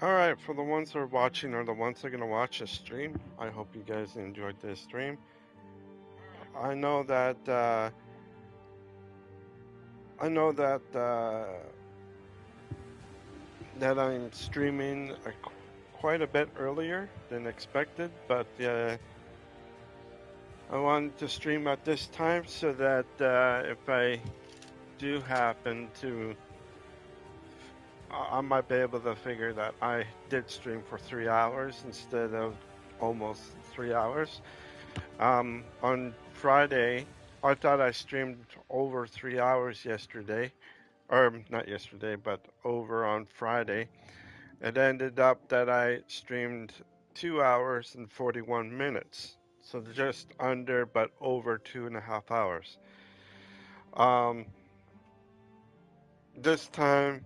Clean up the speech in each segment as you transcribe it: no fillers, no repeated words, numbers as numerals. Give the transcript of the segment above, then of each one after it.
Alright, for the ones that are watching or the ones that are going to watch the stream, I hope you guys enjoyed this stream. I know that, I know that, that I'm streaming quite a bit earlier than expected, but I wanted to stream at this time so that if I do happen to, I might be able to figure that I did stream for 3 hours instead of almost 3 hours. On Friday, I thought I streamed over 3 hours yesterday, or not yesterday, but over on Friday. It ended up that I streamed 2 hours and 41 minutes. So just under, but over 2.5 hours. Um, this time,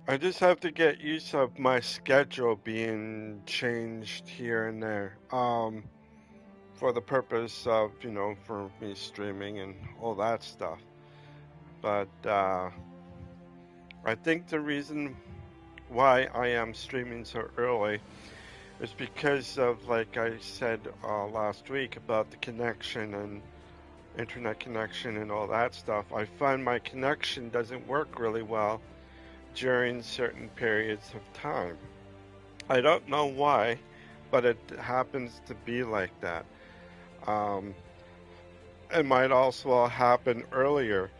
I just have to get used of my schedule being changed here and there. For the purpose of, for me streaming and all that stuff. But I think the reason why I am streaming so early is because of, like I said last week, about the connection and internet connection and all that stuff. I find my connection doesn't work really well during certain periods of time. I don't know why, but it happens to be like that. Um, it might also happen earlier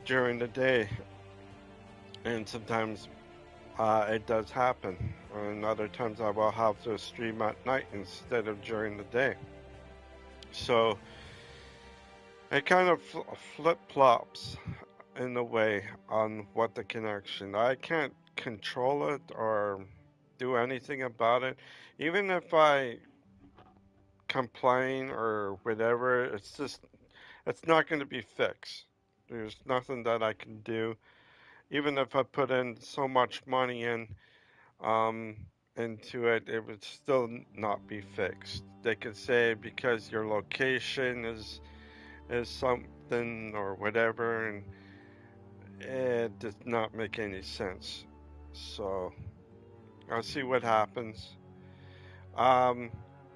during the day, and sometimes it does happen. And other times I will have to stream at night instead of during the day. So it kind of flip flops in a way on what the connection. I can't control it or do anything about it. Even if I complain or whatever, it's not going to be fixed. There's nothing that I can do. Even if I put in so much money um, into it, it would still not be fixed. They could say because your location is something or whatever, and it does not make any sense. So I'll see what happens. Um,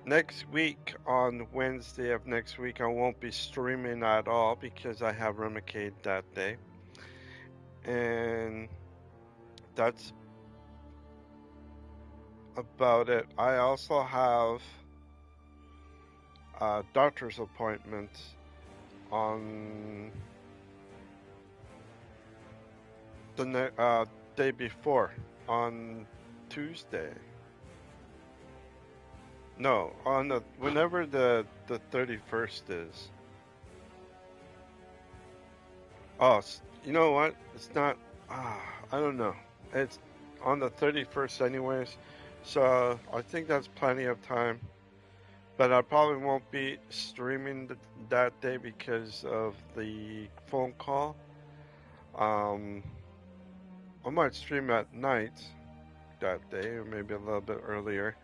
Next week, on Wednesday of next week, I won't be streaming at all because I have Remicade that day, and that's about it. I also have a doctor's appointment on the day before, on Tuesday. No, on the whenever the 31st is. Oh, you know what? It's not. I don't know. It's on the 31st, anyways. So I think that's plenty of time. But I probably won't be streaming that day because of the phone call. Um, I might stream at night that day, or maybe a little bit earlier,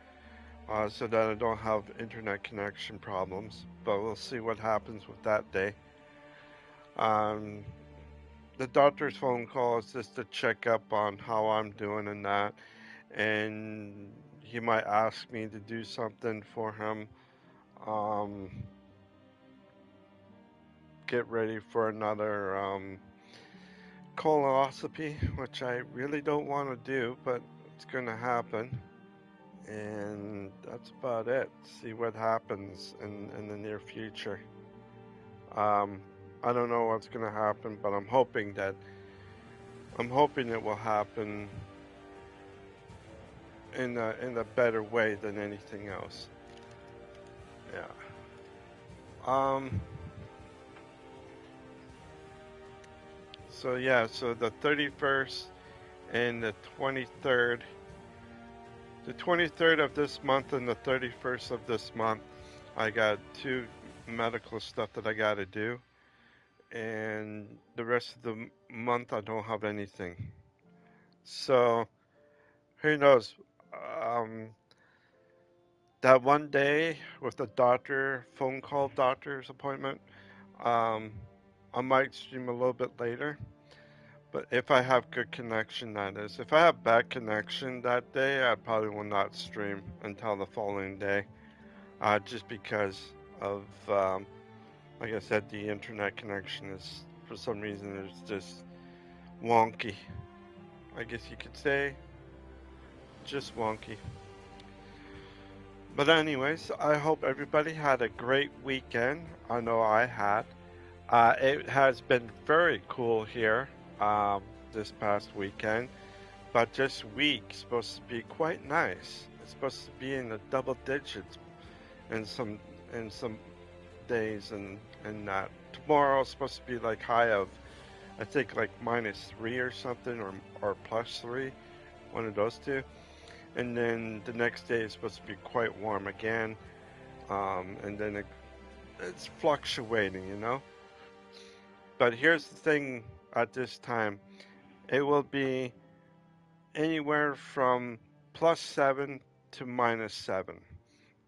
so that I don't have internet connection problems. But we'll see what happens with that day. Um, the doctor's phone call is just to check up on how I'm doing and that, and he might ask me to do something for him. Um, get ready for another colonoscopy, which I really don't want to do, but it's going to happen. And that's about it. See what happens in the near future. Um, I don't know what's going to happen, but I'm hoping it will happen in a better way than anything else. Yeah. Um. So yeah. So the 31st and the 23rd. The 23rd of this month and the 31st of this month, I got two medical stuff that I got to do, and the rest of the month I don't have anything. So who knows? Um, that one day with the doctor, phone call doctor's appointment, um, I might stream a little bit later, But if I have good connection, that is. If I have bad connection that day, I probably will not stream until the following day. Just because of, like I said, the internet connection is, for some reason, it's just wonky. I guess you could say, just wonky. But anyways, I hope everybody had a great weekend. I know I had. It has been very cool here this past weekend, but this week supposed to be quite nice. It's supposed to be in the double digits in some days, and tomorrow is supposed to be like high of, I think, like -3 or something, or +3, one of those two. And then the next day is supposed to be quite warm again, and then it's fluctuating, you know. But here's the thing: at this time, it will be anywhere from +7 to -7.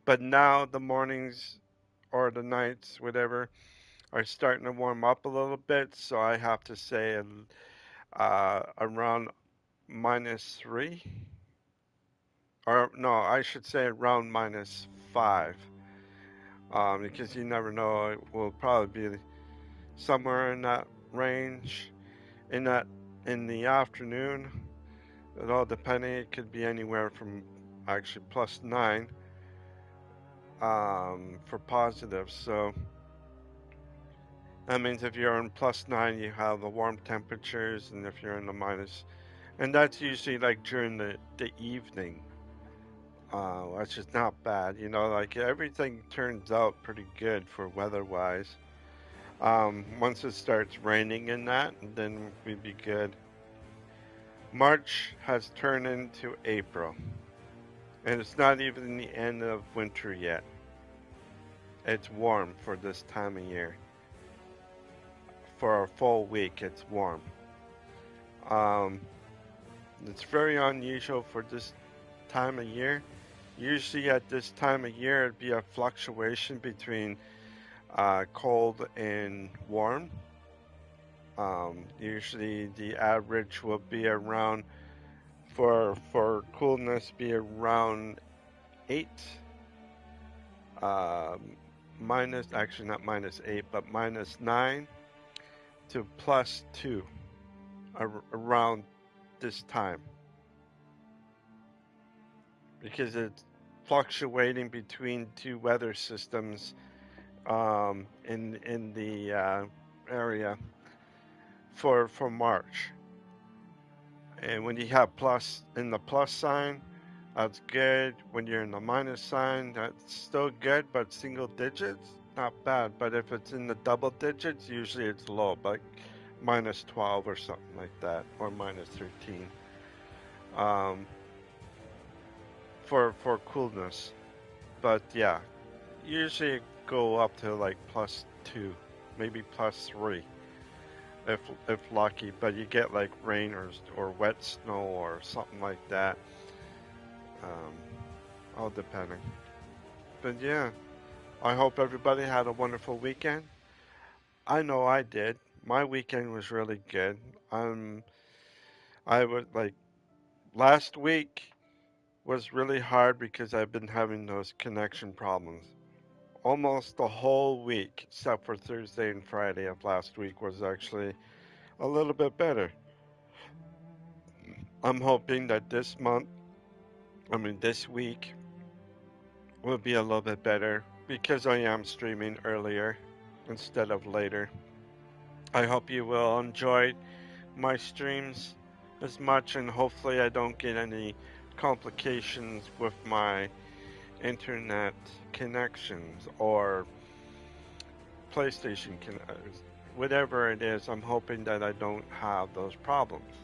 But now the mornings or the nights, whatever, are starting to warm up a little bit. So I have to say around -3, or no, I should say around -5, because you never know. It will probably be somewhere in that range in that in the afternoon. It all depending. It could be anywhere from actually +9 for positive. So that means if you're in +9, you have the warm temperatures, and if you're in the minus, and that's usually like during the evening, which is not bad. You know, like everything turns out pretty good for weather-wise. Once it starts raining in that, then we'd be good. March has turned into April, and it's not even the end of winter yet. It's warm for this time of year. For a full week, it's warm. Um, it's very unusual for this time of year. Usually at this time of year, it'd be a fluctuation between cold and warm. Usually the average will be around, for coolness, be around 8, minus, actually not -8, but -9 to +2 around this time, because it's fluctuating between two weather systems in the area for March. And when you have plus in the plus sign, that's good. When you're in the minus sign, that's still good, but single digits, not bad. But if it's in the double digits, usually it's low, like -12 or something like that, or -13. Um, for coolness. But yeah, usually go up to like +2, maybe +3 if lucky. But you get like rain or wet snow or something like that. Um, all depending. But yeah, I hope everybody had a wonderful weekend. I know I did. My weekend was really good. Um, I was like last week was really hard because I've been having those connection problems. Almost the whole week, except for Thursday and Friday of last week, was actually a little bit better. I'm hoping that this week, will be a little bit better because I am streaming earlier instead of later. I hope you will enjoy my streams as much, and hopefully I don't get any complications with my internet connections or PlayStation whatever it is. I'm hoping that I don't have those problems.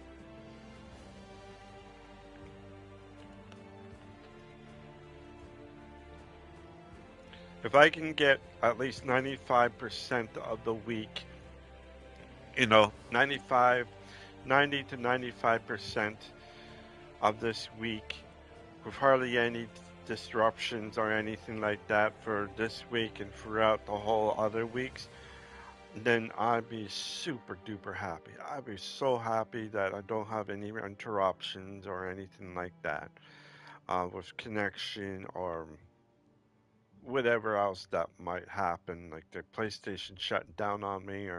If I can get at least 95% of the week, 90 to 95% of this week with hardly any disruptions or anything like that for this week and throughout the whole other weeks, then I'd be super duper happy. I'd be so happy that I don't have any interruptions or anything like that with connection or whatever else that might happen, like the PlayStation shutting down on me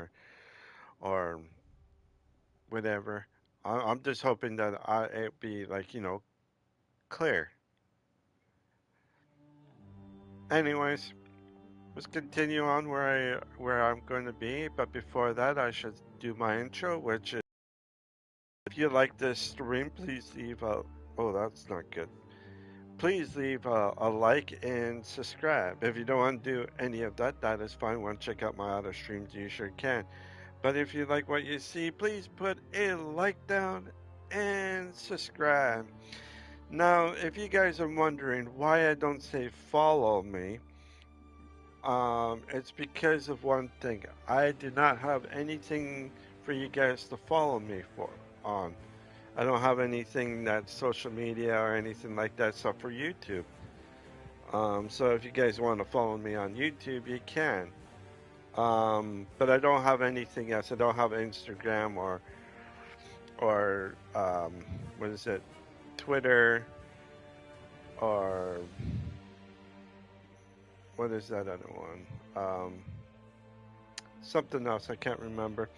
or whatever. I'm just hoping that it be like clear. Anyways, let's continue on where I'm going to be. But before that, I should do my intro, which is if you like this stream, please leave a. Oh, that's not good. Please leave a like and subscribe. If you don't want to do any of that, that is fine. Want to check out my other streams, you sure can. But if you like what you see, please put a like down and subscribe. Now, if you guys are wondering why I don't say follow me, it's because of one thing. I do not have anything for you guys to follow me for on. I don't have anything that's social media or anything like that except for YouTube. So if you guys want to follow me on YouTube, you can. But I don't have anything else. I don't have Instagram or what is it, Twitter or what is that other one? Something else I can't remember.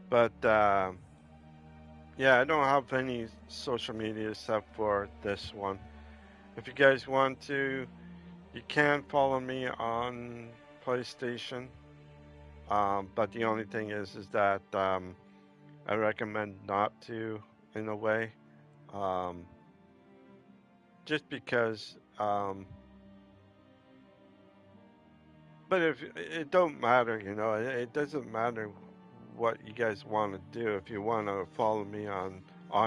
But yeah, I don't have any social media except for this one. If you guys want to, you can follow me on PlayStation. But the only thing is that I recommend not to, in a way, um, just because. But if it don't matter, it doesn't matter what you guys want to do. If you want to follow me on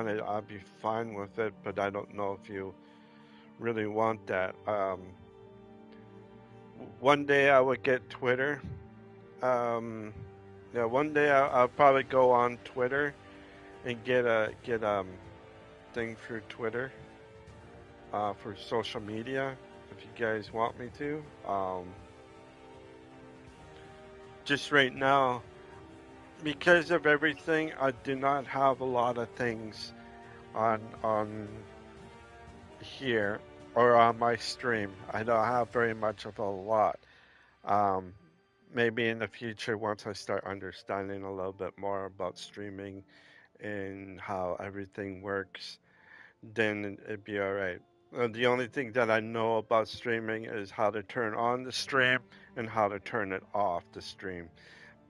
it, I'll be fine with it. But I don't know if you really want that. One day I would get Twitter. Um, yeah, one day I'll probably go on Twitter and get thing through Twitter for social media if you guys want me to. Just right now, because of everything, I do not have a lot of things on here or on my stream. I don't have very much of a lot. Um, Maybe in the future, once I start understanding a little bit more about streaming and how everything works, then it'd be all right. The only thing that I know about streaming is how to turn on the stream and how to turn it off the stream.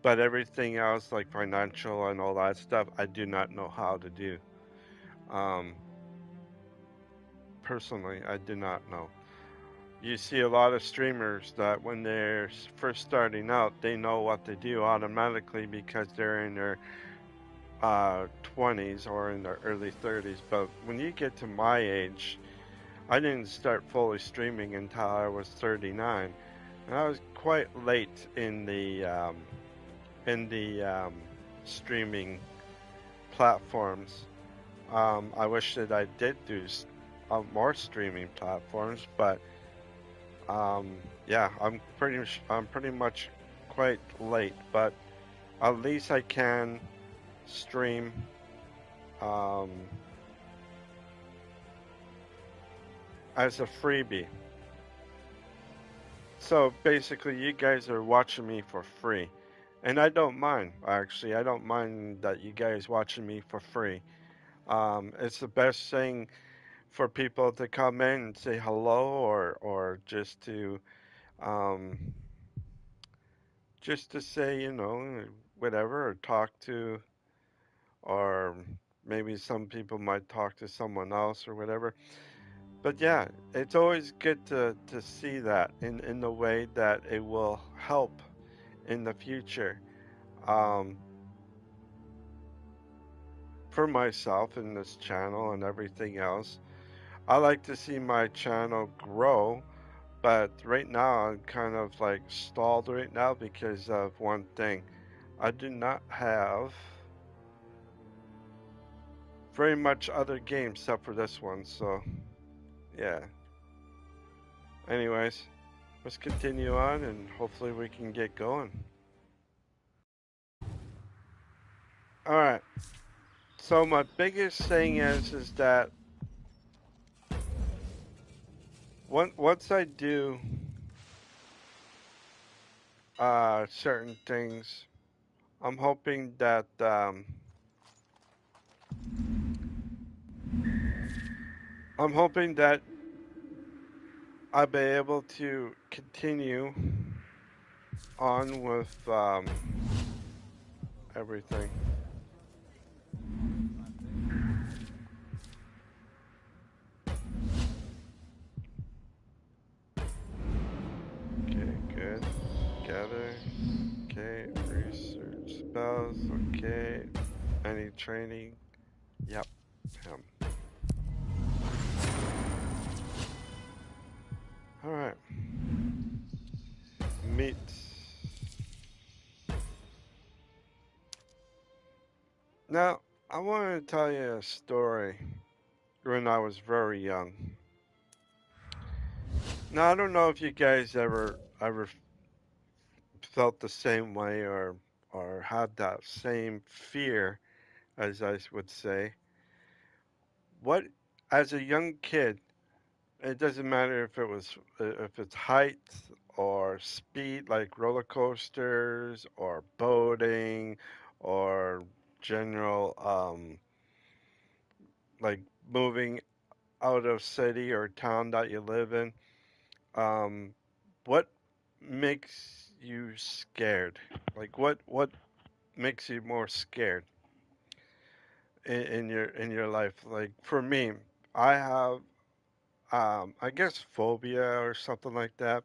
But everything else, like financial and all that stuff, I do not know how to do. Um, Personally, I do not know. You see a lot of streamers that when they're first starting out, they know what to do automatically because they're in their 20s or in their early 30s. But when you get to my age, I didn't start fully streaming until I was 39, and I was quite late in the streaming platforms. I wish that I did do more streaming platforms, but um, yeah, I'm pretty much quite late. But at least I can stream um, as a freebie. So basically, you guys are watching me for free. And I don't mind, actually. I don't mind that you guys watching me for free. It's the best thing for people to come in and say hello or um, just to say, whatever, or talk to, or maybe some people might talk to someone else or whatever. But yeah, it's always good to see that in the way that it will help in the future. Um, for myself in this channel and everything else, I like to see my channel grow, but right now I'm kind of like stalled right now because of one thing. I do not have very much other games except for this one, so yeah. Anyways, let's continue on and hopefully we can get going. All right. So my biggest thing is that once I do certain things, I'm hoping that I'm hoping that I'll be able to continue on with everything. Okay, good. Gather. Okay, research spells. Okay, any training? Yep, him. All right. Meet. Now, I want to tell you a story when I was very young. Now, I don't know if you guys ever felt the same way or had that same fear, as I would say. What, as a young kid, it doesn't matter if it's height or speed, like roller coasters or boating or general like moving out of city or town that you live in. Um, what makes you scared? Like what makes you more scared in your life? Like for me, I have I guess phobia or something like that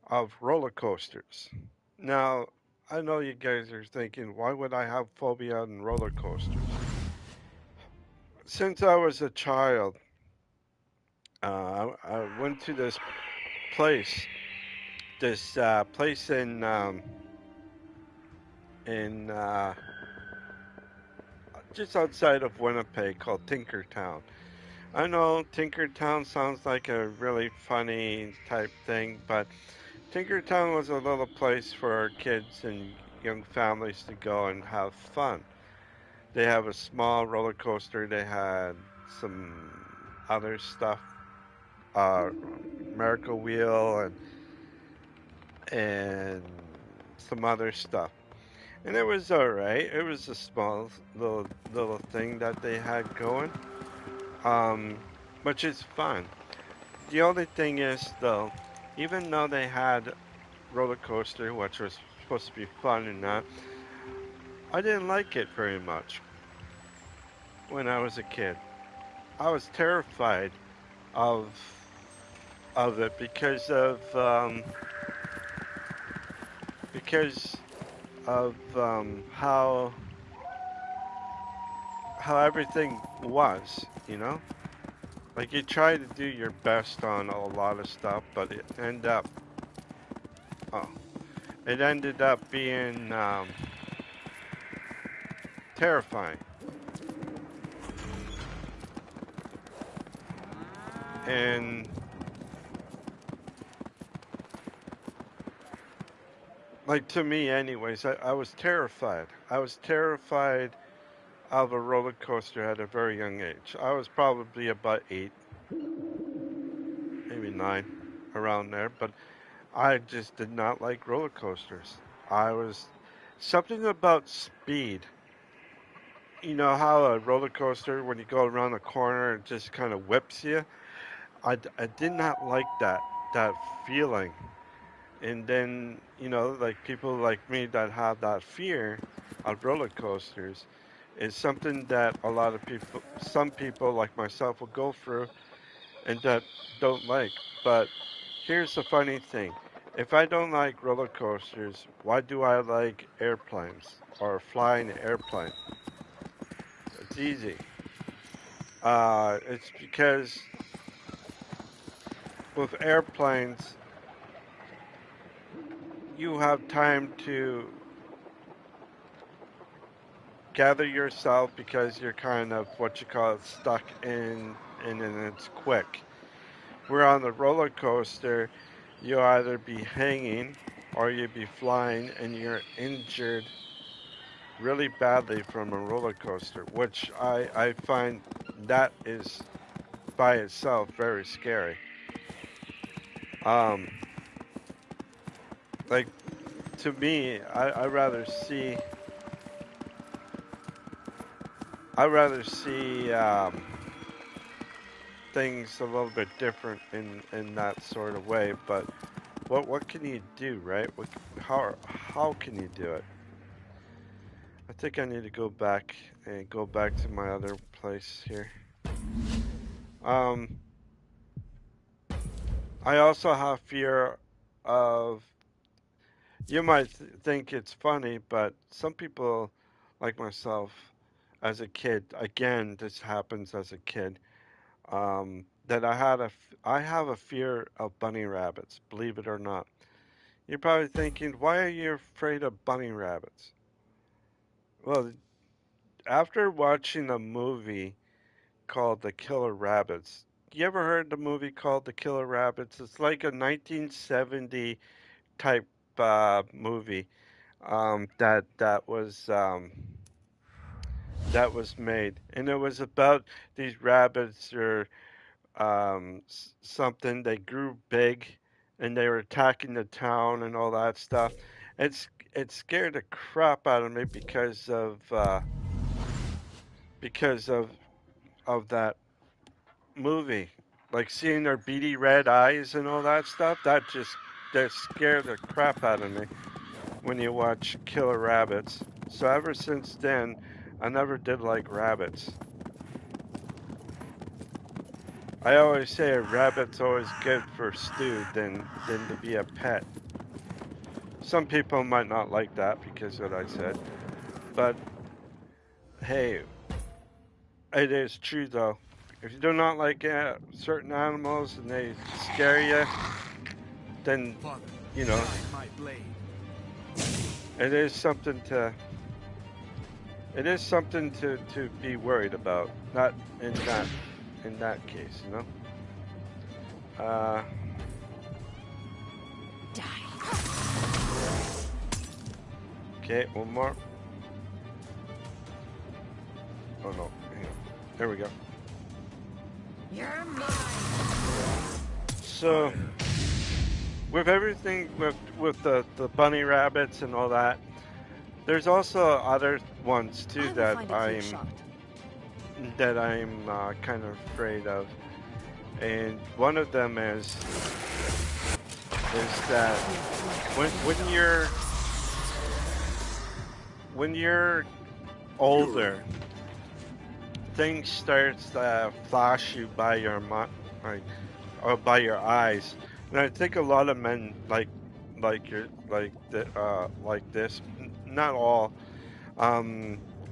of roller coasters. Now, I know you guys are thinking, why would I have phobia on roller coasters? Since I was a child, I went to place, this place in just outside of Winnipeg called Tinkertown. I know Tinkertown sounds like a really funny type thing, but Tinkertown was a little place for our kids and young families to go and have fun. They have a small roller coaster. They had some other stuff, uh, Miracle Wheel and some other stuff. And it was all right. It was a small little thing that they had going, um, which is fun. The only thing is though, even though they had roller coaster, which was supposed to be fun and that, I didn't like it very much when I was a kid. I was terrified of it because of how everything was, you know. Like you try to do your best on a lot of stuff, but oh, it ended up being terrifying. And like to me, anyways, I was terrified. I was terrified of a roller coaster at a very young age. I was probably about 8, maybe 9, around there, but I just did not like roller coasters. I was something about speed. You know how a roller coaster, when you go around the corner, it just kind of whips you. I did not like that feeling. And then like people like me that have that fear of roller coasters is something that a lot of people, some people like myself, will go through and that don't like. But here's the funny thing. If I don't like roller coasters, why do I like airplanes or flying an airplane? It's easy. It's because with airplanes, you have time to gather yourself because you're kind of what you call stuck in and it's quick. We're on the roller coaster. you'll either be hanging or you'll be flying and you're injured really badly from a roller coaster, which I find that is by itself very scary. Um, like to me, I rather see things a little bit different in that sort of way. But what can you do, right? How can you do it? I think I need to go back and go back to my other place here. Um, I also have fear of. You might think it's funny, but some people, like myself, as a kid, again, this happens as a kid. That I have a fear of bunny rabbits. Believe it or not. You're probably thinking, why are you afraid of bunny rabbits? Well, after watching a movie called The Killer Rabbits, you ever heard the movie called The Killer Rabbits? It's like a 1970 type movie that was made, and it was about these rabbits or something. They grew big, and they were attacking the town and all that stuff. It scared the crap out of me because of that movie. Like seeing their beady red eyes and all that stuff. That scared the crap out of me when you watch Killer Rabbits. So ever since then, I never did like rabbits. I always say a rabbit's always good for stew than to be a pet. Some people might not like that because of what I said, but hey, it is true though. If you do not like certain animals and they scare you, then you know it is something to to be worried about. Not in that case, you know. Uh, okay, one more. Oh no, hang on. There we go. You're mine. So with everything with the bunny rabbits and all that, there's also other ones too that I'm kind of afraid of, and one of them is that when you're older, things starts to flash you by your like, or by your eyes, and I think a lot of men like this, not all,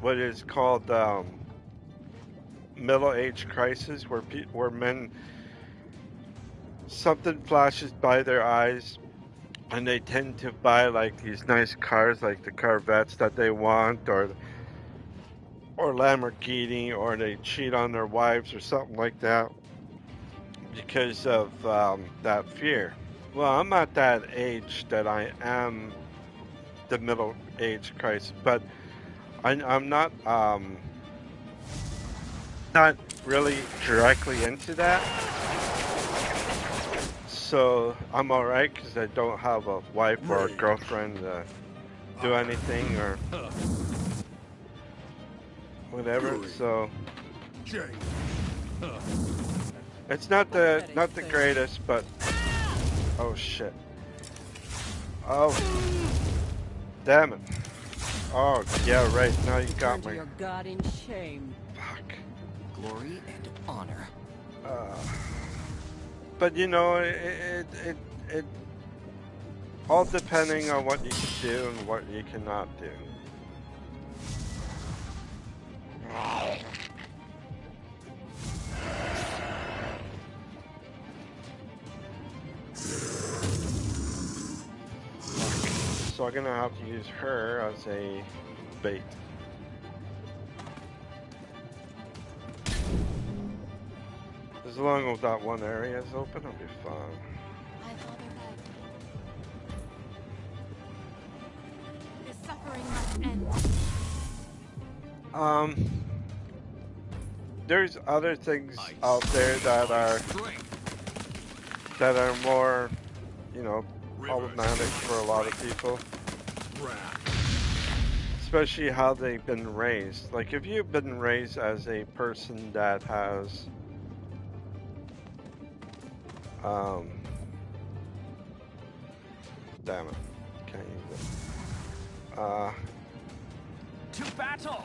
what is called middle age crisis, where men something flashes by their eyes and they tend to buy like these nice cars like the Corvettes that they want or Lamborghini, or they cheat on their wives or something like that because of that fear. Well, I'm at that age that I am the middle age crisis, but I'm not really directly into that. So I'm alright because I don't have a wife or a girlfriend to do anything or whatever. So it's not the greatest, but oh shit. Oh damn it. Oh yeah, right. Now you got me. Your God in shame. Fuck. Glory and honor. But you know, it all depending on what you can do and what you cannot do. So I'm gonna have to use her as a bait. As long as that one area is open, I'll be fine. And There's other things out there that are more, you know, problematic for a lot of people. Especially how they've been raised. Like if you've been raised as a person that has damn it. Can't use it. To battle!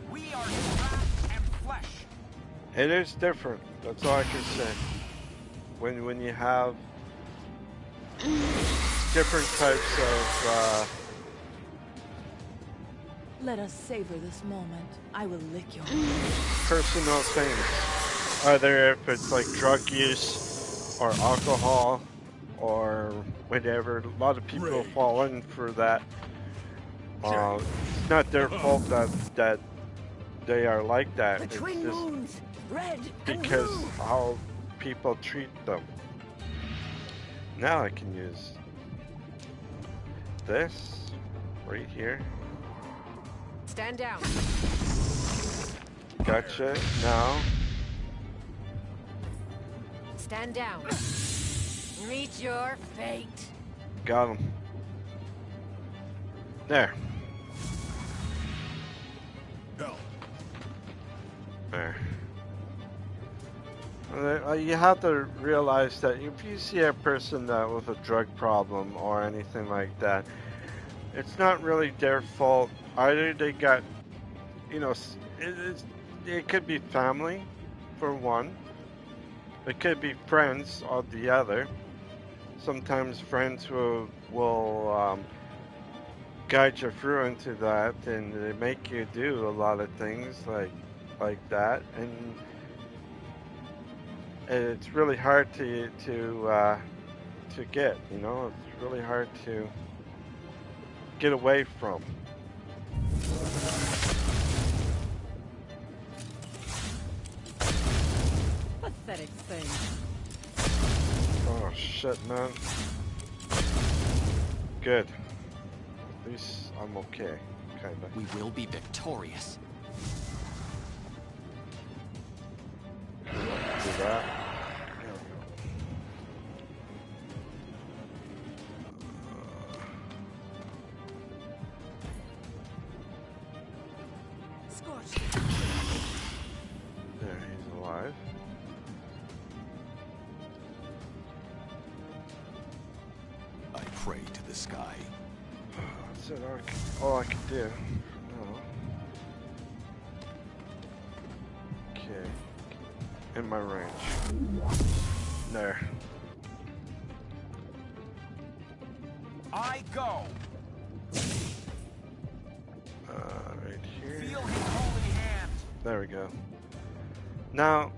We are craft and flesh. It is different. That's all I can say. When you have different types of let us savor this moment. I will lick your personal things. Either if it's like drug use or alcohol or whatever. A lot of people fall in for that. It's not their fault that they are like that. It's twin just moons, red because and blue. how people treat them. Now I can use this right here. Stand down. Gotcha. Now. Stand down. Meet your fate. Got him. There. There. You have to realize that if you see a person that with a drug problem or anything like that, it's not really their fault. Either they got, you know, it could be family, for one. It could be friends, or the other. Sometimes friends will guide you through into that, and they make you do a lot of things like that, and it's really hard to get. You know, it's really hard to get away from. Pathetic thing. Oh shit, man. Good. At least I'm okay, kinda. We will be victorious. Do that. Scorched. There, he's alive. I pray to the sky. That's it, all I can do. No. Okay. In my range. There. I go. Right here. Feel his holy hand. There we go. Now,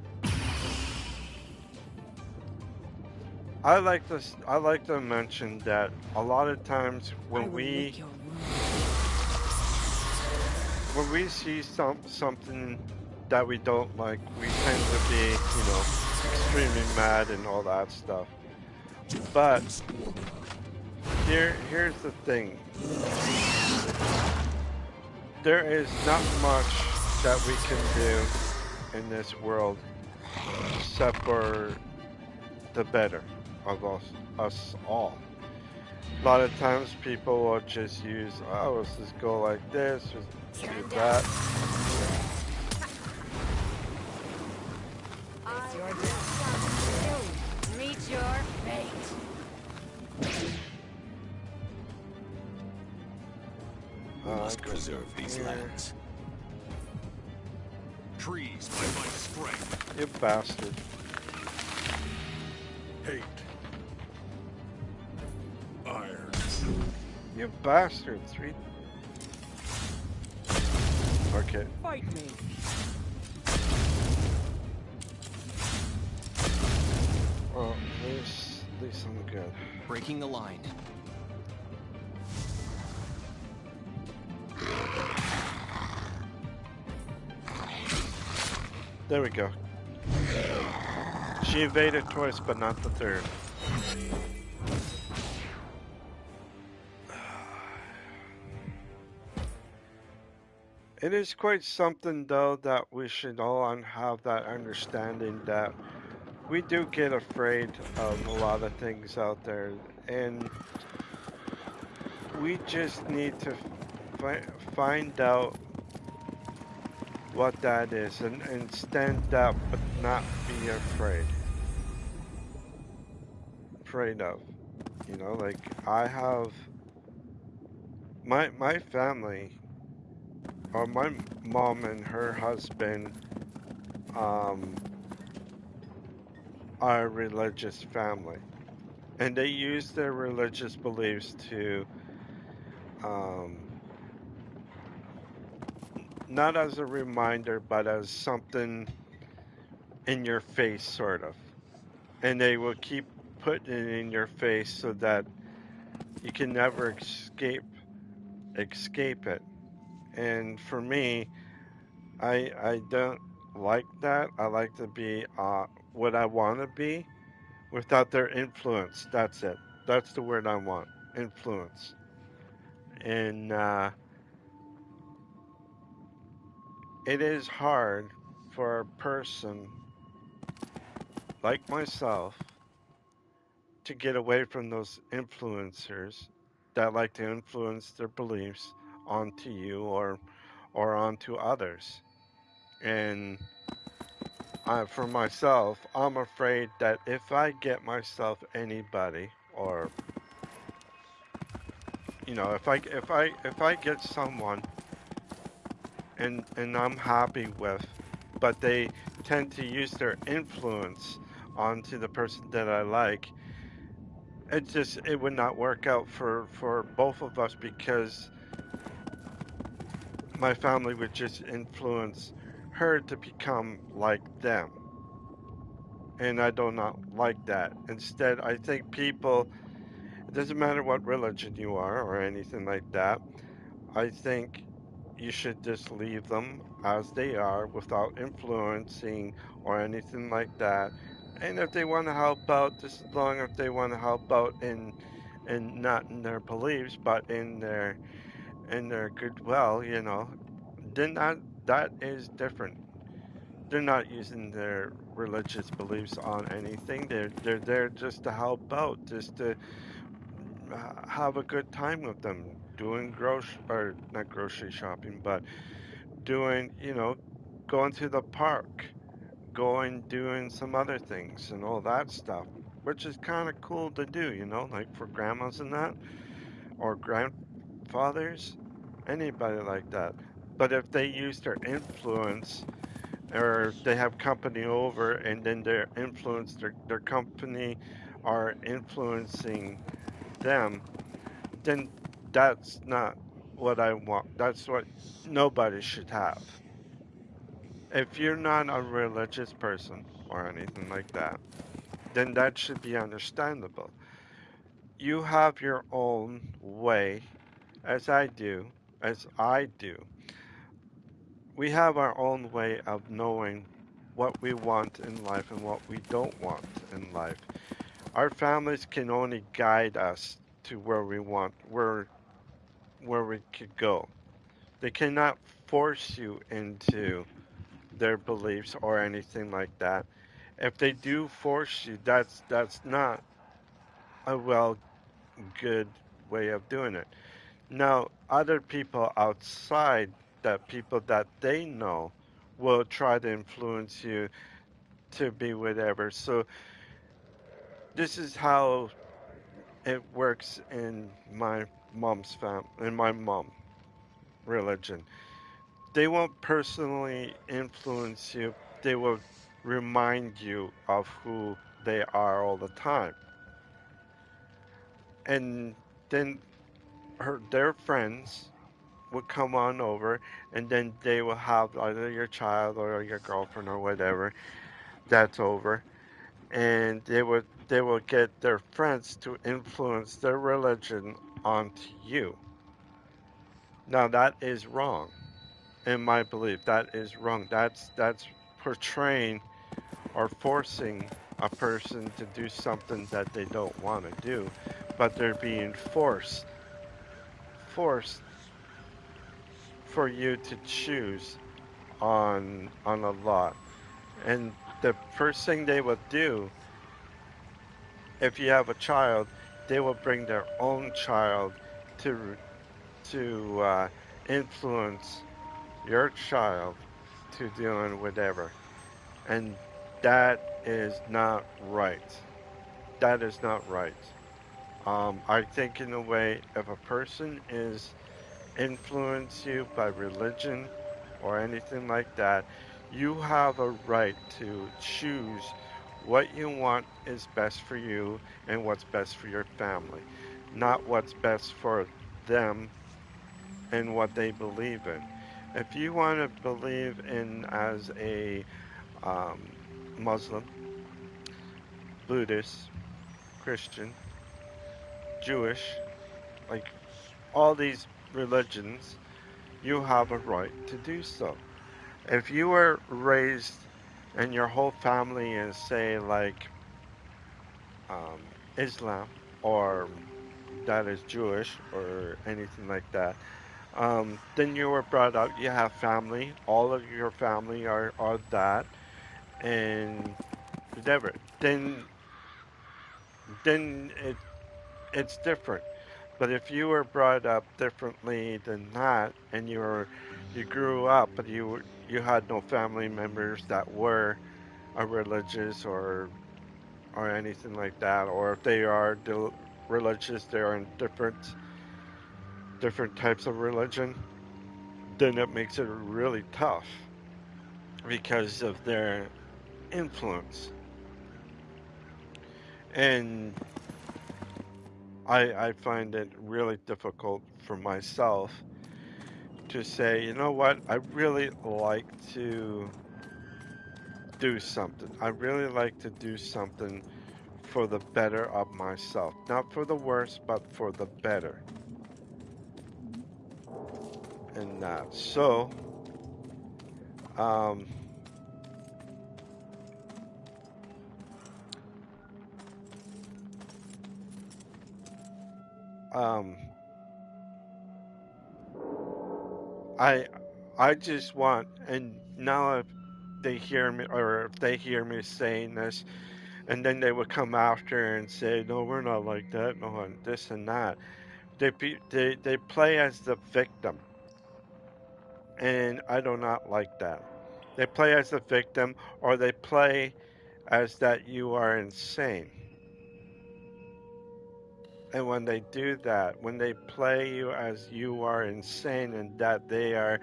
I like to mention that a lot of times I when will we lick your wounds. when we see something that we don't like, we tend to be, you know, extremely mad and all that stuff. But here's the thing. There is not much that we can do in this world except for the better of us all. A lot of times people will just use, oh, let's just go like this, just do that. It's your death. Meet your fate. We must Go preserve these here. lands. Trees by my strength. You bastard. Hate. Iron. You bastard. Okay. Fight me. Well, at least I'm good. Breaking the line. There we go. She evaded twice, but not the third. It is quite something, though, that we should all have that understanding that we do get afraid of a lot of things out there, and we just need to find out what that is and stand up, but not be afraid of. You know, like I have my family, or my mom and her husband, um, are a religious family, and they use their religious beliefs to, um, not as a reminder, but as something in your face, sort of. And they will keep putting it in your face so that you can never escape it. And for me, I don't like that. I like to be what I want to be without their influence. That's it. That's the word I want. Influence. And it is hard for a person like myself to get away from those influencers that like to influence their beliefs onto you or onto others. And for myself, I'm afraid that if I get myself anybody, or if I get someone and I'm happy with, but they tend to use their influence onto the person that I like, it would not work out for both of us, because my family would just influence her to become like them. And I do not like that. Instead, I think people, it doesn't matter what religion you are or anything like that, I think you should just leave them as they are without influencing or anything like that. And if they want to help out, just as long as they want to help out in not in their beliefs, but in their goodwill, then that is different. They're not using their religious beliefs on anything. They're there just to help out, just to have a good time with them, doing or not grocery shopping, but doing, going to the park, going doing some other things and all that stuff, which is kind of cool to do, like for grandmas and that, or grandfathers, anybody like that. But if they use their influence, or they have company over and then their company are influencing them, then that's not what I want. That's what nobody should have. If you're not a religious person or anything like that, then that should be understandable. You have your own way, as I do. We have our own way of knowing what we want in life and what we don't want in life. Our families can only guide us to where we want, where we could go. They cannot force you into their beliefs or anything like that. If they do force you, that's not a good way of doing it. Now, other people outside, that people that they know, will try to influence you to be whatever. So this is how it works in my mom religion. They won't personally influence you. They will remind you of who they are all the time. And then their friends would come on over, and then they will have either your child or your girlfriend or whatever that's over, and they will get their friends to influence their religion onto you. Now that is wrong, in my belief. That is wrong. That's portraying or forcing a person to do something that they don't want to do, but they're being forced for you to choose on a lot. And the first thing they will do, if you have a child, they will bring their own child to to influence your child to doing whatever. And that is not right. That is not right. I think in a way, if a person is influence you by religion or anything like that, you have a right to choose what you want is best for you and what's best for your family, not what's best for them and what they believe in. If you want to believe in as a um, Muslim, Buddhist, Christian, Jewish, like all these religions, you have a right to do so. If you were raised and your whole family is, say, like Islam or that is Jewish or anything like that, then you were brought up, you have family, all of your family are that, and whatever. Then it's different. But if you were brought up differently than that, and you grew up, but you had no family members that were religious or anything like that, or if they are religious, they're in different types of religion, then it makes it really tough because of their influence. And I find it really difficult for myself to say, you know what, I really like to do something. I really like to do something for the better of myself. Not for the worse, but for the better. And that. So, um, um, I, I just want, and now if they hear me, or if they hear me saying this, and then they would come after and say, "No, we're not like that. No, and this and that." They play as the victim, and I do not like that. They play as the victim, or they play as that you are insane. And when they do that, when they play you as you are insane and that they are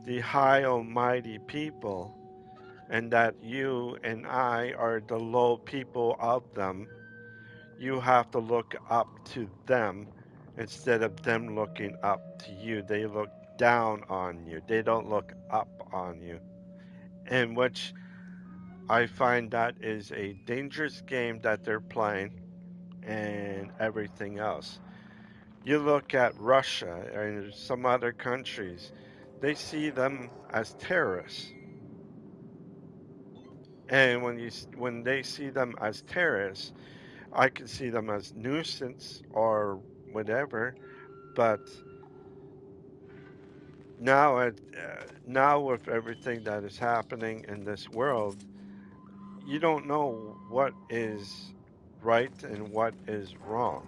the high almighty people, and that you and I are the low people of them, you have to look up to them instead of them looking up to you. They look down on you. They don't look up on you. In which I find that is a dangerous game that they're playing and everything else. You look at Russia and some other countries, they see them as terrorists. And when they see them as terrorists, I can see them as nuisance or whatever, but now with everything that is happening in this world, you don't know what is right and what is wrong.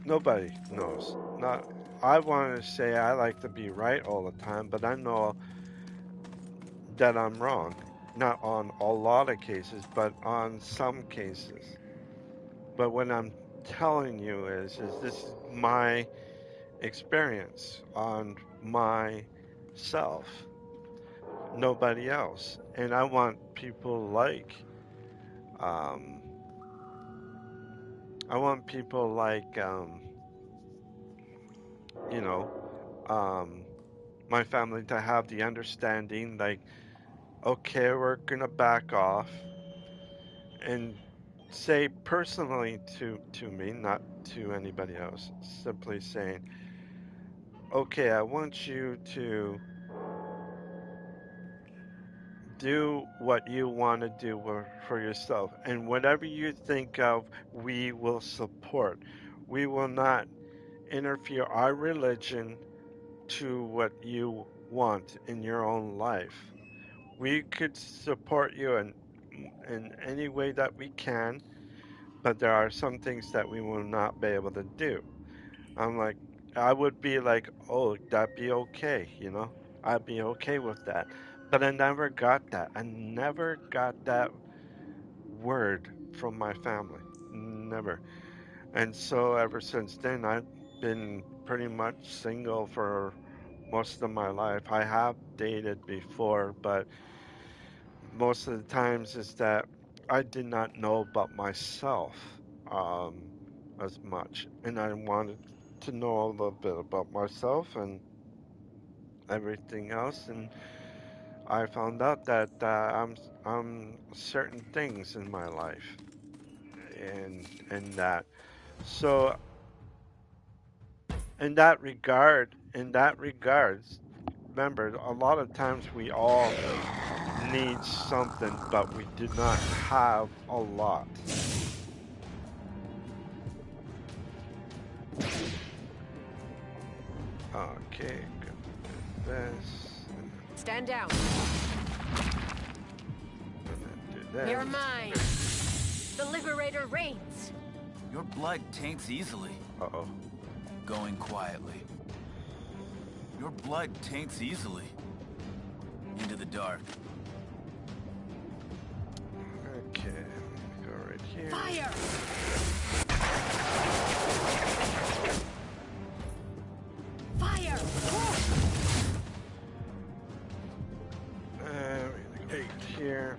Nobody knows. Not I want to say I like to be right all the time, but I know that I'm wrong. Not on a lot of cases, but on some cases. But what I'm telling you is this is my experience on myself, nobody else. And I want people um, like, you know, um, my family to have the understanding, like, okay, we're gonna back off and say personally to me, not to anybody else, simply saying, okay, I want you to do what you want to do for yourself, and whatever you think of, we will support. We will not interfere our religion to what you want in your own life. We could support you in any way that we can, but there are some things that we will not be able to do. I'm like, I would be like, oh, that'd be okay, you know? I'd be okay with that. But I never got that. I never got that word from my family. Never. And so ever since then, I've been pretty much single for most of my life. I have dated before, but most of the times is that I did not know about myself um, as much, and I wanted to know a little bit about myself and everything else, and I found out that I'm certain things in my life, and that so in that regards, remember a lot of times we all need something, but we do not have a lot. Okay, good. This, Stand down. and then do this. You're mine. The Liberator reigns. Your blood taints easily. Uh-oh. Going quietly. Your blood taints easily. Into the dark. Okay, I'm gonna go right here. Fire! Fire! We're gonna go right here.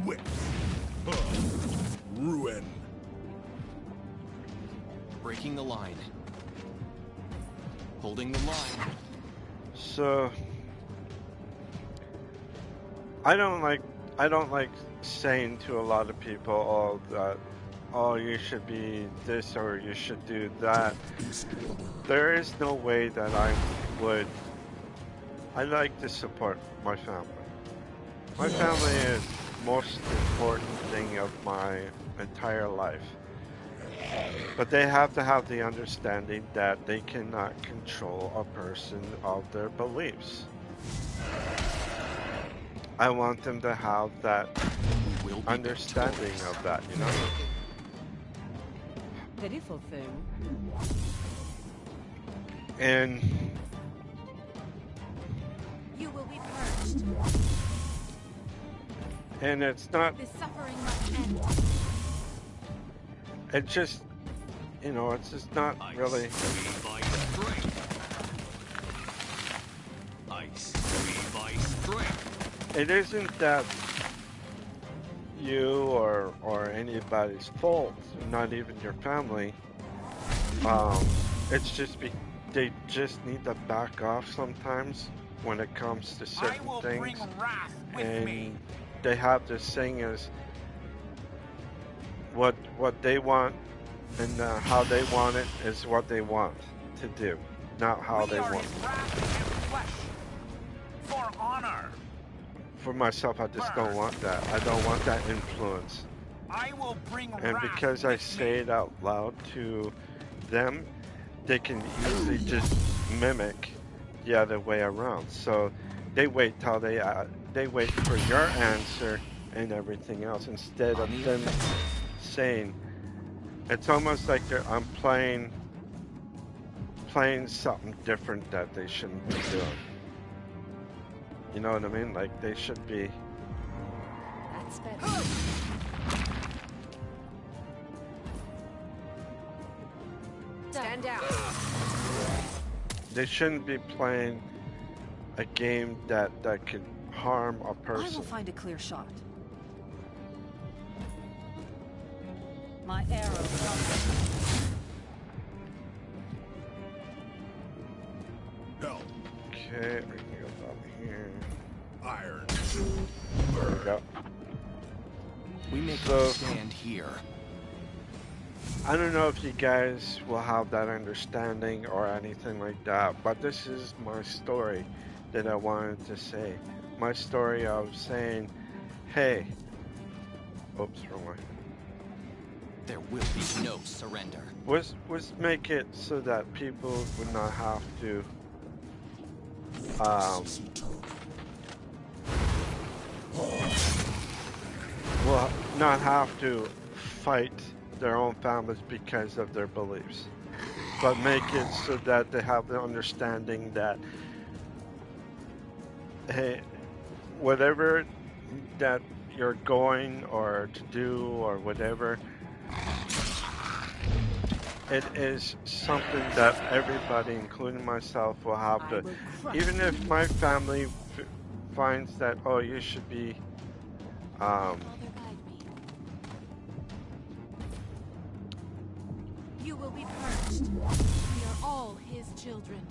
Whip. Ruin. Breaking the line. Holding the line. So I don't like saying to a lot of people, oh, that, oh, you should be this or you should do that. There is no way that I like to support my family. My family is the most important thing of my entire life. But they have to have the understanding that they cannot control a person of their beliefs. I want them to have that We will be understanding victorious. of that, you know? Pitiful thing. And You will be purged. it's not, The suffering must end. it just, you know, it's just not really, By strength. Ice. By strength. it isn't that you or anybody's fault, not even your family. It's just they just need to back off sometimes when it comes to I certain will things. bring wrath with me. And they have this saying is what they want and how they want it is what they want to do, not how We they are want. in wrath and flesh. For honor. For myself, I just don't want that. I don't want that influence. I will bring And wrath because I with say me. it out loud to them, they can easily just mimic the other way around. So they wait till they wait for your answer and everything else instead of them saying. It's almost like I'm playing something different that they shouldn't be doing. You know what I mean? Like they should be. That's better. Stand down. They shouldn't be playing a game that could harm a I will person. find a clear shot. My arrow comes. Hell. Okay, we can go down here. Iron. There we go. We make So- our stand here. I don't know if you guys will have that understanding or anything like that, but this is my story that I wanted to say. My story of saying, hey, oops, wrong way. There will be no surrender. was make it so that people would not have to um will not have to fight their own families because of their beliefs, but make it so that they have the understanding that, hey, whatever that you're going or to do or whatever, it is something that everybody, including myself, will have to. Even if my family finds that, oh, you should be Father, guide me. You will be purged. We are all his children.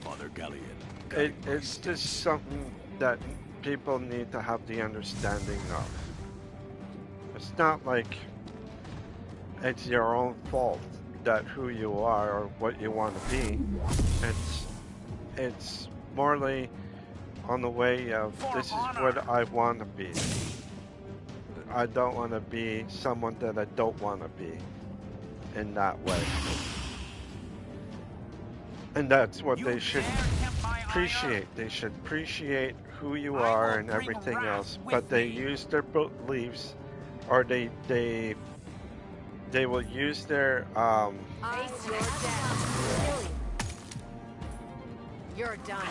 Father Gallian. it's just something that people need to have the understanding of. It's not like it's your own fault that who you are or what you want to be. It's morally on the way of, this is what I want to be. I don't want to be someone that I don't want to be in that way. And that's what they should appreciate. They should appreciate who you are and everything else. But they use their beliefs, or they will use their Face your death. You're done.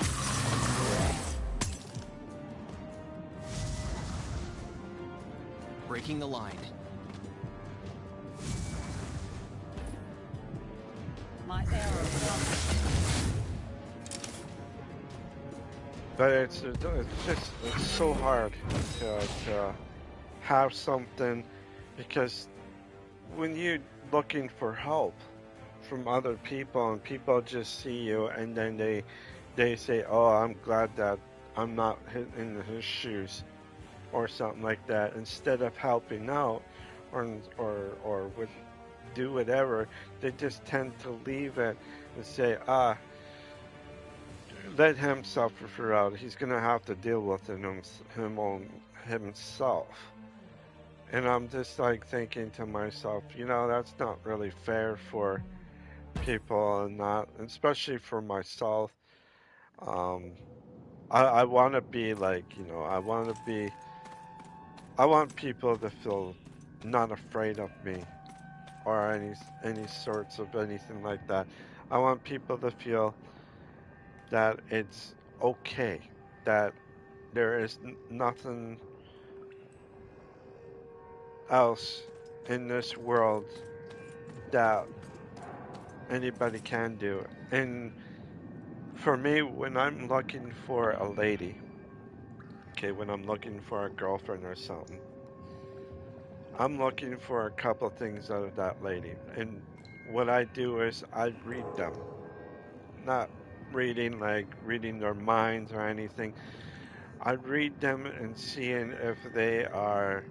Breaking the line. My arrow dropped. but it's so hard to have something, because when you're looking for help from other people and people just see you and then they say, oh, I'm glad that I'm not in his shoes or something like that, instead of helping out or would do whatever, they just tend to leave it and say, let him suffer out. He's gonna have to deal with it himself. And I'm just like thinking to myself, that's not really fair for people, and not, especially for myself. I want to be like, I want people to feel not afraid of me or any sorts of anything like that. I want people to feel that it's okay, that there is nothing else in this world that anybody can do. And for me, when I'm looking for a lady, okay, when I'm looking for a girlfriend or something, I'm looking for a couple things out of that lady. And what I do is I read them. Not reading like reading their minds or anything. I read them and seeing if they are,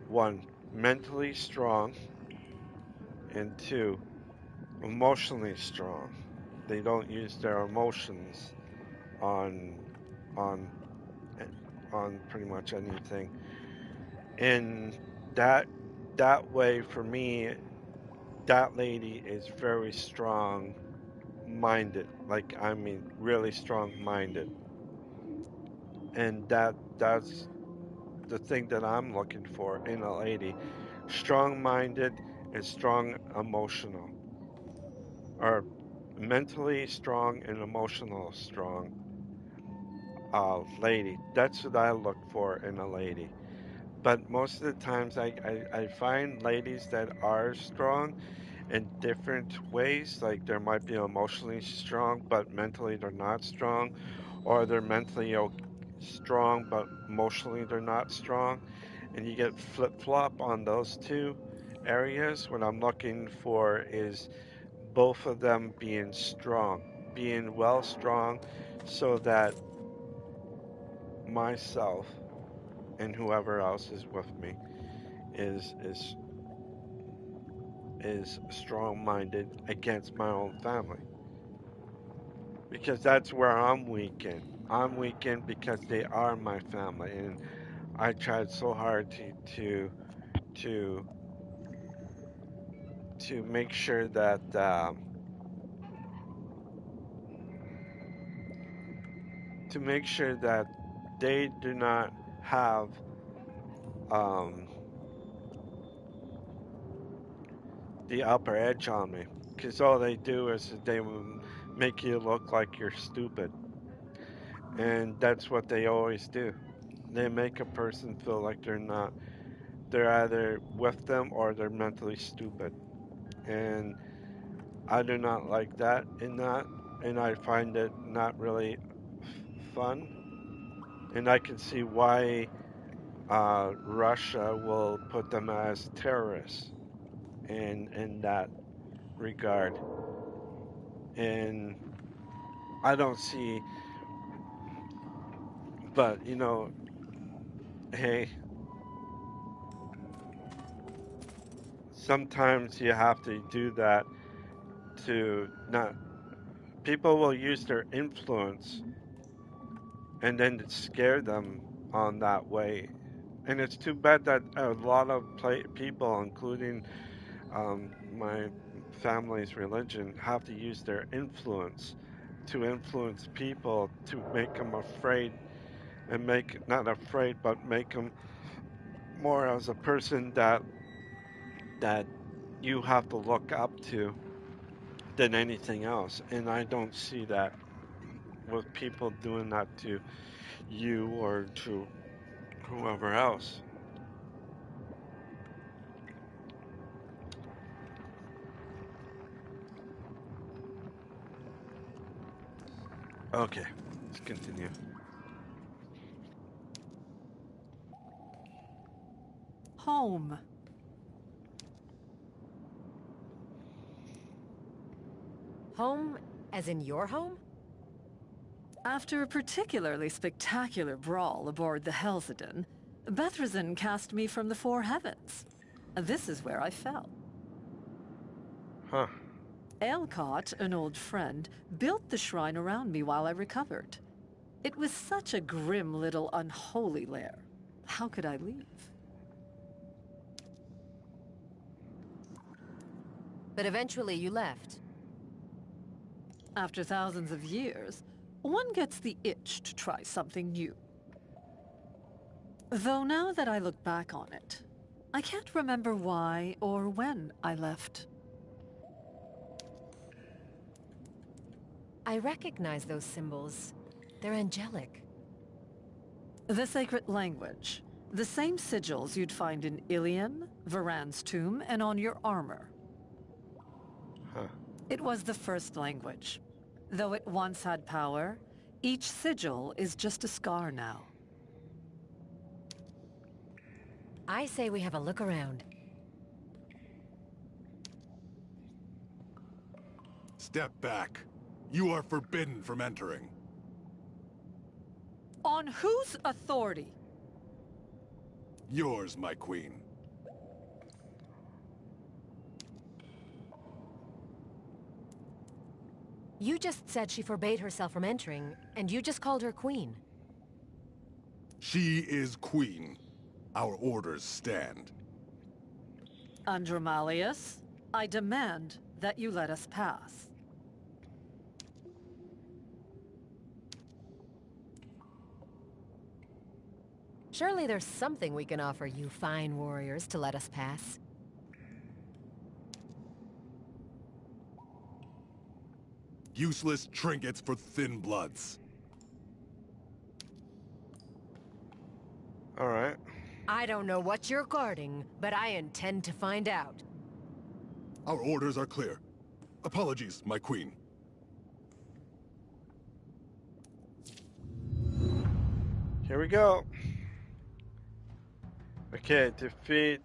one, mentally strong, and two, emotionally strong. They don't use their emotions on on on pretty much anything. And that way for me, that lady is very strong minded. Like, I mean, really strong minded. And that's the thing that I'm looking for in a lady. Strong minded and strong emotional, or mentally strong and emotional strong lady. That's what I look for in a lady. But most of the times I find ladies that are strong in different ways. Like, there might be emotionally strong, but mentally they're not strong, or they're mentally strong, but emotionally they're not strong. And you get flip flop on those two areas. What I'm looking for is both of them being strong, being well strong, so that myself and whoever else is with me is strong-minded against my own family, because that's where I'm weakened. I'm weakened because they are my family, and I tried so hard to to make sure that they do not have the upper edge on me, because all they do is they will make you look like you're stupid, and that's what they always do. They make a person feel like they're either with them or they're mentally stupid, and I do not like that in that, and I find it not really fun, and I can see why Russia will put them as terrorists in that regard. And I don't see, but hey, sometimes you have to do that to not. People will use their influence and then scare them on that way. And it's too bad that a lot of people, including my family's religion, have to use their influence to influence people to make them afraid, and make not afraid but make them more as a person that you have to look up to than anything else. And I don't see that with people doing that to you or to whoever else. Okay, let's continue. Home. Home, as in your home? After a particularly spectacular brawl aboard the Helseden, Bethrazin cast me from the four heavens. This is where I fell. Huh. Aelcott, an old friend, built the shrine around me while I recovered. It was such a grim little unholy lair. How could I leave? But eventually you left. After thousands of years, one gets the itch to try something new. Though now that I look back on it, I can't remember why or when I left. I recognize those symbols. They're angelic. The sacred language. The same sigils you'd find in Ilion, Varan's tomb, and on your armor. Huh. It was the first language. Though it once had power, each sigil is just a scar now. I say we have a look around. Step back. You are forbidden from entering. On whose authority? Yours, my queen. You just said she forbade herself from entering, and you just called her queen. She is queen. Our orders stand. Andromalius, I demand that you let us pass. Surely there's something we can offer you fine warriors to let us pass. Useless trinkets for thin bloods. All right. I don't know what you're guarding, but I intend to find out. Our orders are clear. Apologies, my queen. Here we go. Okay, defeat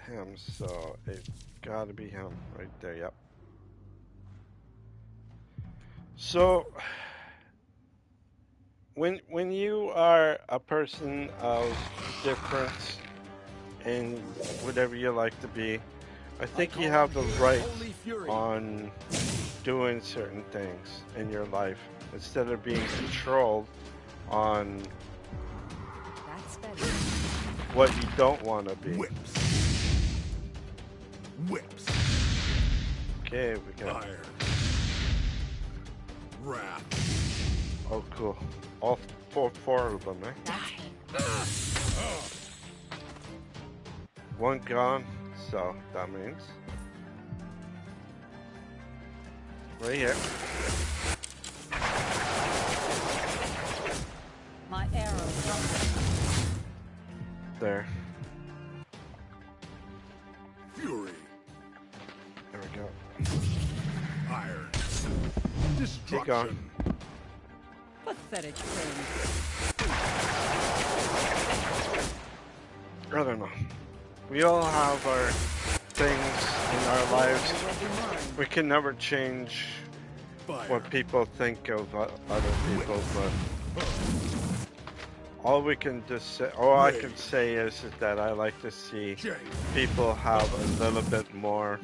him, so it's gotta be him right there, yep. So, when you are a person of difference in whatever you like to be, I think you have the right on doing certain things in your life instead of being controlled on That's better. what you don't want to be. Whips. Whips. Okay, we got. Iron. Wrath. Oh, cool. All four of them, eh? One gone, so that means right here. My arrow. There. Fury. There we go. Iron. Keep going. Destruction. Pathetic thing. I don't know. We all have our things in our lives. We can never change Fire. what people think of other people, but all we can just say, all I can say is that I like to see Jade. people have a little bit more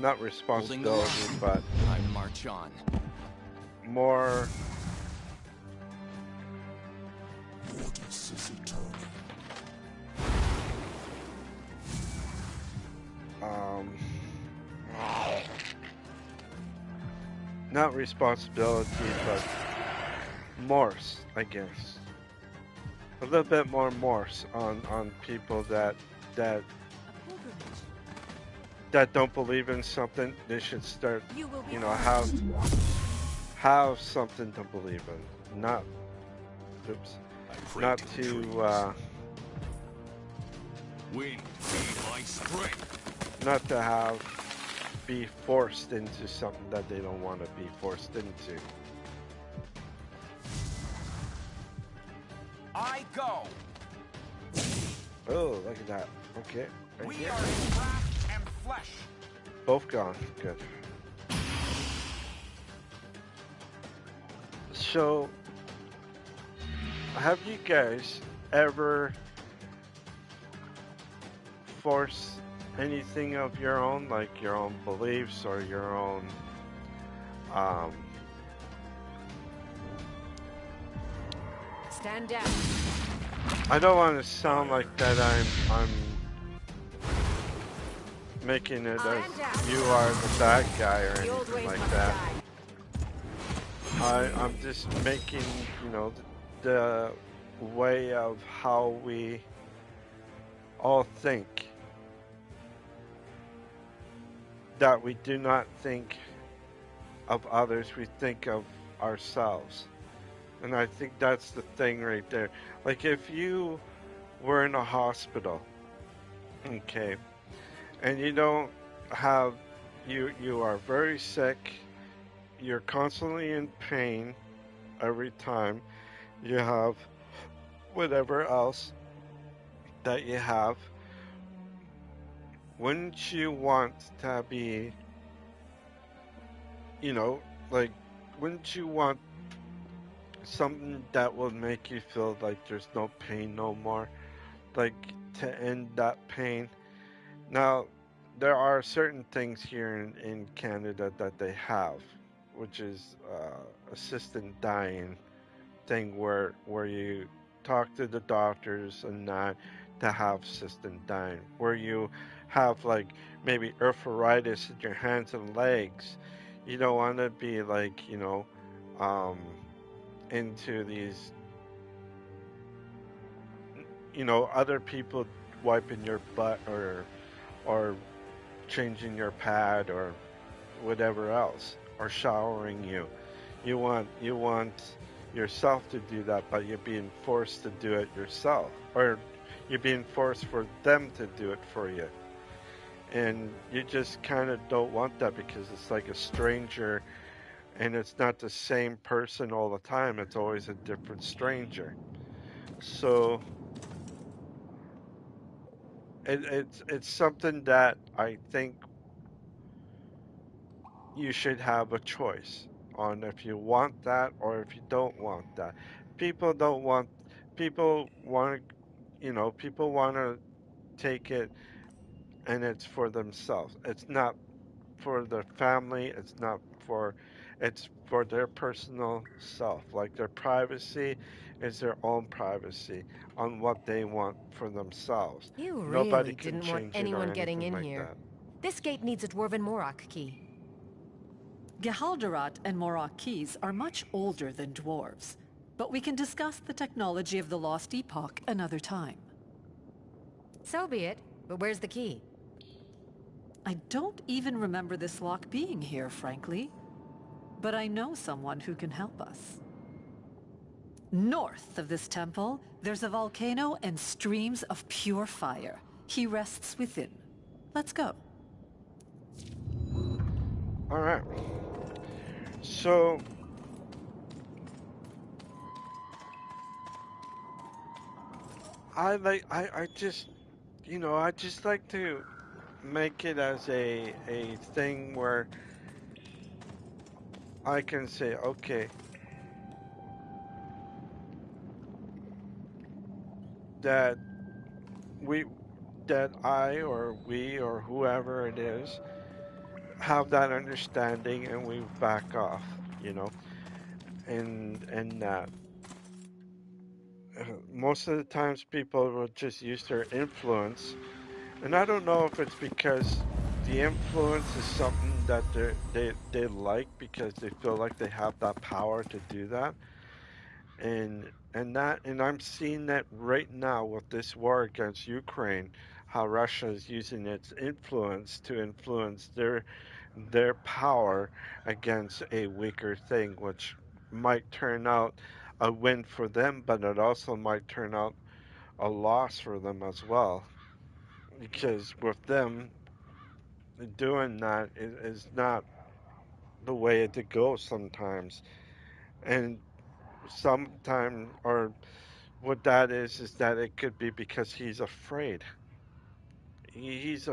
not responsibility, but Time to march on. more not responsibility, but morse, I guess. A little bit more morse on people that don't believe in something. They should start, you know, have something to believe in. Not, oops, not to Wind be my strength. not to be forced into something that they don't want to be forced into. I go. Oh, look at that. Okay. Right We here. are craft and flesh. Both gone. Good. So, have you guys ever forced anything of your own, like your own beliefs or your own Stand down. I don't want to sound like that I'm making it as you are the bad guy or The old anything ways like must that. die. I'm just making, you know, the way of how we all think. That we do not think of others, we think of ourselves. And I think that's the thing right there. Like if you were in a hospital, okay, and you don't have, you are very sick, you're constantly in pain every time, you have whatever else that you have, wouldn't you want to be, you know, like, wouldn't you want something that will make you feel like there's no pain no more, like to end that pain? Now, there are certain things here in Canada that they have, which is assisted dying thing where you talk to the doctors and that to have assisted dying, where you have like maybe arthritis in your hands and legs. You don't want to be like, you know, into these, you know, other people wiping your butt or changing your pad or whatever else or showering you. You want yourself to do that, but you're being forced to do it yourself, or you're being forced for them to do it for you. And you just kind of don't want that because it's like a stranger and it's not the same person all the time. It's always a different stranger. So it's something that I think you should have a choice on if you want that or if you don't want that. People don't want, people want to, you know, people want to take it and it's for themselves. It's not for their family. It's not for, It's for their personal self. Like their privacy is their own privacy on what they want for themselves. You Nobody really can didn't want change it or anyone getting anything in like here. that. This gate needs a Dwarven Morak key. Gehalderat and Morak keys are much older than dwarves, but we can discuss the technology of the Lost Epoch another time. So be it, but where's the key? I don't even remember this lock being here, frankly, but I know someone who can help us. North of this temple, there's a volcano and streams of pure fire. He rests within. Let's go. All right. So I just I just like to make it as a thing where I can say, okay, that we that I or we or whoever it is have that understanding and we back off, and that most of the times people will just use their influence. And I don't know if it's because the influence is something that they like because they feel like they have that power to do that. And I'm seeing that right now with this war against Ukraine, how Russia is using its influence to influence their power against a weaker thing, which might turn out a win for them, but it also might turn out a loss for them as well. Because with them, doing that is not the way to go sometimes. And sometimes, or what that is that it could be because he's afraid. He's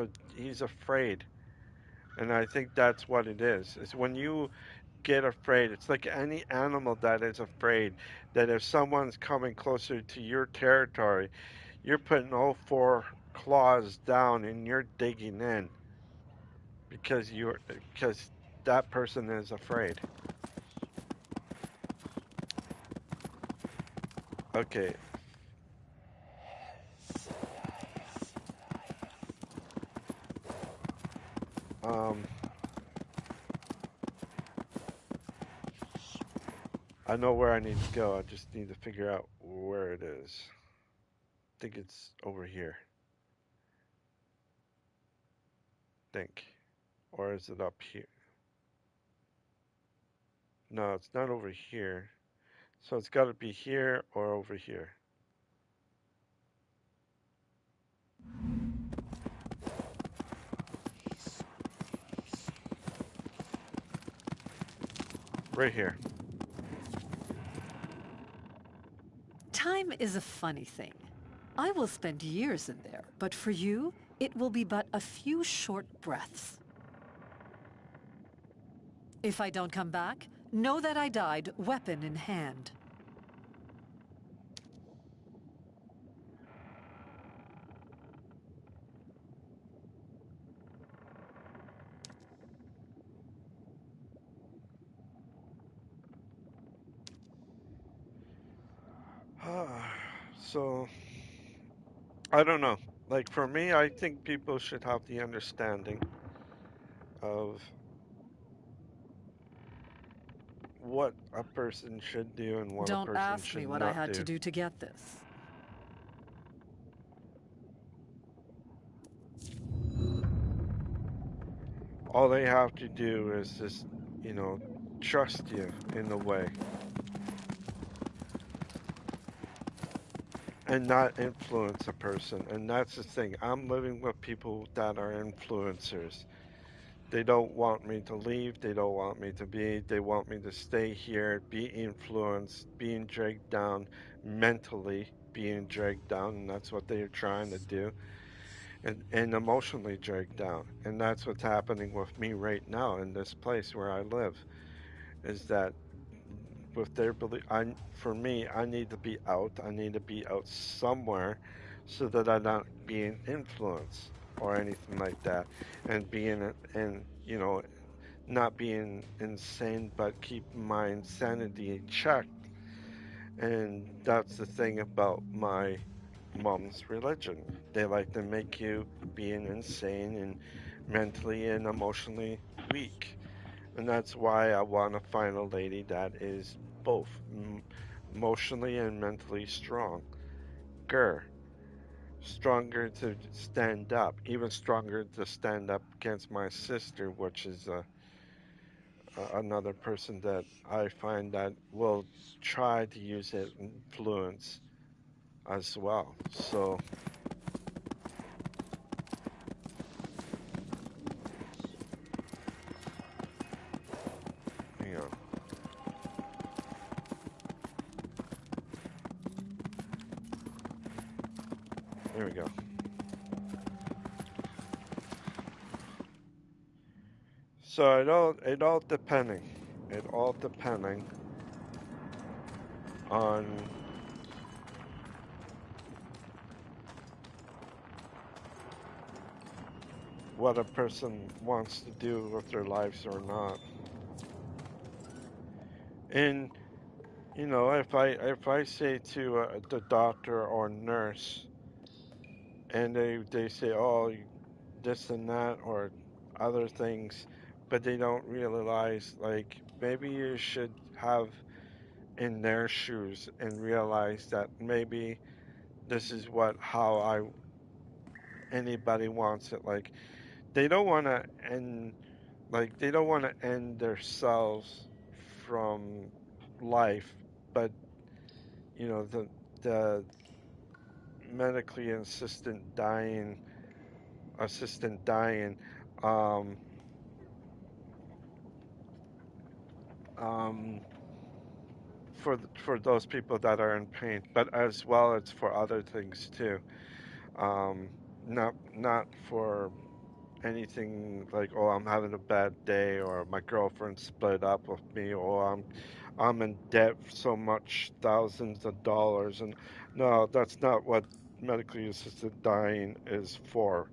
afraid. And I think that's what it is. Is when you get afraid, it's like any animal that is afraid that if someone's coming closer to your territory, you're putting all four claws down and you're digging in because that person is afraid. Okay. Um, I know where I need to go. I just need to figure out where it is. I think it's over here. Think. Or is it up here? No, it's not over here. So it's got to be here or over here. Right here. Time is a funny thing. I will spend years in there, but for you, it will be but a few short breaths. If I don't come back, know that I died weapon in hand. So, I don't know. Like for me, I think people should have the understanding of what a person should do and what a Don't person ask me should what I not had to do. do to get this. All they have to do is just, trust you in a way and not influence a person. And that's the thing. I'm living with people that are influencers. They don't want me to leave. They don't want me to they want me to stay here, be influenced, being dragged down mentally, being dragged down. And that's what they're trying to do. And emotionally dragged down. And that's what's happening with me right now in this place where I live. Is that with their belief, for me, I need to be out. I need to be out somewhere so that I'm not being influenced or anything like that. And being, and, not being insane, but keep my insanity checked. And that's the thing about my mom's religion. They like to make you being insane and mentally and emotionally weak. And that's why I want to find a lady that is both emotionally and mentally strong. Stronger. Stronger to stand up. Even stronger to stand up against my sister, which is another person that I find that will try to use it influence as well. So, you know, there we go. So it all depending on what a person wants to do with their lives or not. And you know, if I say to the doctor or nurse, and they say, oh, this and that or other things, but they don't realize like maybe you should have in their shoes and realize that maybe this is what how I anybody wants it. Like they don't want to end like they don't want to end themselves from life, but you know the medically assistant dying um um for those people that are in pain, but as well it's for other things too. Um, not for anything like, oh, I'm having a bad day, or my girlfriend split up with me, or I'm in debt so much thousands of dollars, and no, that's not what medically assisted dying is for.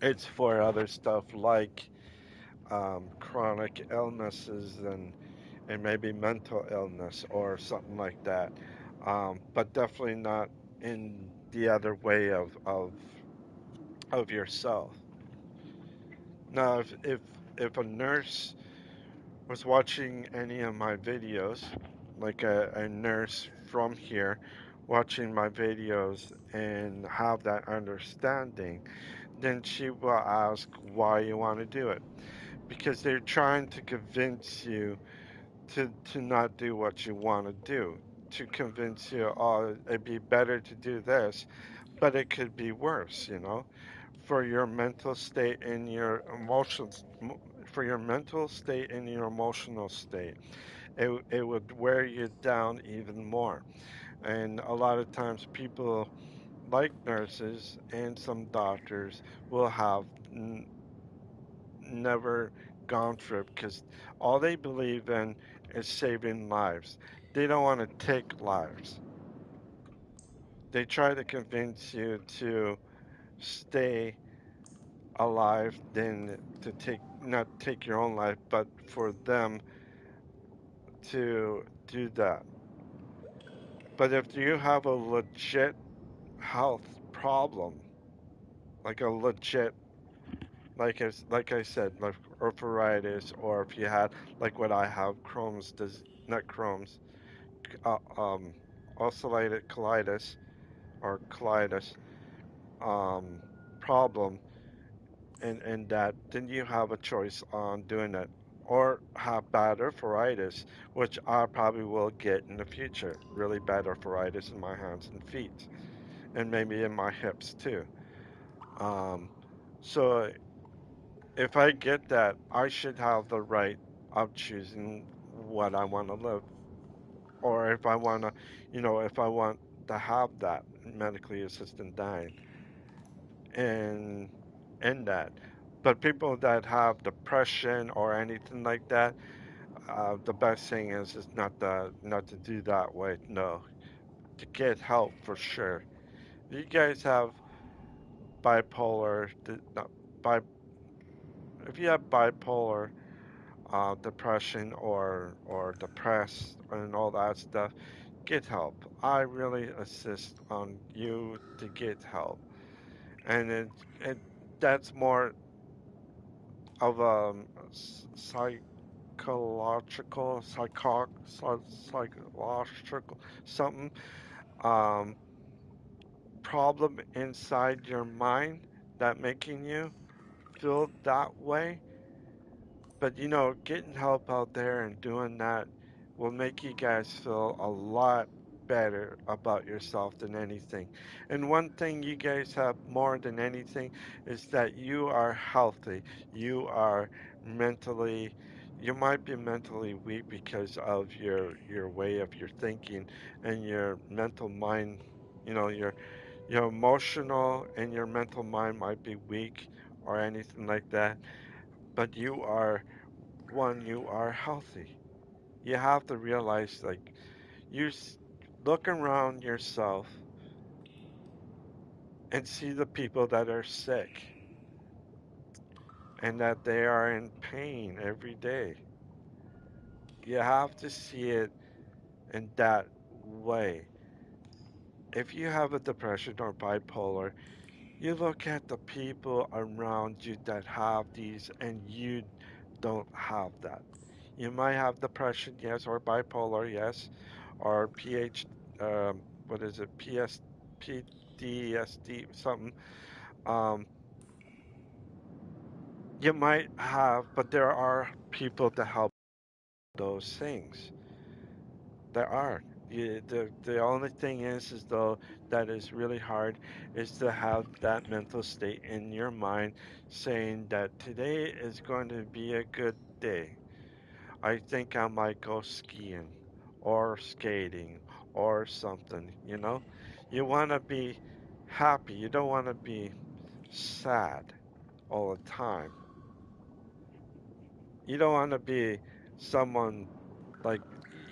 It's for other stuff like chronic illnesses and maybe mental illness or something like that. But definitely not in the other way of yourself. Now, if a nurse was watching any of my videos, like a nurse from here watching my videos and have that understanding, then she will ask why you want to do it. Because they're trying to convince you to not do what you want to do, to convince you, oh, it'd be better to do this, but it could be worse, you know, for your mental state and your emotions, for your mental state and your emotional state. It would wear you down even more. And a lot of times people like nurses and some doctors will have never gone through it because all they believe in is saving lives. They don't want to take lives. They try to convince you to stay alive than to take not take your own life, but for them to do that. But if you have a legit health problem, like a legit like I said, like arthritis, or if you had like what I have, Crohn's, not Crohn's, uh, um, ulcerative colitis or colitis um, problem, and that, then you have a choice on doing it. Or have bad arthritis, which I probably will get in the future. Really bad arthritis in my hands and feet, and maybe in my hips too. Um, so if I get that, I should have the right of choosing what I want to live, or if I want to, if I want to have that medically assisted dying and end that. But people that have depression or anything like that, the best thing is not to do that way. No, to get help for sure. You guys have bipolar, not bi. If you have bipolar, depression or depressed and all that stuff, get help. I really insist on you to get help, and it that's more of a psychological something um, problem inside your mind that making you feel that way. But getting help out there and doing that will make you guys feel a lot better about yourself than anything. And one thing you guys have more than anything is that you are healthy. You are mentally you might be mentally weak because of your way of your thinking and your mental mind, your emotional and your mental mind might be weak or anything like that, but you are healthy. You have to realize, like, look around yourself and see the people that are sick and that they are in pain every day. You have to see it in that way. If you have a depression or bipolar, you look at the people around you that have these and you don't have that. You might have depression, yes, or bipolar, yes, or what is it, PTSD, something. Um, you might have, but there are people that help those things. There are. The only thing is though that is really hard is to have that mental state in your mind saying that today is going to be a good day. I think I might go skiing or skating or something, you know? You want to be happy. You don't want to be sad all the time. You don't want to be someone like,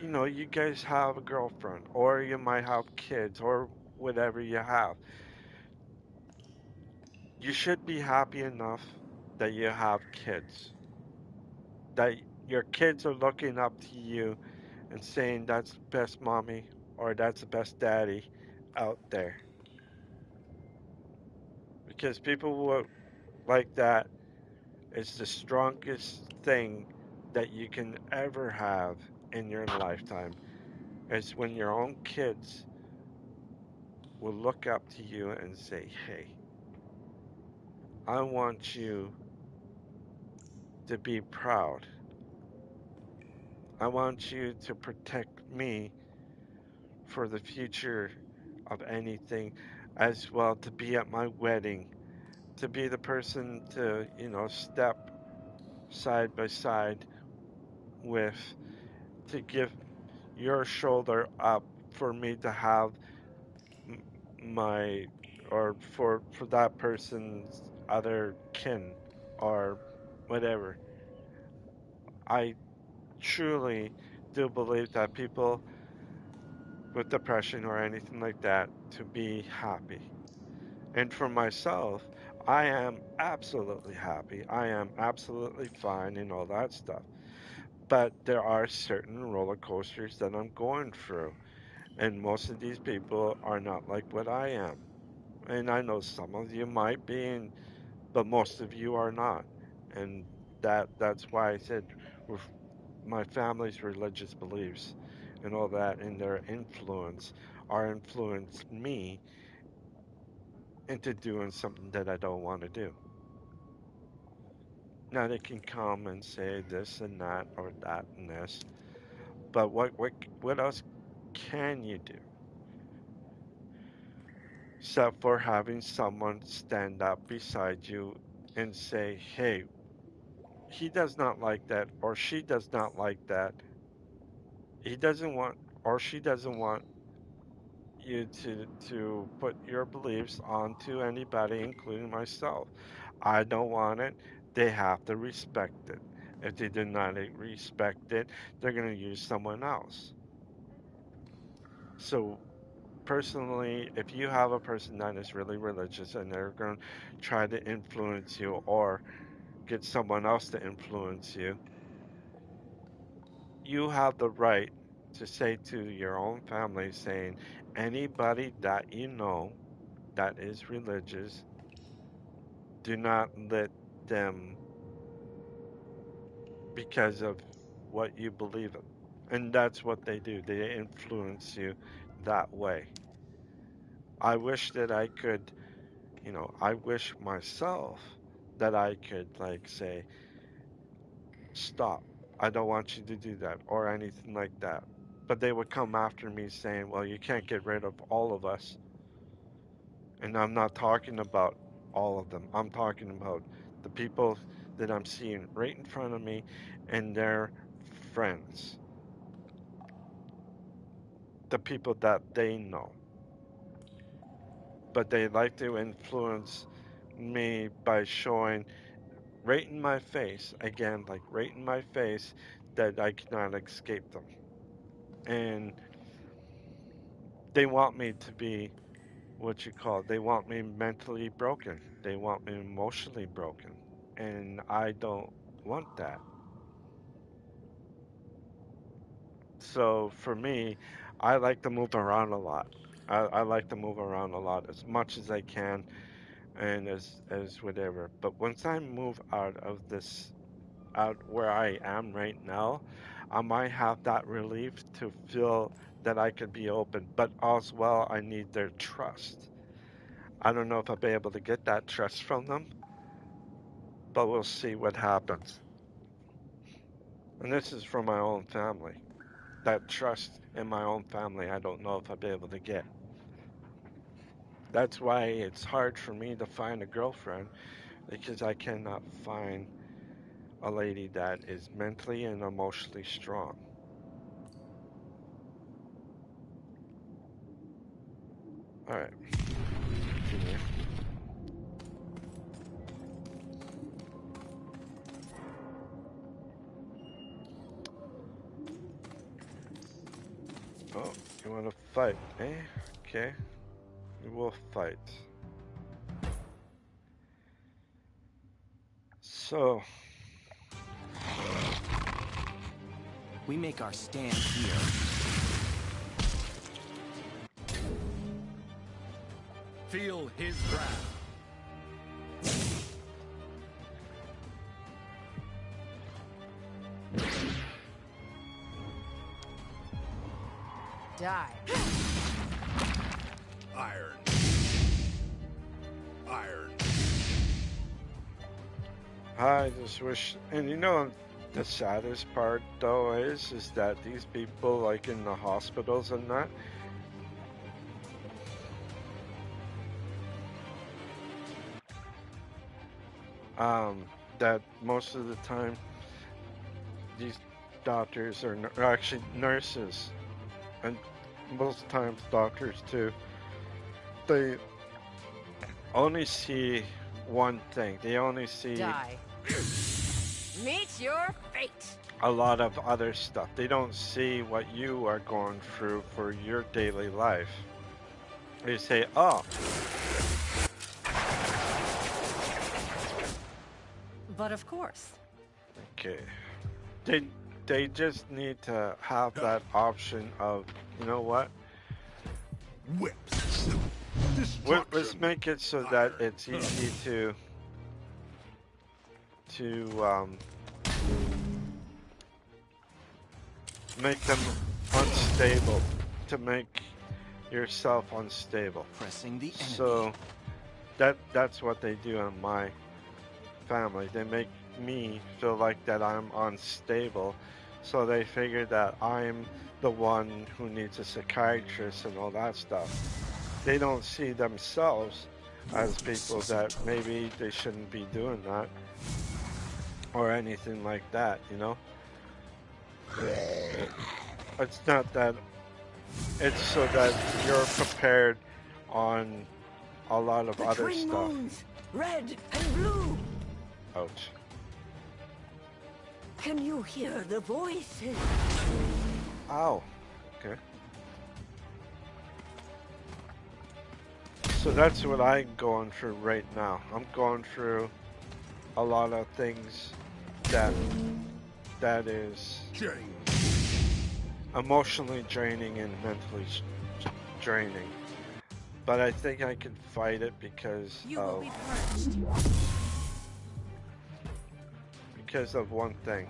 you guys have a girlfriend or you might have kids or whatever you have. You should be happy enough that you have kids, that your kids are looking up to you and saying that's the best mommy or that's the best daddy out there. Because people like that is the strongest thing that you can ever have in your lifetime. Is when your own kids will look up to you and say, hey, I want you to be proud. I want you to protect me for the future of anything, as well to be at my wedding, to be the person to, step side by side with, to give your shoulder up for me to have my, or for that person's other kin or whatever. I truly do believe that people with depression or anything like that to be happy. And for myself, I am absolutely happy. I am absolutely fine and all that stuff. But there are certain roller coasters that I'm going through. And most of these people are not like what I am. And I know some of you might be, but most of you are not. And that's why I said with my family's religious beliefs and all that and their influence are influenced me into doing something that I don't want to do. Now they can come and say this and that or that and this, but what else can you do except for having someone stand up beside you and say, "Hey, he does not like that or she does not like that. He doesn't want or she doesn't want you to put your beliefs onto anybody, including myself. I don't want it. They have to respect it. If they do not respect it, they're going to use someone else. So, personally, if you have a person that is really religious and they're going to try to influence you or get someone else to influence you, you have the right to say to your own family, saying, anybody that you know that is religious, do not let them, because of what you believe in. And that's what they do. They influence you that way. I wish that I could, I wish myself that I could, like, say, stop. I don't want you to do that or anything like that. But they would come after me saying, well, you can't get rid of all of us. And I'm not talking about all of them. I'm talking about the people that I'm seeing right in front of me and their friends, the people that they know. But they like to influence me by showing right in my face, again, like right in my face, that I cannot escape them. And they want me to be what you call, they want me mentally broken. They want me emotionally broken. And I don't want that. So for me, I like to move around a lot. I like to move around a lot as much as I can and as whatever. But once I move out of this, out where I am right now, I might have that relief to feel that I could be open. But as well, I need their trust. I don't know if I'll be able to get that trust from them, but we'll see what happens. And this is from my own family. That trust in my own family, I don't know if I'll be able to get. That's why it's hard for me to find a girlfriend, because I cannot find a lady that is mentally and emotionally strong. All right. Continue. Oh, you want to fight, eh? Okay. We will fight. So, We make our stand here. Feel his wrath. Die. Iron. Iron. I just wish, and the saddest part though is that these people, like in the hospitals and that most of the time these doctors are actually nurses, and most times doctors too. They only see one thing. They only see Die. Meet your fate. a lot of other stuff. They don't see what you are going through for your daily life. They say, oh, But of course, okay. They just need to have that option of, you know what? Whips. Let's Destruction. make it so that it's easy to make them unstable, to make yourself unstable. Pressing the enemy. So that's what they do in my family. They make me feel like that I'm unstable, so they figure that I'm the one who needs a psychiatrist and all that stuff. They don't see themselves as people that maybe they shouldn't be doing that or anything like that, It's not that, it's so that you're prepared on a lot of other Twin stuff. moons, red and blue. Ouch. Can you hear the voices? Ow. Okay. So that's what I'm going through right now. I'm going through a lot of things that is Change. emotionally draining and mentally draining. But I think I can fight it because You will of be purged. one thing.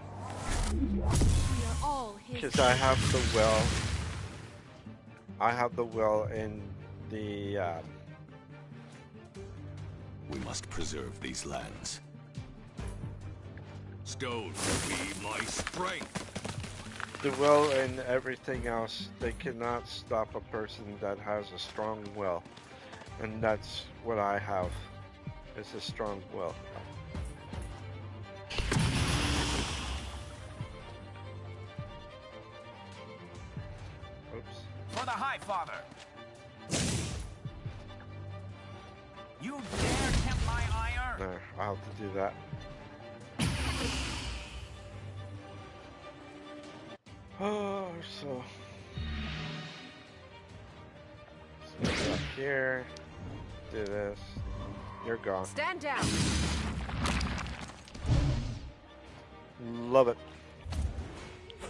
We are all his. Because I have the will. I have the will in the We must preserve these lands. Stone will be my strength. will and everything else. They cannot stop a person that has a strong will, and that's what I have. Is a strong will. Oops. For the High Father. You dare tempt my ire? No, I'll have to do that. Oh, so go up here. Do this. You're gone. Stand down. Love it.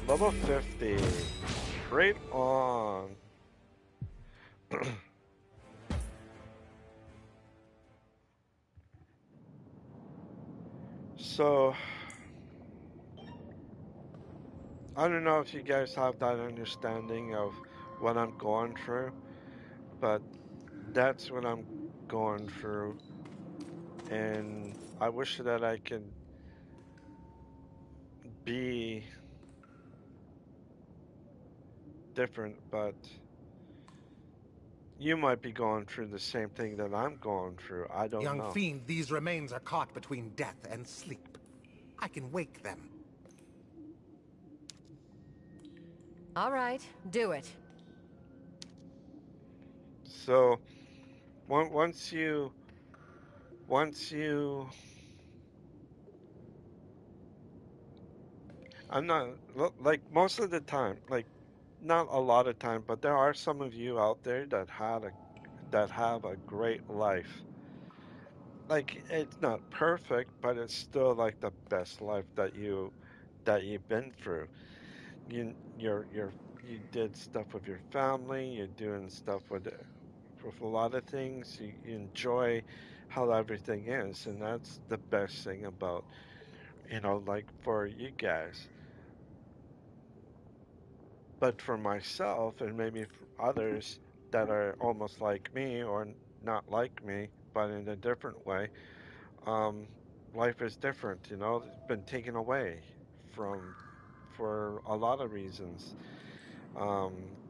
Level 50. Right on. So, I don't know if you guys have that understanding of what I'm going through, but that's what I'm going through. And I wish that I could be different, but you might be going through the same thing that I'm going through. I don't Young know. fiend, these remains are caught between death and sleep. I can wake them. All right, do it. So, once you, I'm not, like most of the time, like not a lot of time, but there are some of you out there that have a great life. Like it's not perfect, but it's still like the best life that you've been through. You did stuff with your family. You're doing stuff with a lot of things. You enjoy how everything is, and that's the best thing about like for you guys. But for myself, and maybe for others that are almost like me or not like me, but in a different way, um, life is different. It's been taken away from for a lot of reasons.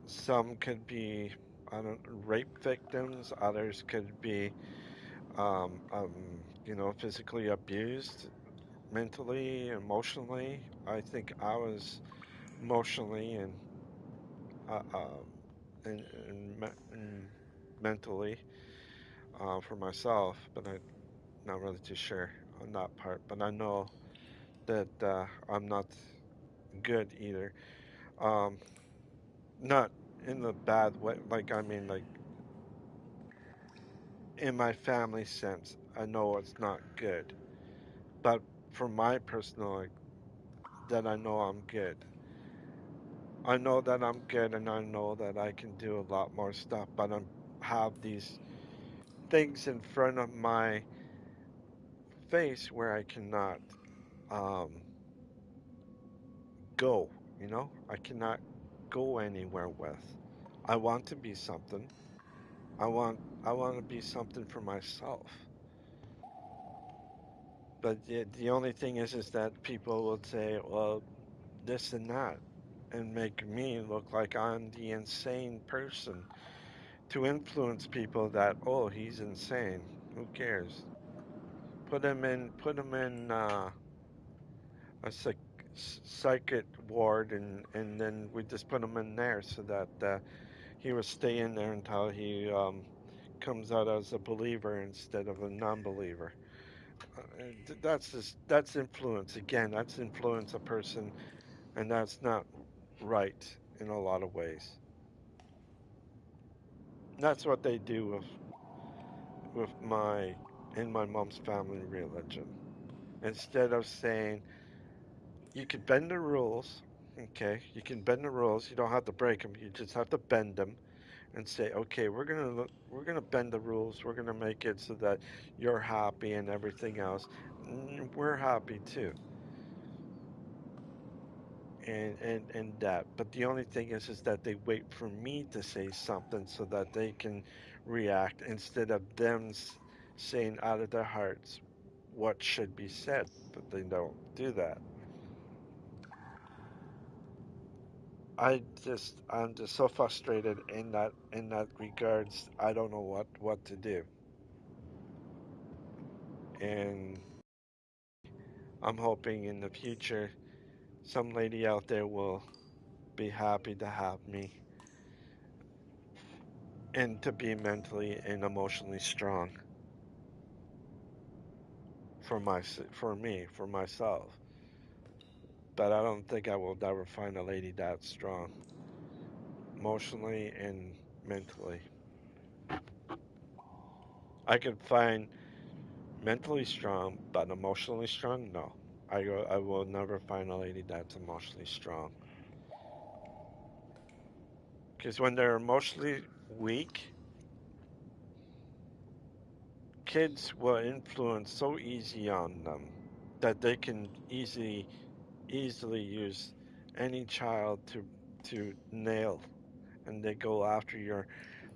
Some could be, I don't rape victims. Others could be, physically abused, mentally, emotionally. I think I was emotionally uh, um, and mentally for myself, but I'm not really too sure on that part. But I know that I'm not good either. Um, Not in the bad way. Like I mean, like in my family sense, I know it's not good. But for my personal, like, that I know I'm good. I know that I'm good, and I know that I can do a lot more stuff. But I have these things in front of my face where I cannot um, go. I cannot go anywhere with. I want to be something. I want to be something for myself. But the only thing is that people will say, well, this and that, and make me look like I'm the insane person to influence people that, oh, he's insane. Who cares? Put him in a psychic ward, and then we just put him in there so that he will stay in there until he comes out as a believer instead of a non-believer. That's influence again. That's influence a person, and that's not right in a lot of ways. And that's what they do with my in my mom's family religion. Instead of saying you could bend the rules, Okay, you can bend the rules. You don't have to break them. You just have to bend them and say, okay, we're gonna bend the rules. We're gonna make it so that you're happy and everything else. We're happy too. And that. But the only thing is that they wait for me to say something so that they can react instead of them saying out of their hearts what should be said. But they don't do that. I'm just so frustrated in that regards. I don't know what to do, and I'm hoping in the future some lady out there will be happy to have me and to be mentally and emotionally strong for me for myself. But I don't think I will ever find a lady that strong emotionally and mentally. I could find mentally strong, but emotionally strong, no. I will never find a lady that's emotionally strong. Because when they're emotionally weak, kids will influence so easy on them that they can easily use any child to nail, and they go after your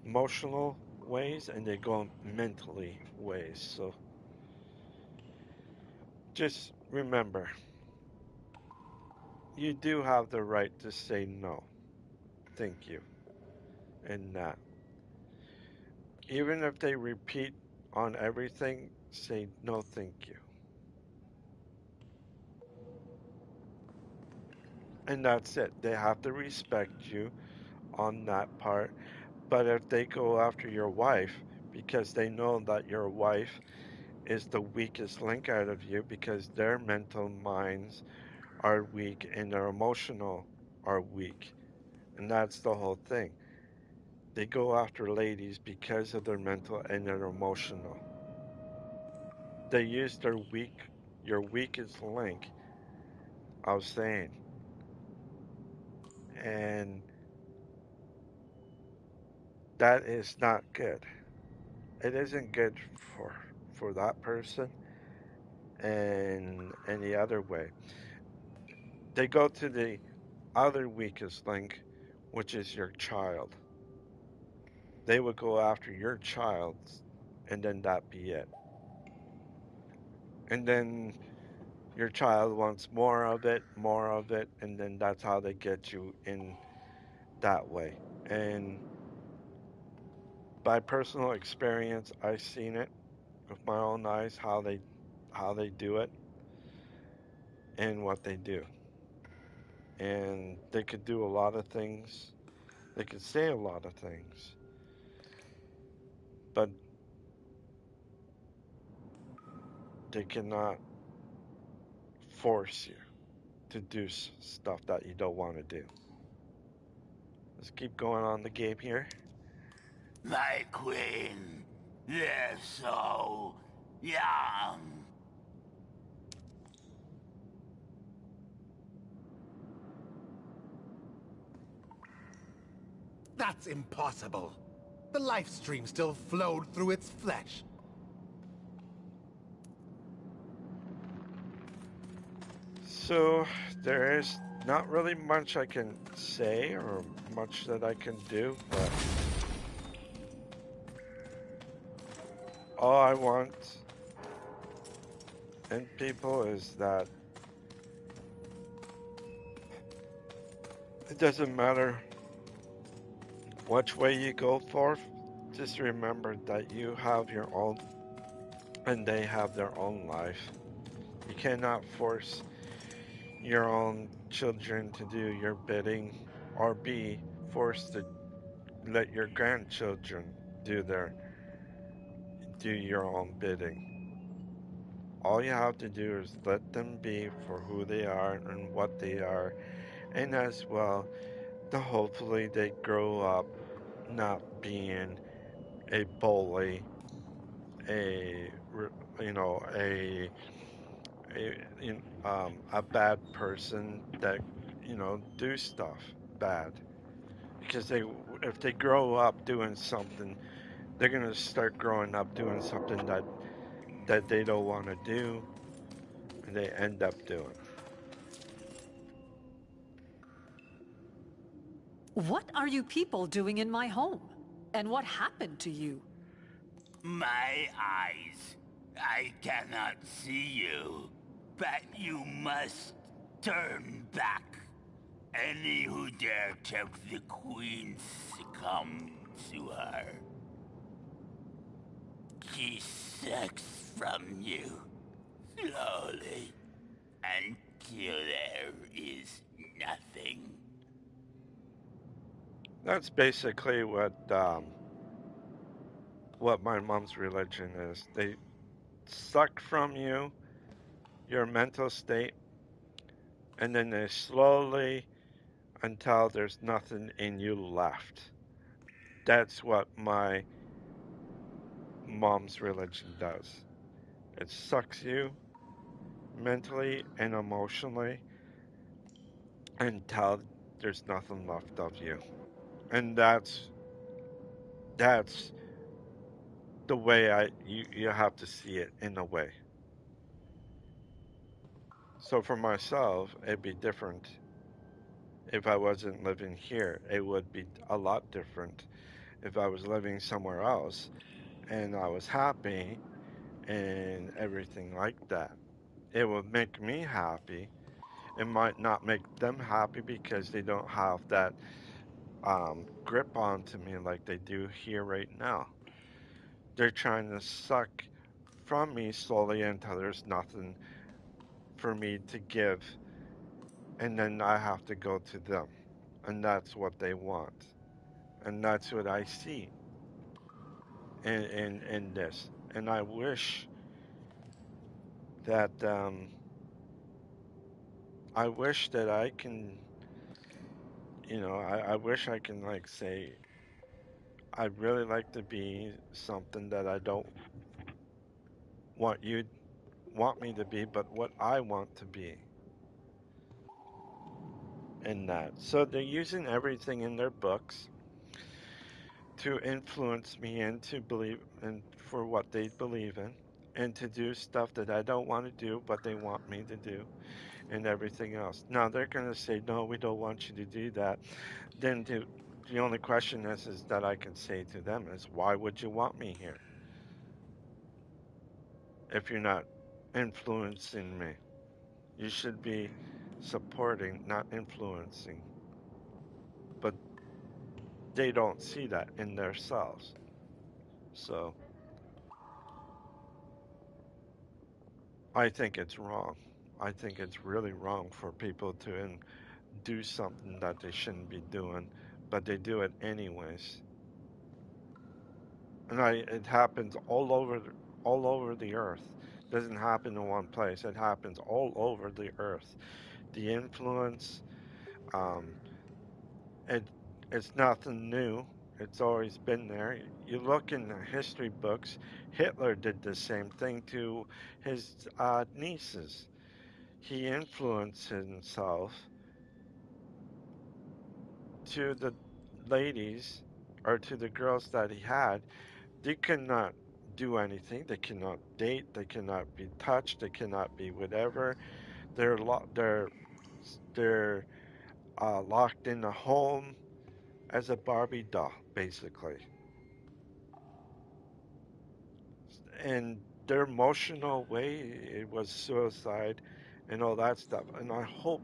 emotional ways and they go mentally ways. So just remember, you do have the right to say no, thank you, and that. Even if they repeat on everything, say no, thank you. And that's it. They have to respect you on that part. But if they go after your wife because they know that your wife is the weakest link out of you because their mental minds are weak and their emotional are weak. And that's the whole thing. They go after ladies because of their mental and their emotional. They use your weakest link, I was saying. And that is not good. It isn't good for that person and any other way. They go to the other weakest link, which is your child. They would go after your child, and then that be it. And then your child wants more of it, and then that's how they get you in that way. And by personal experience, I've seen it with my own eyes how they do it and what they do. And they could do a lot of things. They could say a lot of things, but they cannot force you to do stuff that you don't want to do. Let's keep going on the game here. My queen, they're so young. That's impossible. The life stream still flowed through its flesh. So there is not really much I can say or much that I can do, but all I want in people is that it doesn't matter which way you go for, just remember that you have your own and they have their own life. You cannot force your own children to do your bidding or be forced to let your grandchildren do your own bidding. All you have to do is let them be for who they are and what they are, and as well, hopefully they grow up not being a bully, a you know a bad person that do stuff bad. Because if they grow up doing something, they're gonna start growing up doing something that they don't want to do, and they end up doing. What are you people doing in my home? And what happened to you? My eyes. I cannot see you, but you must turn back. Any who dare tempt the Queen succumb to her. She sucks from you, slowly, until there is nothing. That's basically what my mom's religion is. They suck from you your mental state, and then they slowly until there's nothing in you left. That's what my mom's religion does. It sucks you mentally and emotionally until there's nothing left of you. And that's the way you have to see it in a way. So for myself, it'd be different if I wasn't living here. It would be a lot different if I was living somewhere else and I was happy and everything like that. It would make me happy. It might not make them happy because they don't have that grip onto me like they do here right now. They're trying to suck from me slowly until there's nothing for me to give, and then I have to go to them, and that's what they want, and that's what I see in this, and I wish that I can, I wish I can like say I'd really like to be something that I don't want you want me to be, but what I want to be in that. So they're using everything in their books to influence me and to believe and for what they believe in and to do stuff that I don't want to do, but they want me to do and everything else. Now they're going to say, no, we don't want you to do that. Then the only question is that I can say to them is, why would you want me here if you're not influencing me? You should be supporting, not influencing. But they don't see that in themselves. So I think it's wrong. I think it's really wrong for people to do something that they shouldn't be doing, but they do it anyways. And it happens all over the earth. It doesn't happen in one place. It happens all over the earth. The influence, um, it it's nothing new. It's always been there. You look in the history books, Hitler did the same thing to his nieces. He influenced himself to the ladies or to the girls that he had. They cannot do anything. They cannot date. They cannot be touched. They cannot be whatever. They're locked in a home as a Barbie doll, basically. And their emotional way, it was suicide and all that stuff. And I hope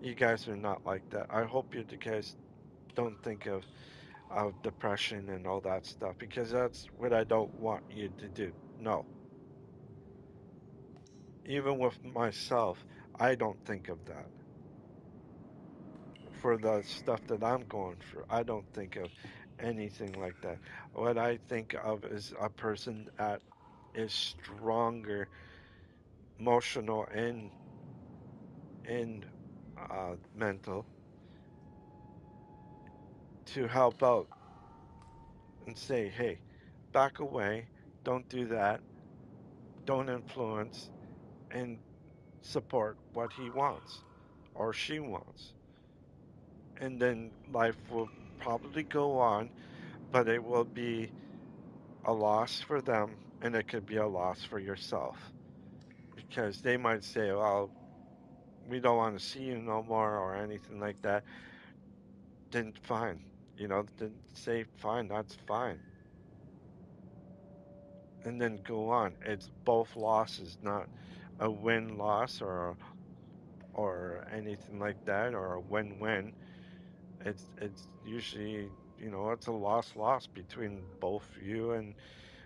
you guys are not like that. I hope you guys don't think of depression and all that stuff because that's what I don't want you to do. No. Even with myself, I don't think of that. For the stuff that I'm going through, I don't think of anything like that. What I think of is a person that is stronger, emotional and mental to help out and say, hey, back away, don't do that, don't influence, and support what he wants or she wants. and then life will probably go on, but it will be a loss for them, and it could be a loss for yourself. Because they might say, well, we don't want to see you no more or anything like that. Then fine. Then say fine, that's fine. And then go on. It's both losses, not a win-loss or anything like that, or a win-win. It's usually, it's a loss-loss between both you and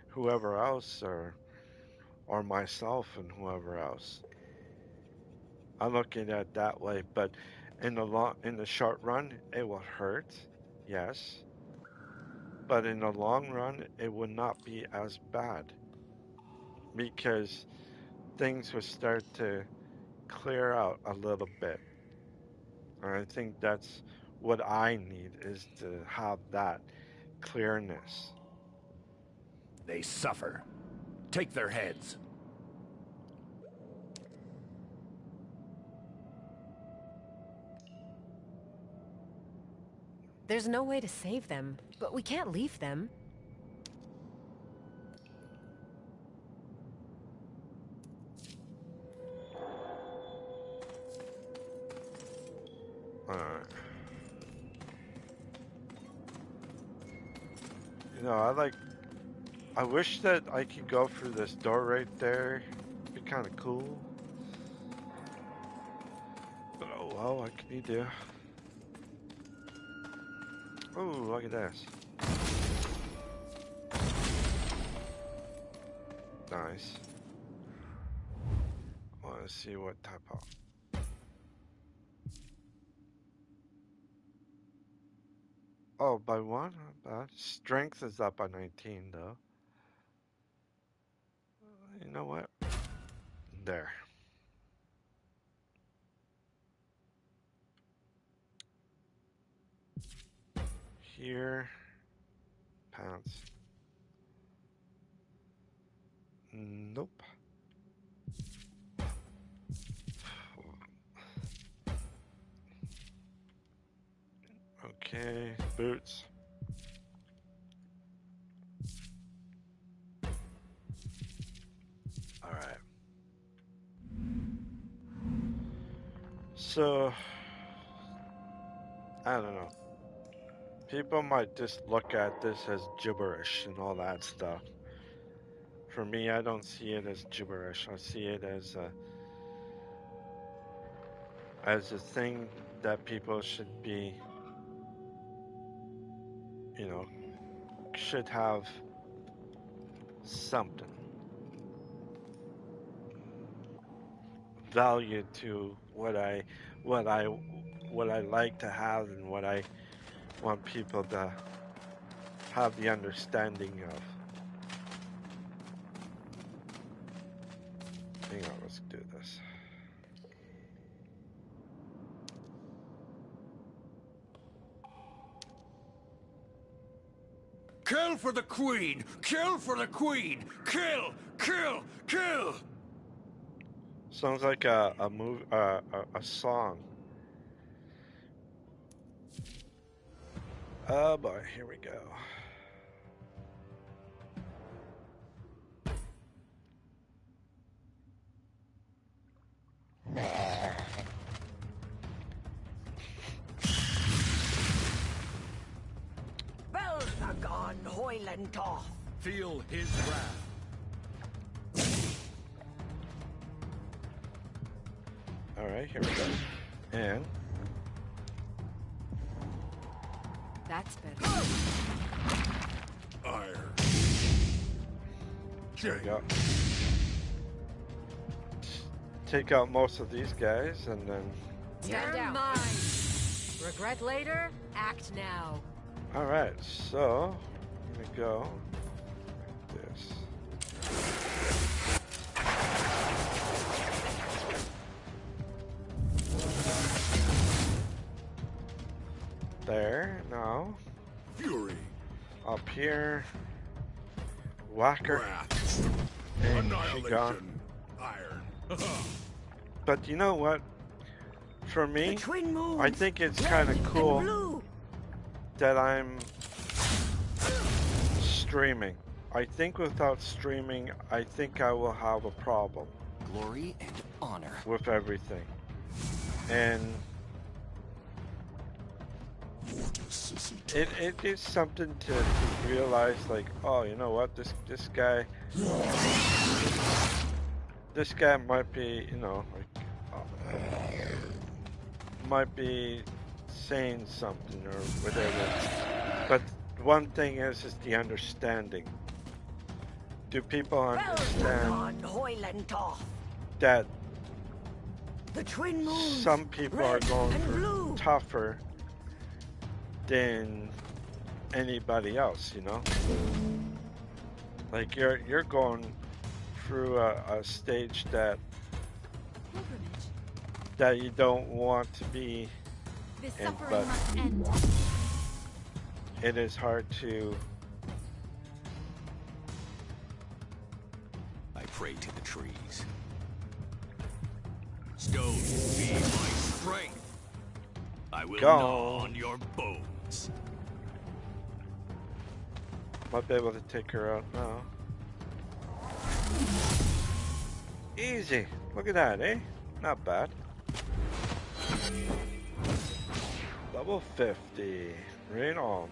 whoever else, or myself and whoever else. I look at it that way, but in the short run, it will hurt, yes. But in the long run, it would not be as bad because things will start to clear out a little bit. And I think that's what I need, is to have that clearness. They suffer. Take their heads. There's no way to save them, but we can't leave them. Alright. I wish that I could go through this door right there. It'd be kind of cool. But oh well, what can you do? Oh, look at this. Nice. I want to see what type of... Oh, by one? Not bad. Strength is up by 19, though. You know what? There. Here. Pounds. Nope. Okay, boots. All right. So, I don't know. People might just look at this as gibberish and all that stuff. For me, I don't see it as gibberish. I see it as a thing that people should be, should have something value to what I like to have, and what I want people to have the understanding of. Hang on, let's do this. Kill for the Queen! Kill for the Queen! Kill! Kill! Kill! Sounds like a song. Oh boy, here we go. Belzagon Hoylentoth. Feel his wrath. Alright, here we go. And That's better. Iron. there we go. Take out most of these guys, and then... Stand down. Mine. Regret later, act now. Alright, so... Here we go. Like this. There, now. Fury. Up here. Whacker. Wrath. And she gone. Annihilation. Iron. But you know what? for me, The twin moons, I think it's red kind of and cool blue. that I'm streaming. I think without streaming, I think I will have a problem Glory and honor. with everything. And it is something to realize, like, oh, you know what, this guy might be, you know, like, might be saying something or whatever. But one thing is the understanding. Do people understand that the twin moons, some people are red going and through blue. tougher than anybody else, you know? Like you're going through a stage that you don't want to be This in, suffering but must end. it is hard to. I pray to the trees. Stones be my strength. I will gnaw on your bones. Might be able to take her out now. Easy. Look at that, eh? Not bad. Level 50. Right on.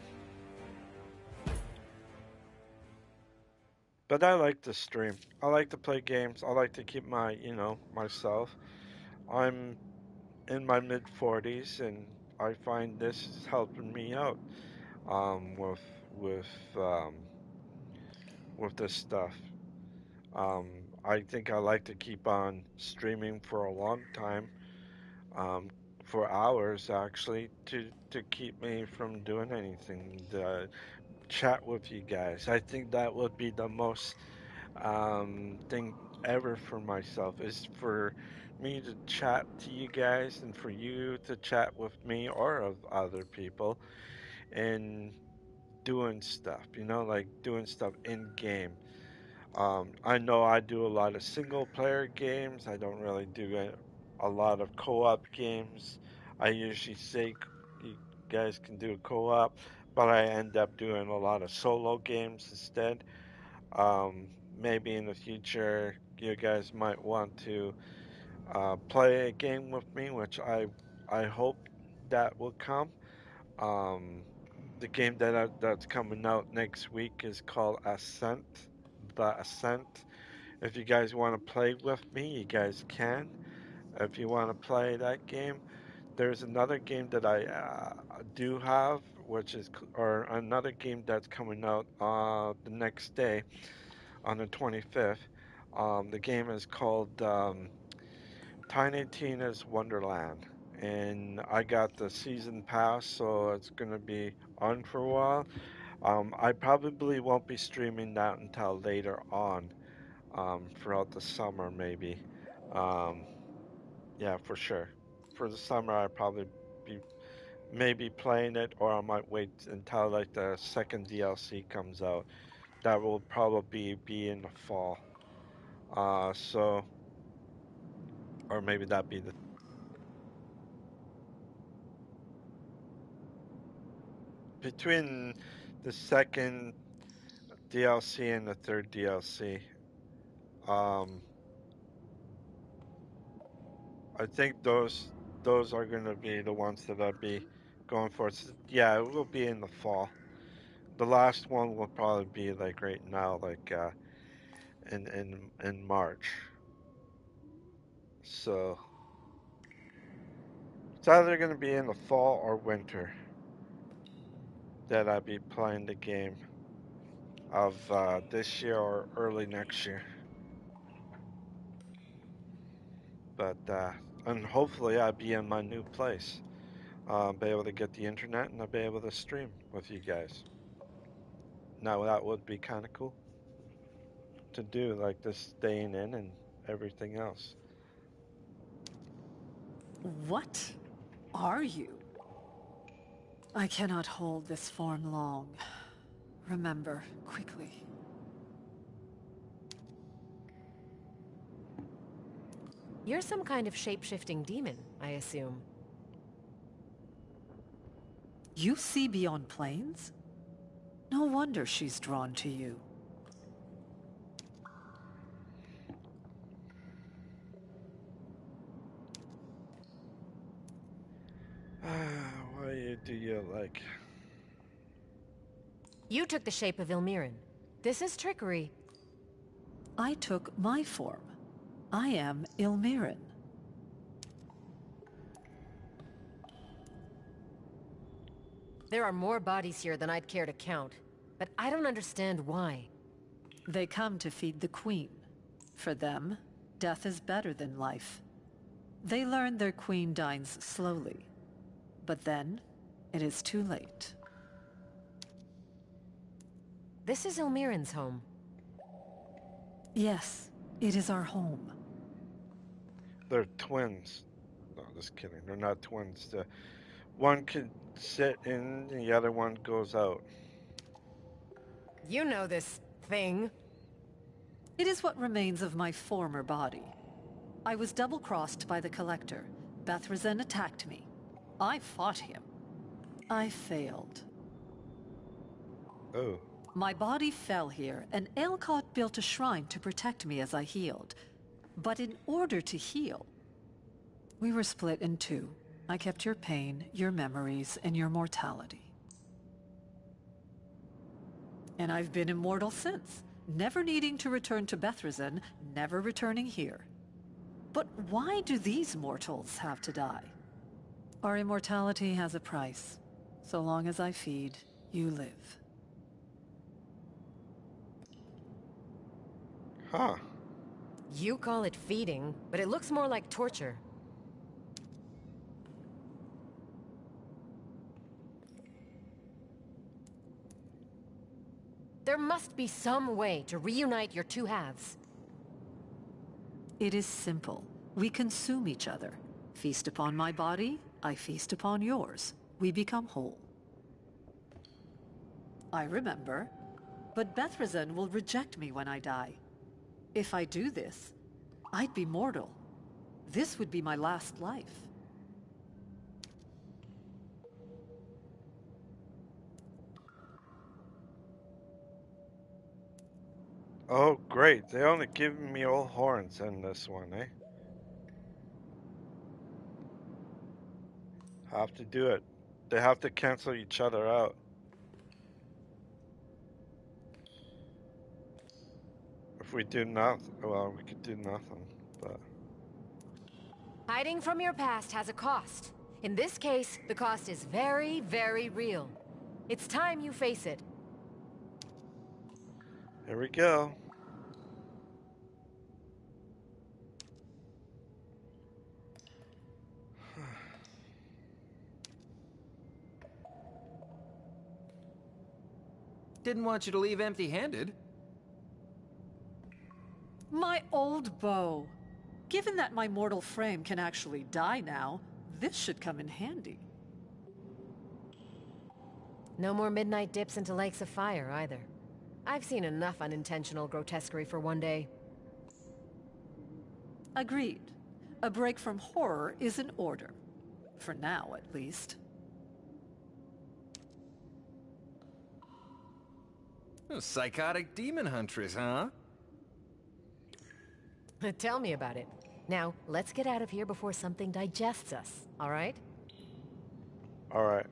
But I like to stream. I like to play games. I like to keep my, you know, myself. I'm in my mid-40s, and I find this is helping me out with this stuff. I think I like to keep on streaming for a long time, for hours actually, to keep me from doing anything. Chat with you guys. I think that would be the most thing ever for myself, is for me to chat to you guys and for you to chat with me or of other people and doing stuff, you know, like doing stuff in game. I know I do a lot of single player games. I don't really do a lot of co-op games. I usually say you guys can do co-op, but I end up doing a lot of solo games instead. Maybe in the future, you guys might want to play a game with me, which I hope that will come. Um, the game that's coming out next week is called Ascent. The Ascent. If you guys want to play with me, you guys can. If you want to play that game, there's another game that I do have, which is, or another game that's coming out the next day on the 25th. The game is called Tiny Tina's Wonderland, and I got the season pass, so it's gonna be on for a while. I probably won't be streaming that until later on, throughout the summer maybe. Um, yeah, for sure. For the summer, I'll probably be maybe playing it, or I might wait until like the second DLC comes out. That will probably be in the fall. So, or maybe that be the between the second DLC and the third DLC. Um, I think those are gonna be the ones that I'll be going for. Yeah, it will be in the fall. The last one will probably be like right now, like in March. So it's either gonna be in the fall or winter that I'll be playing the game of this year or early next year. But and hopefully I'll be in my new place. Be able to get the internet and I'll be able to stream with you guys. Now that would be kind of cool to do, like this staying in and everything else. What are you? I cannot hold this form long. Remember quickly. You're some kind of shape-shifting demon, I assume. You see beyond planes? No wonder she's drawn to you. Why do you like? You took the shape of Ilmirin. This is trickery. I took my form. I am Ilmirin. There are more bodies here than I'd care to count, but I don't understand why. They come to feed the Queen. For them, death is better than life. They learn their Queen dines slowly. But then, it is too late. This is Ilmirin's home. Yes, it is our home. They're twins. No, just kidding. They're not twins. One could sit in, and the other one goes out. You know this thing. It is what remains of my former body. I was double-crossed by the Collector. Bethrazen attacked me. I fought him. I failed. Oh. My body fell here, and Aelcott built a shrine to protect me as I healed. But in order to heal, we were split in two. I kept your pain, your memories, and your mortality. And I've been immortal since, never needing to return to Bethrazen, never returning here. But why do these mortals have to die? Our immortality has a price. So long as I feed, you live. Huh. You call it feeding, but it looks more like torture. There must be some way to reunite your two halves. It is simple. We consume each other. Feast upon my body, I feast upon yours. We become whole. I remember, but Bethrazen will reject me when I die. If I do this, I'd be mortal. This would be my last life. Oh, great. They only give me old horns in this one, eh? Have to do it. They have to cancel each other out. If we do nothing, well, we could do nothing, but... Hiding from your past has a cost. In this case, the cost is very, very real. It's time you face it. Here we go. Didn't want you to leave empty-handed. My old bow. Given that my mortal frame can actually die now, this should come in handy. No more midnight dips into lakes of fire, either. I've seen enough unintentional grotesquerie for one day. Agreed. A break from horror is in order. For now, at least. A psychotic demon huntress, huh? Tell me about it. Now, let's get out of here before something digests us, all right? All right.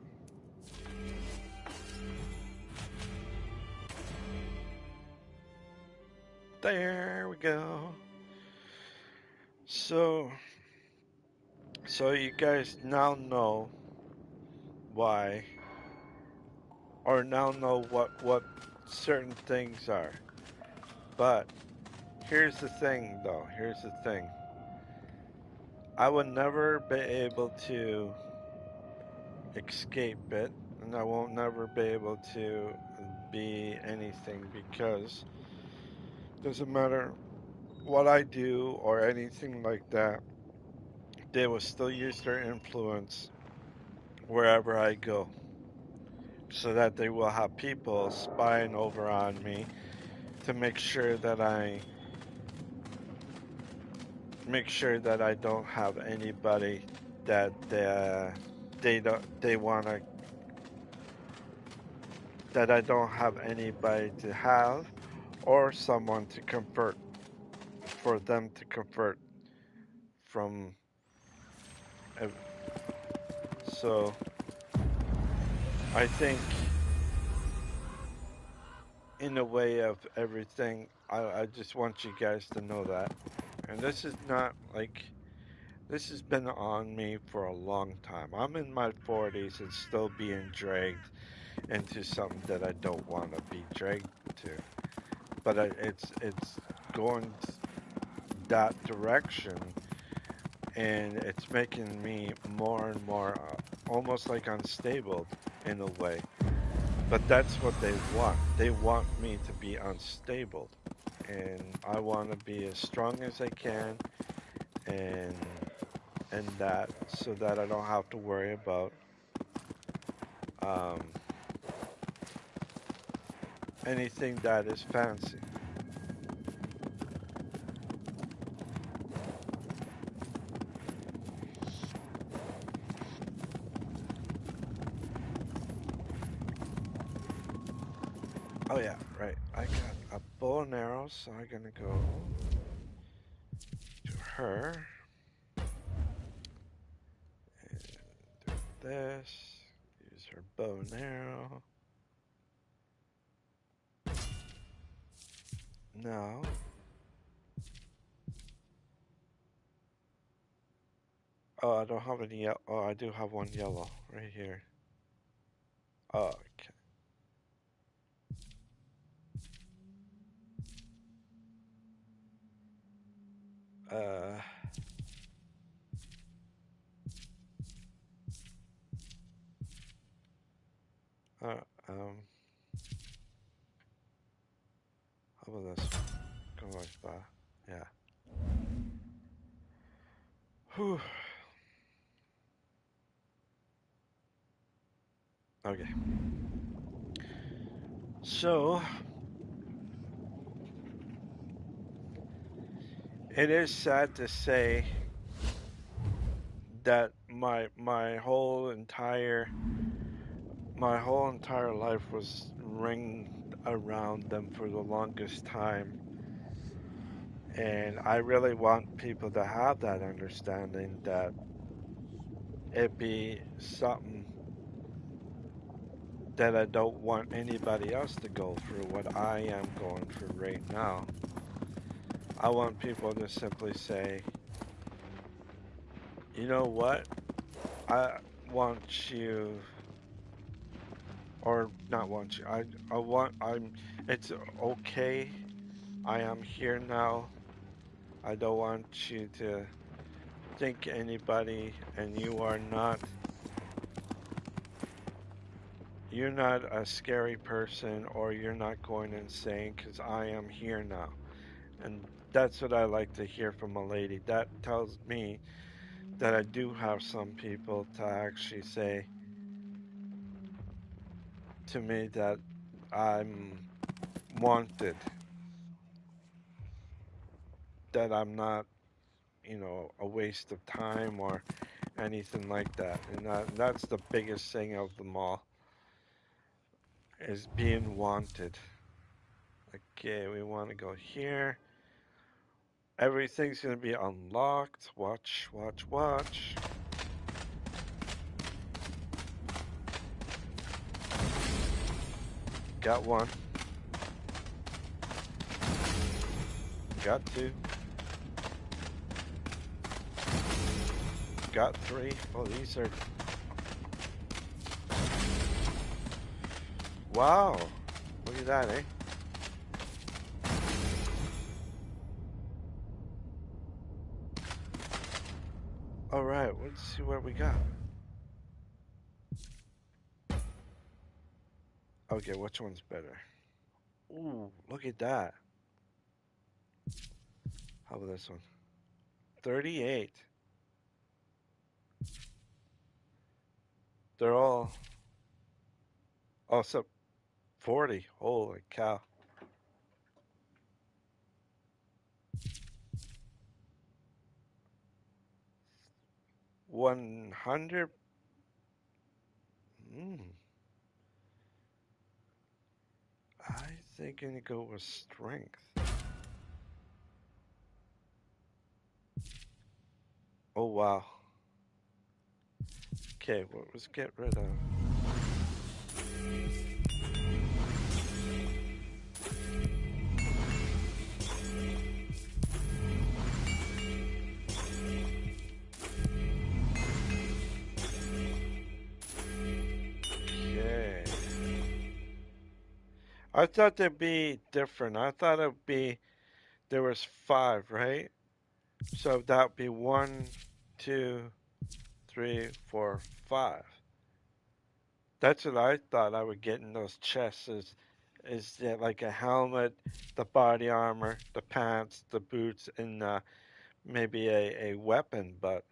There we go. So you guys now know why, or now know what certain things are. But here's the thing, though. Here's the thing. I would never be able to escape it, and I won't never be able to be anything, because it doesn't matter what I do or anything like that, they will still use their influence wherever I go, so that they will have people spying over on me to make sure that I make sure that I don't have anybody that they want to, that I don't have anybody to have or someone to convert, for them to convert from. So I think in a way of everything, I just want you guys to know that. And this is not like, this has been on me for a long time. I'm in my 40s and still being dragged into something that I don't want to be dragged to. But it's going that direction, and it's making me more and more almost like unstable in a way. But that's what they want. They want me to be unstable, and I want to be as strong as I can, and that, so that I don't have to worry about anything that is fancy. Oh yeah, right. I got a bow and arrow, so I'm gonna go to her. And do this. Use her bow and arrow. Now. Oh, I don't have any yellow. Oh, I do have one yellow right here. Oh, okay. Uh, um, how about this? Go like that. Yeah. Whew. Okay. So, it is sad to say that my whole entire life was ringed around them for the longest time, and I really want people to have that understanding that it be something that I don't want anybody else to go through what I am going through right now. I want people to simply say, you know what, I want you, or not want you, it's okay, I am here now. I don't want you to think anybody, and you're not a scary person, or you're not going insane, because I am here now. And that's what I like to hear from a lady. That tells me that I do have some people to actually say to me that I'm wanted, that I'm not, a waste of time or anything like that. And that's the biggest thing of them all, is being wanted. Okay, we want to go here. Everything's going to be unlocked. Watch, watch, watch. Got one. Got two. Got three. Oh, these are... Wow. Look at that, eh? Alright, let's see what we got. Okay, which one's better? Ooh, look at that. How about this one? 38. They're all... Oh, so 40. Holy cow. 100. I think I'm gonna go with strength. Oh wow. Okay, well, let's get rid of. Okay. I thought they'd be different. I thought it'd be there was 5, right? So that'd be 1, 2, 3, 4, 5. That's what I thought I would get in those chests is that like a helmet, the body armor, the pants, the boots, and maybe a weapon, but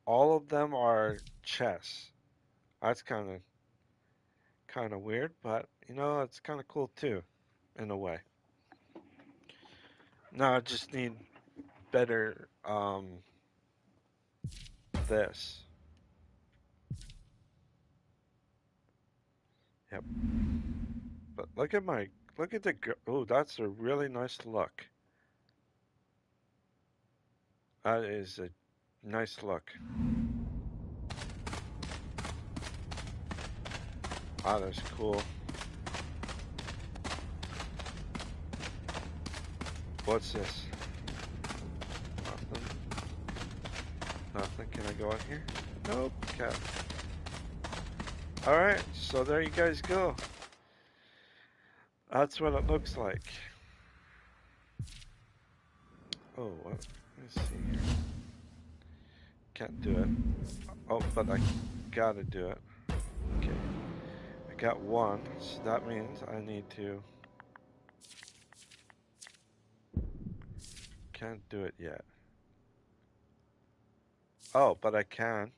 all of them are chests. That's kind of weird, but you know, it's kind of cool too, in a way. Now I just need better this. Yep. But look at the oh, that's a really nice look. That is a nice look. Ah, that's cool. What's this? Nothing. Nothing. Can I go in here? Nope. Can't. Alright, so there you guys go. That's what it looks like. Oh, what? Let me see here. Can't do it. Oh, but I gotta do it. Okay. I got 1, so that means I need to... Can't do it yet. Oh, but I can.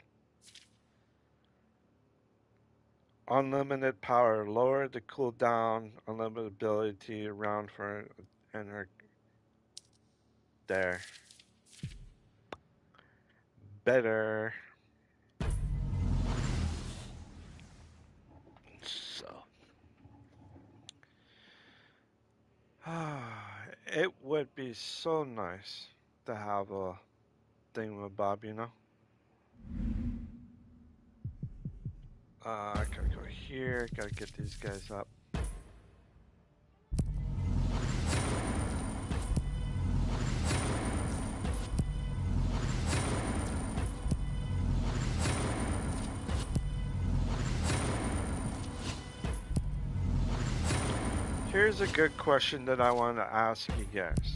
Unlimited power. Lower the cooldown. Unlimited ability around for and her. There. Better. So. It would be so nice to have a thingamabob, you know? I gotta go here, gotta get these guys up. Here's a good question that I want to ask you guys.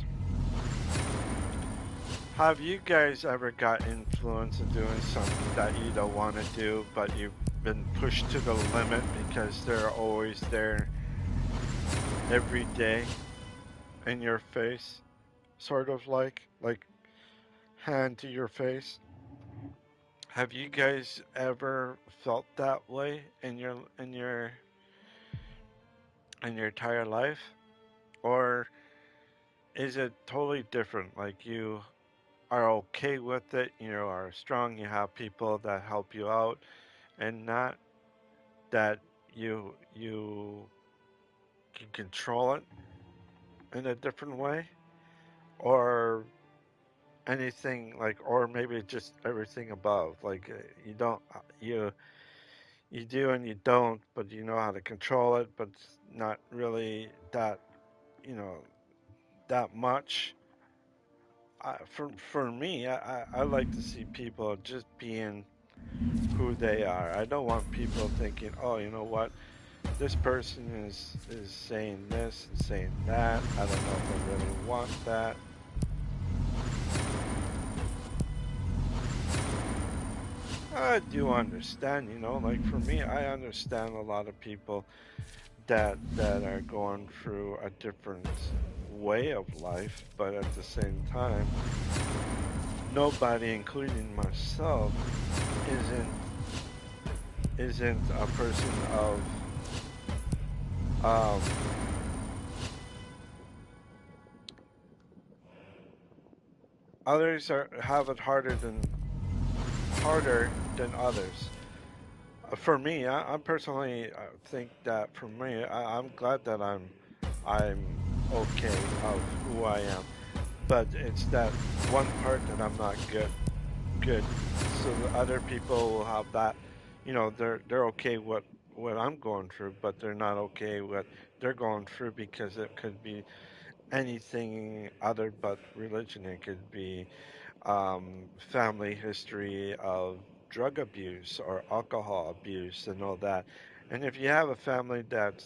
Have you guys ever got influenced in doing something that you don't want to do, but you've been pushed to the limit because they're always there every day in your face? Sort of like hand to your face? Have you guys ever felt that way in your entire life? Or is it totally different? Like you are okay with it, you are strong, you have people that help you out, and not that you can control it in a different way? Or anything like, or maybe just everything above, like you don't you do and you don't, but you know how to control it, but it's not really that, you know, that much. For me, I like to see people just being who they are. I don't want people thinking, oh, you know what, this person is saying this and saying that. I don't know if I really want that. I do understand, you know, like for me, I understand a lot of people that are going through a different way of life, but at the same time, nobody, including myself, isn't a person of others have it harder than harder than others. For me, I'm personally think that for me, I'm glad that I'm okay of who I am, but it's that one part that I'm not good. So the other people will have that, they're okay what I'm going through, but they're not okay what they're going through because it could be anything other but religion. It could be family history of drug abuse or alcohol abuse and all that. And if you have a family that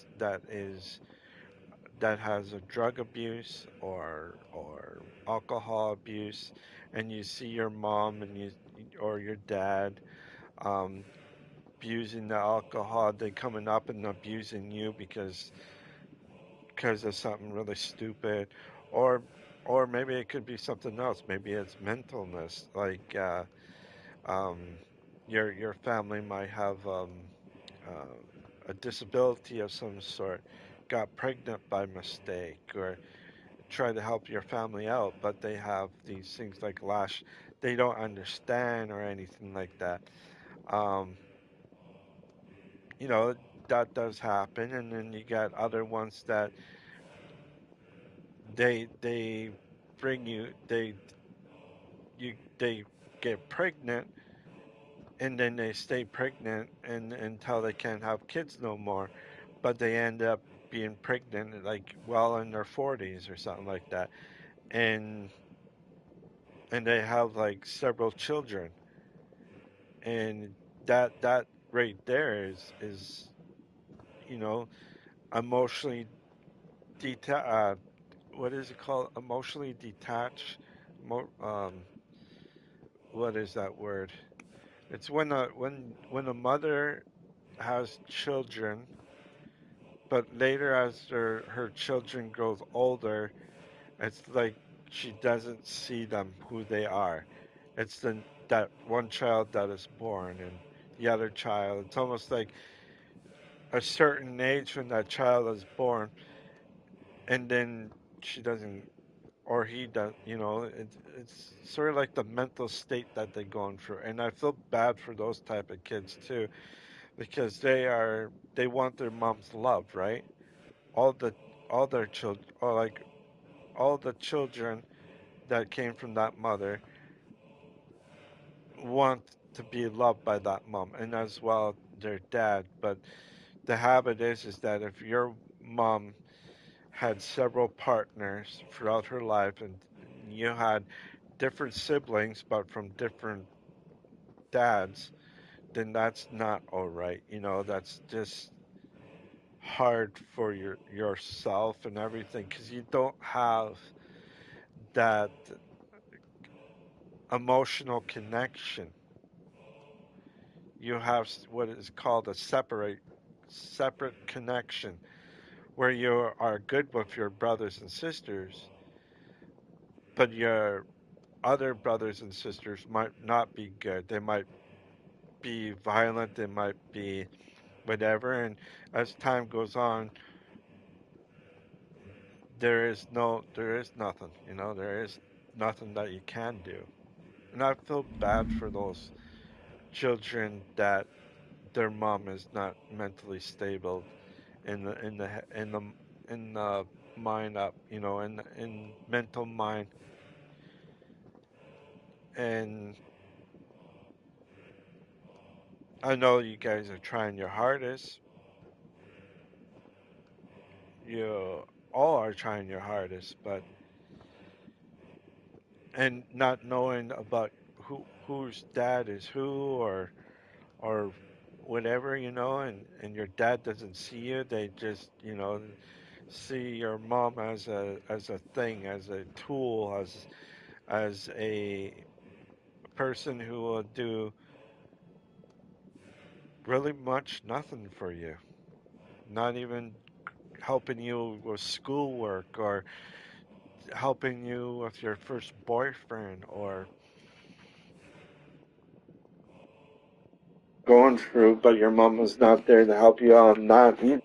has a drug abuse or alcohol abuse, and you see your mom and you or your dad um, abusing the alcohol, they coming up and abusing you because of something really stupid, or or maybe it could be something else. Maybe it's mentalness, like um, your family might have uh, a disability of some sort, got pregnant by mistake, or try to help your family out, but they have these things like lash, they don't understand or anything like that. Um, you know, that does happen, and then you got other ones that they bring you they get pregnant and then they stay pregnant and until they can't have kids no more, but they end up being pregnant like well in their 40s or something like that, and they have like several children, and that right there is you know emotionally what is it called, emotionally detached. Mo- um what is that word? It's when a mother has children, but later as her children grows older, it's like she doesn't see them who they are. It's that one child that is born and the other child. It's almost like a certain age when that child is born, and then she doesn't, or he does. It's sort of like the mental state that they're going through, and I feel bad for those type of kids too, because they want their mom's love, right? All the all their children, or like all the children that came from that mother want to be loved by that mom and as well their dad. But the habit is that if your mom had several partners throughout her life and you had different siblings but from different dads, then that's not all right. That's just hard for yourself and everything because you don't have that emotional connection. You have what is called a separate connection where you are good with your brothers and sisters, but your other brothers and sisters might not be good. They might be violent, they might be whatever, and as time goes on, there is nothing, there is nothing that you can do. And I feel bad for those children that their mom is not mentally stable in the mind up, in mental mind. And I know you guys are trying your hardest. You all are trying your hardest, but and not knowing about whose dad is who or whatever, and your dad doesn't see you. They just, see your mom as a thing, as a tool, as a person who will do really much nothing for you. Not even helping you with schoolwork or helping you with your first boyfriend or going through, but your mom was not there to help you out on that either.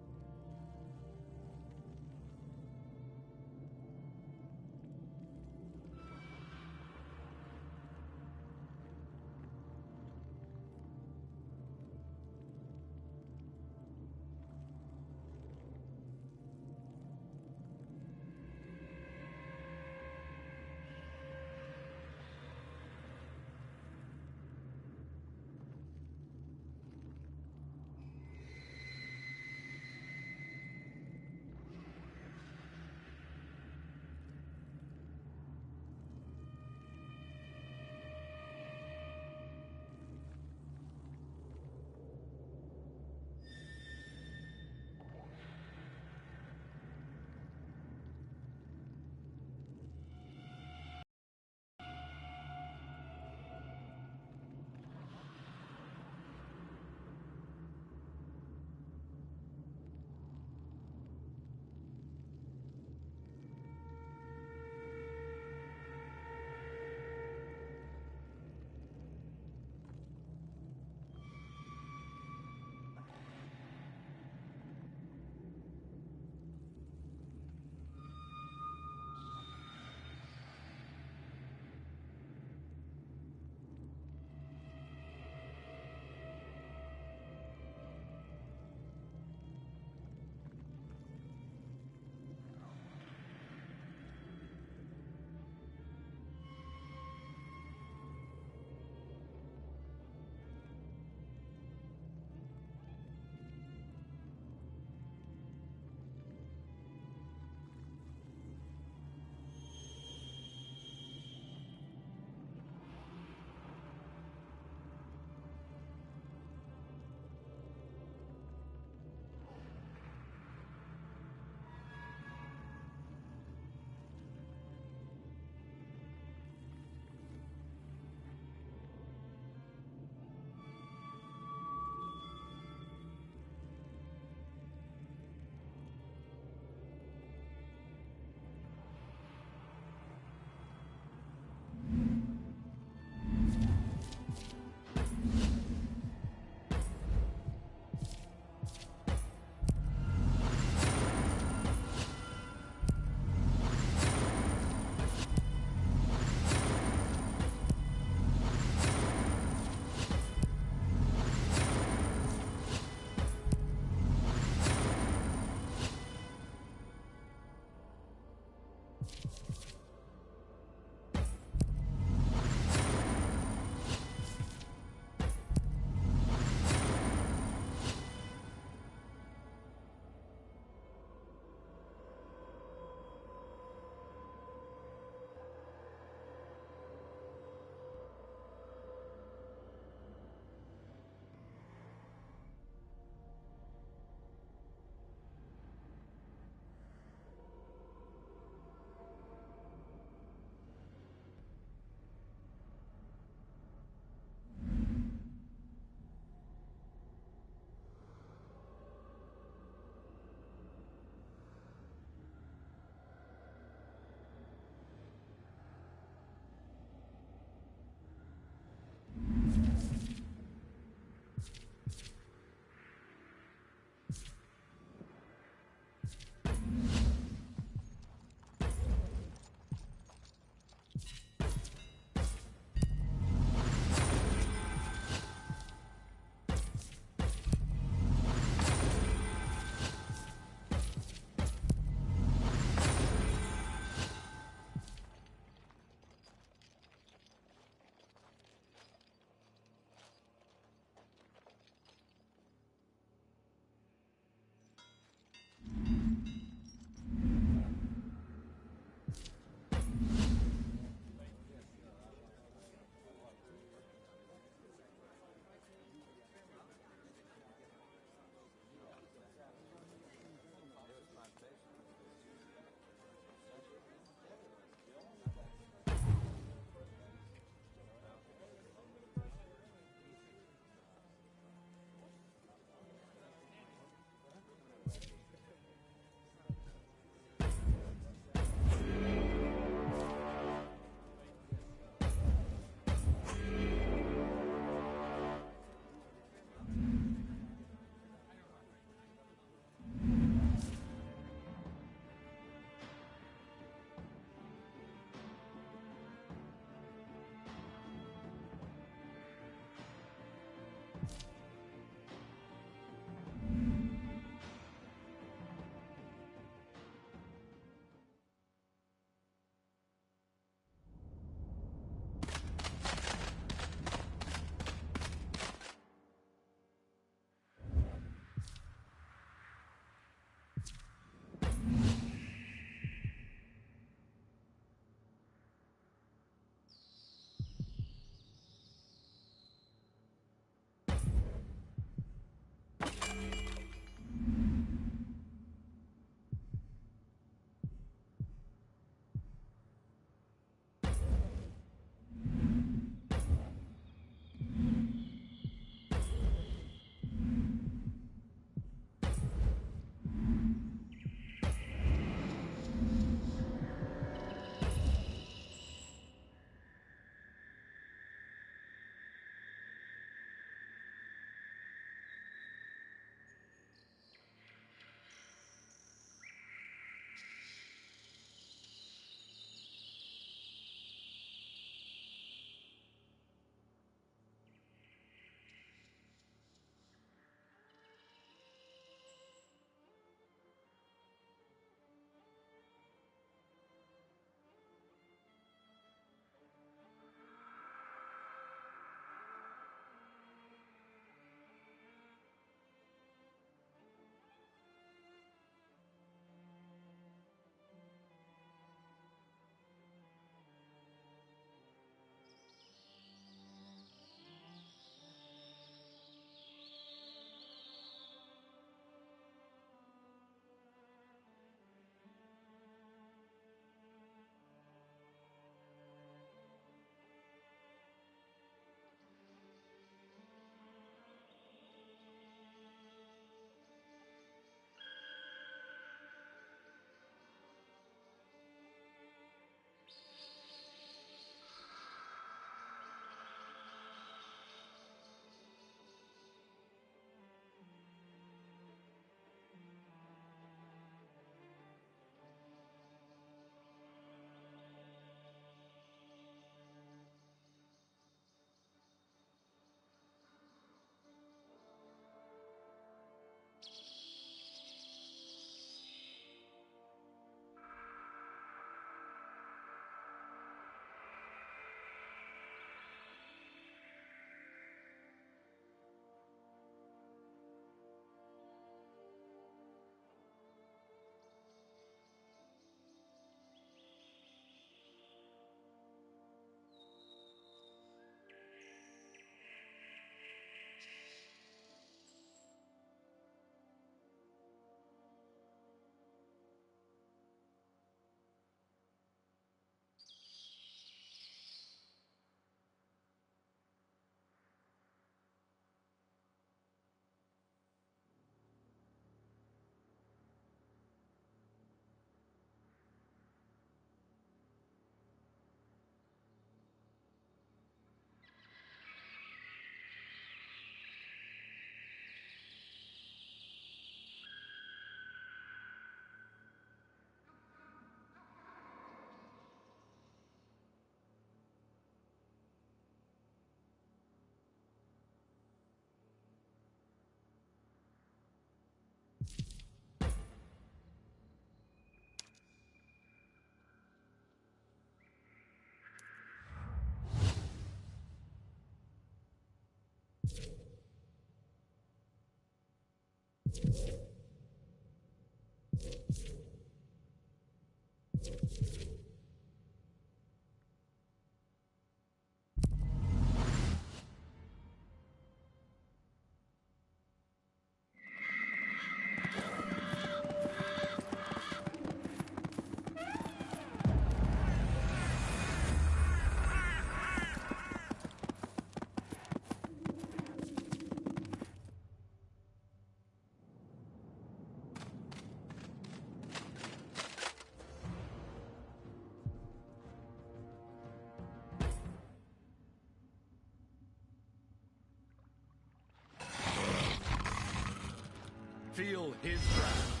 Feel his wrath.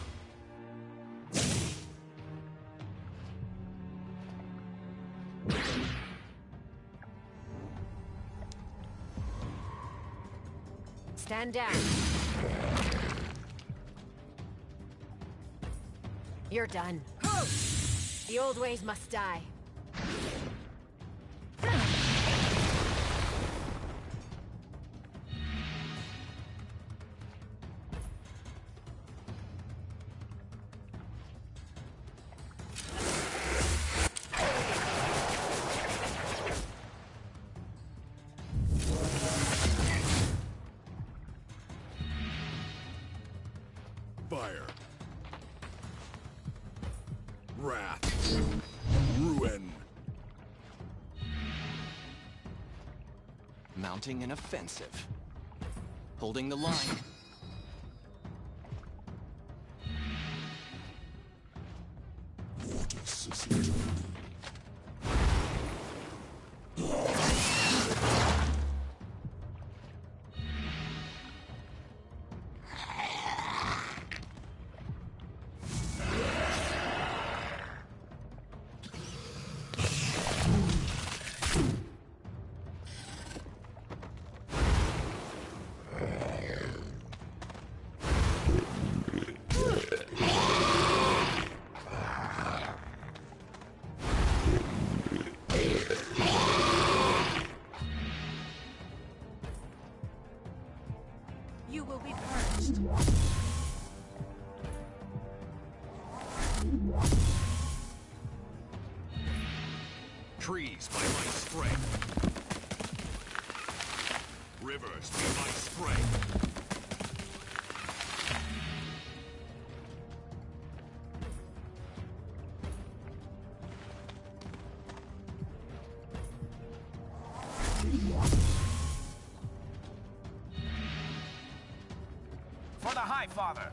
Stand down. You're done. The old ways must die. Fire. Wrath. Ruin. Mounting an offensive. Holding the line. You will be purged. Trees by my strength. Rivers by my strength. For the High Father.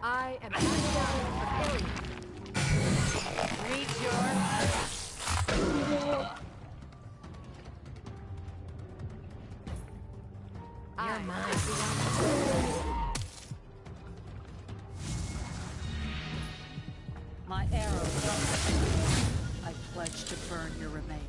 I am Ashdod of Ilium. Read your... You're mine. My arrow. I pledge to burn your remains.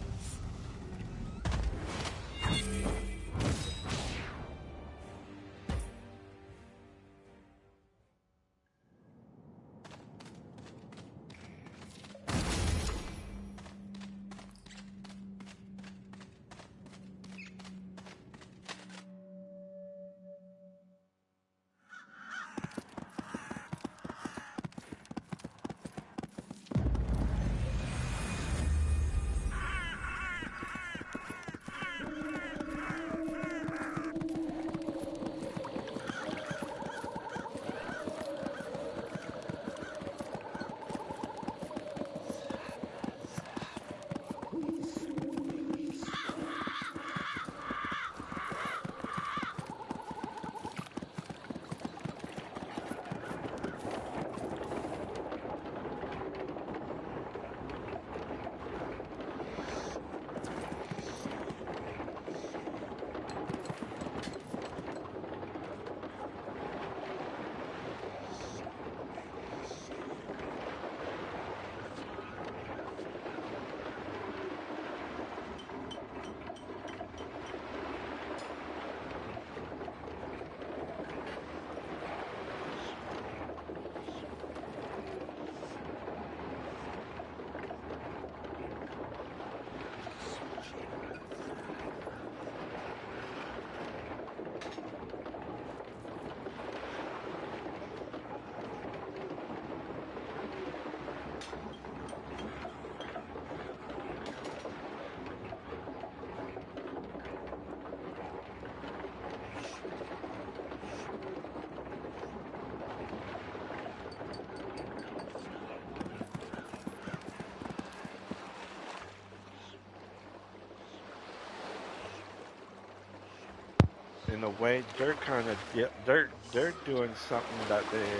in a way, they're kind of they're doing something that they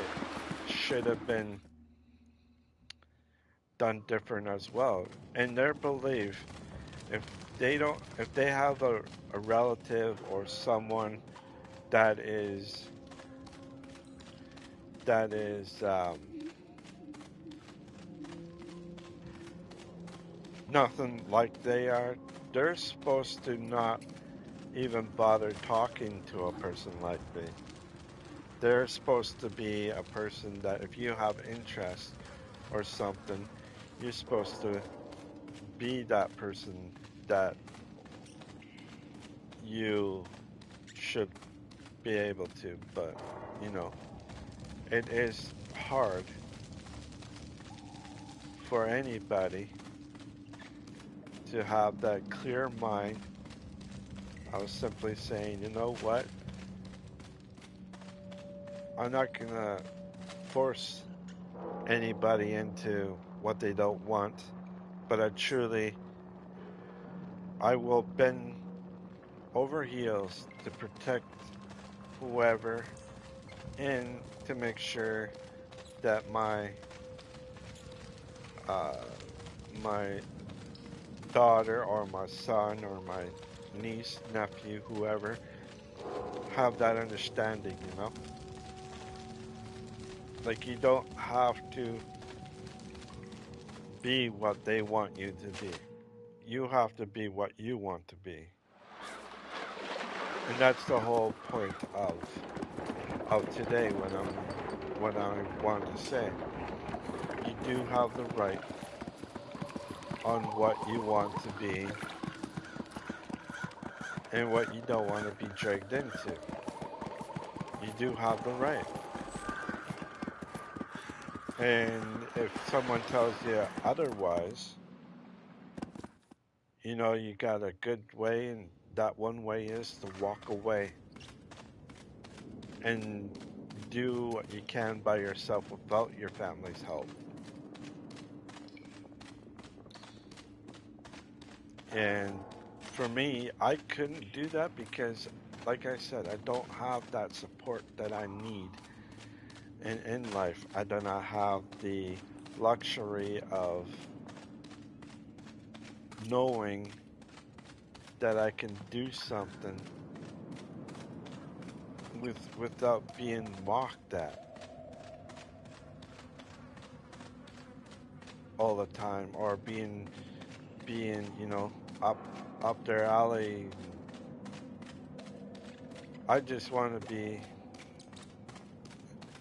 should have been done different as well. In their belief, if if they have a relative or someone that is that is nothing like they are, they're supposed to not even bother talking to a person like me. They're supposed to be a person that if you have interest or something, you're supposed to be that person that you should be able to. But, you know, it is hard for anybody to have that clear mind. I was simply saying, you know what? I'm not going to force anybody into what they don't want, but I will bend over heels to protect whoever and to make sure that my my daughter or my son or my niece, nephew, whoever, have that understanding, you know? Like, you don't have to be what they want you to be. You have to be what you want to be. And that's the whole point of today what I want to say. You do have the right on what you want to be and what you don't want to be dragged into. You do have the right. And if someone tells you otherwise, you know, you got a good way, and that one way is to walk away and do what you can by yourself without your family's help. And for me, I couldn't do that because, like I said, I don't have that support that I need in life. I do not have the luxury of knowing that I can do something without being mocked at all the time, or being you know, up their alley. I just want to be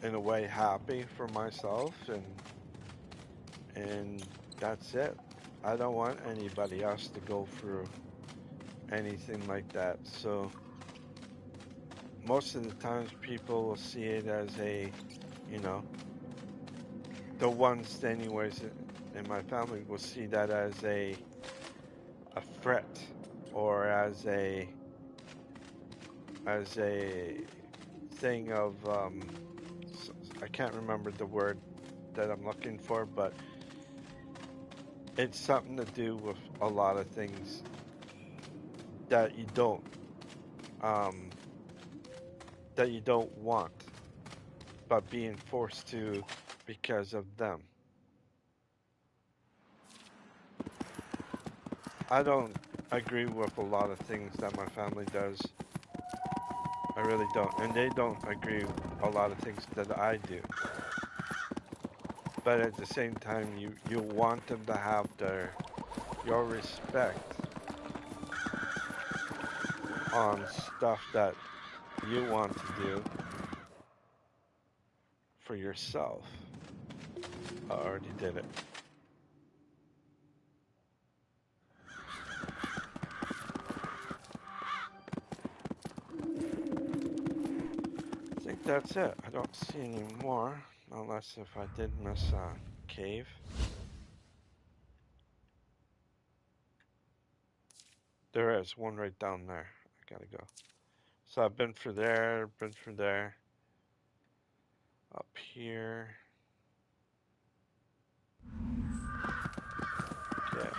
in a way happy for myself, and that's it. I don't want anybody else to go through anything like that. So most of the times people will see it as a, you know, the ones anyways in my family will see that as a threat, or as a thing of I can't remember the word that I'm looking for, but it's something to do with a lot of things that you don't want, but being forced to because of them. I don't agree with a lot of things that my family does. I really don't. And they don't agree with a lot of things that I do. But at the same time, you want them to have your respect on stuff that you want to do for yourself. I already did it. I think that's it. I don't see any more, unless if I did miss a cave. There is one right down there. I gotta go. So I've been through there, up here. Okay.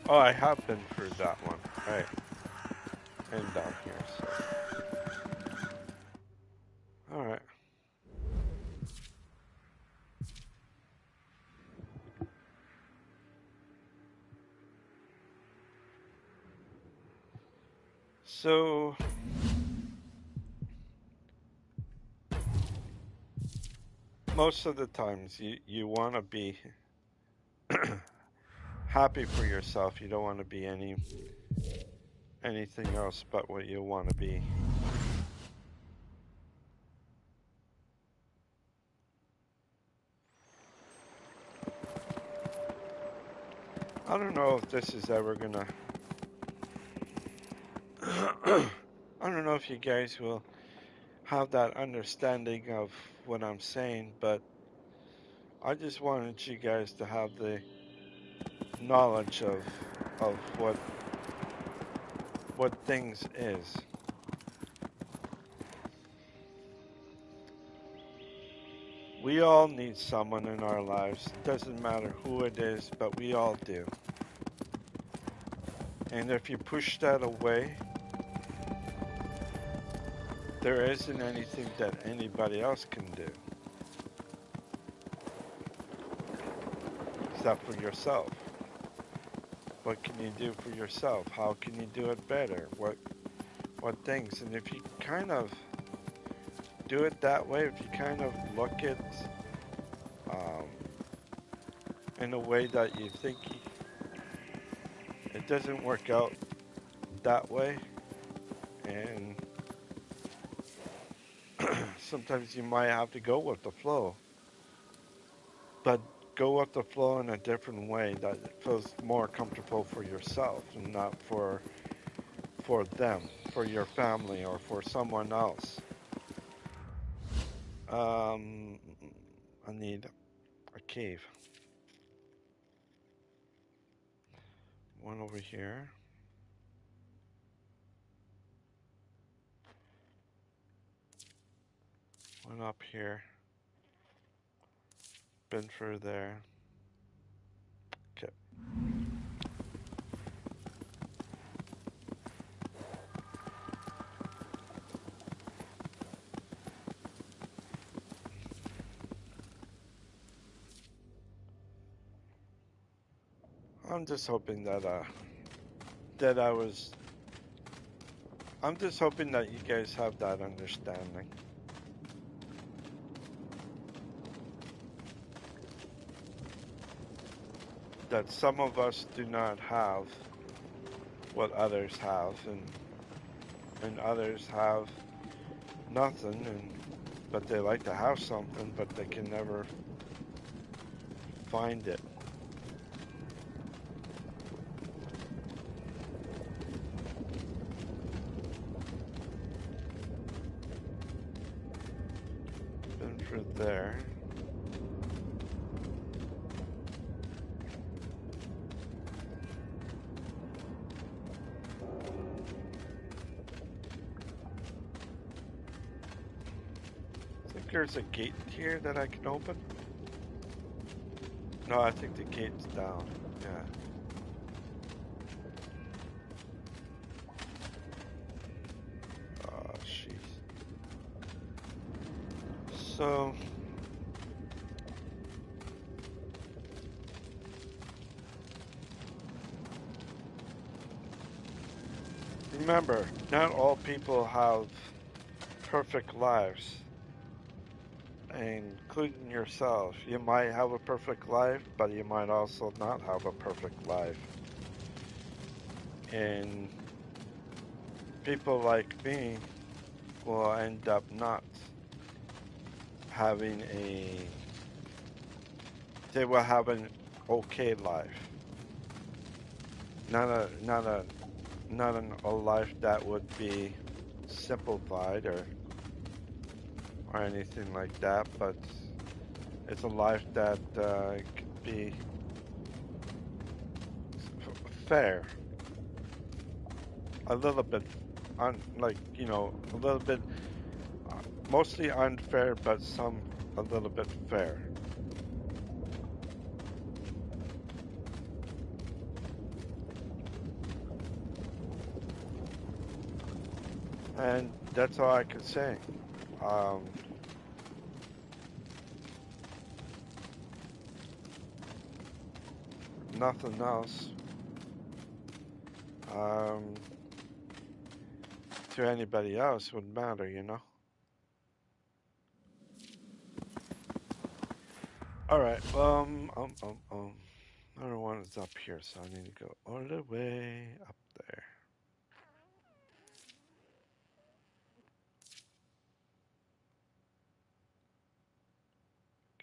Oh, I have been through that one. Right. And down here, so. Alright. So most of the times you want to be happy for yourself. You don't want to be anything else but what you want to be. I don't know if this is ever gonna I don't know if you guys will have that understanding of what I'm saying, but I just wanted you guys to have the knowledge of what things is. We all need someone in our lives. Doesn't matter who it is, but we all do. And if you push that away, there isn't anything that anybody else can do. Except for yourself. What can you do for yourself? How can you do it better? What things? And if you kind of do it that way, if you kind of look at in a way that you think it doesn't work out that way, and sometimes you might have to go with the flow, but go with the flow in a different way that feels more comfortable for yourself and not for them, for your family, or for someone else. I need a cave. One over here. One up here. Been through there. Okay. I'm just hoping that I'm just hoping that you guys have that understanding. That some of us do not have what others have, and others have nothing, but they like to have something, but they can never find it. Been through there. There's a gate here that I can open. No, I think the gate's down. Yeah. Oh, jeez. So remember, not all people have perfect lives. Including yourself. You might have a perfect life, but you might also not have a perfect life. And people like me will end up not having they will have an okay life. Not a life that would be simplified or anything like that, but it's a life that could be fair, a little bit, a little bit, mostly unfair, but some a little bit fair. And that's all I could say. Nothing else. To anybody else wouldn't matter, you know? Alright, another one is up here, so I need to go all the way up there.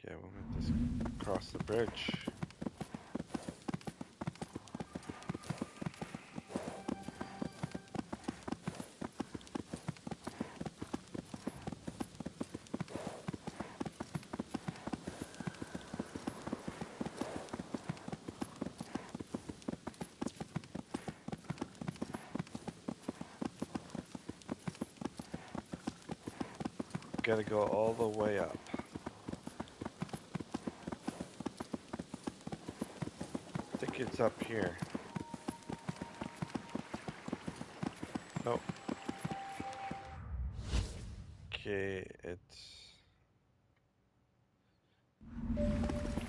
Okay, we'll just cross the bridge. Gotta go all the way up. I think it's up here. Nope. Okay,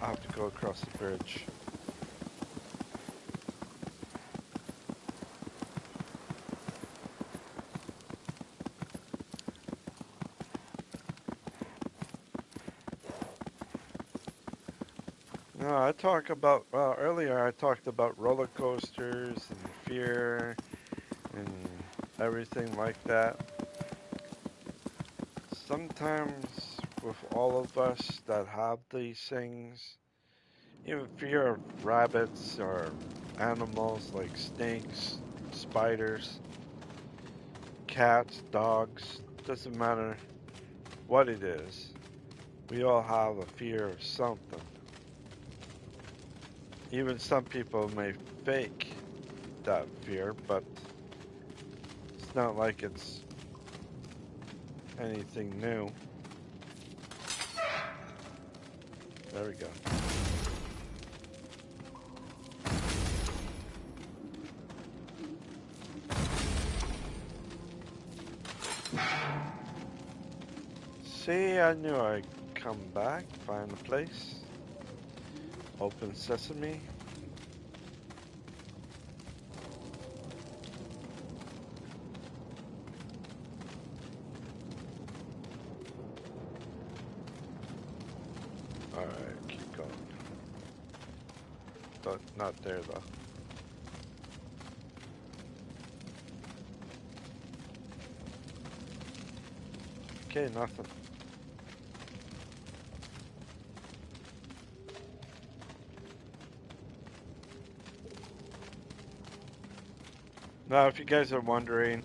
I'll have to go across the bridge. No, I talk about, well, earlier I talked about roller coasters and fear and everything like that. Sometimes with all of us that have these things, even fear of rabbits or animals like snakes, spiders, cats, dogs, doesn't matter what it is, we all have a fear of something. Even some people may fake that fear, but it's not like it's anything new. There we go. See, I knew I'd come back, find a place. Open sesame. Alright, keep going. Not there though. Okay, nothing. Now, if you guys are wondering,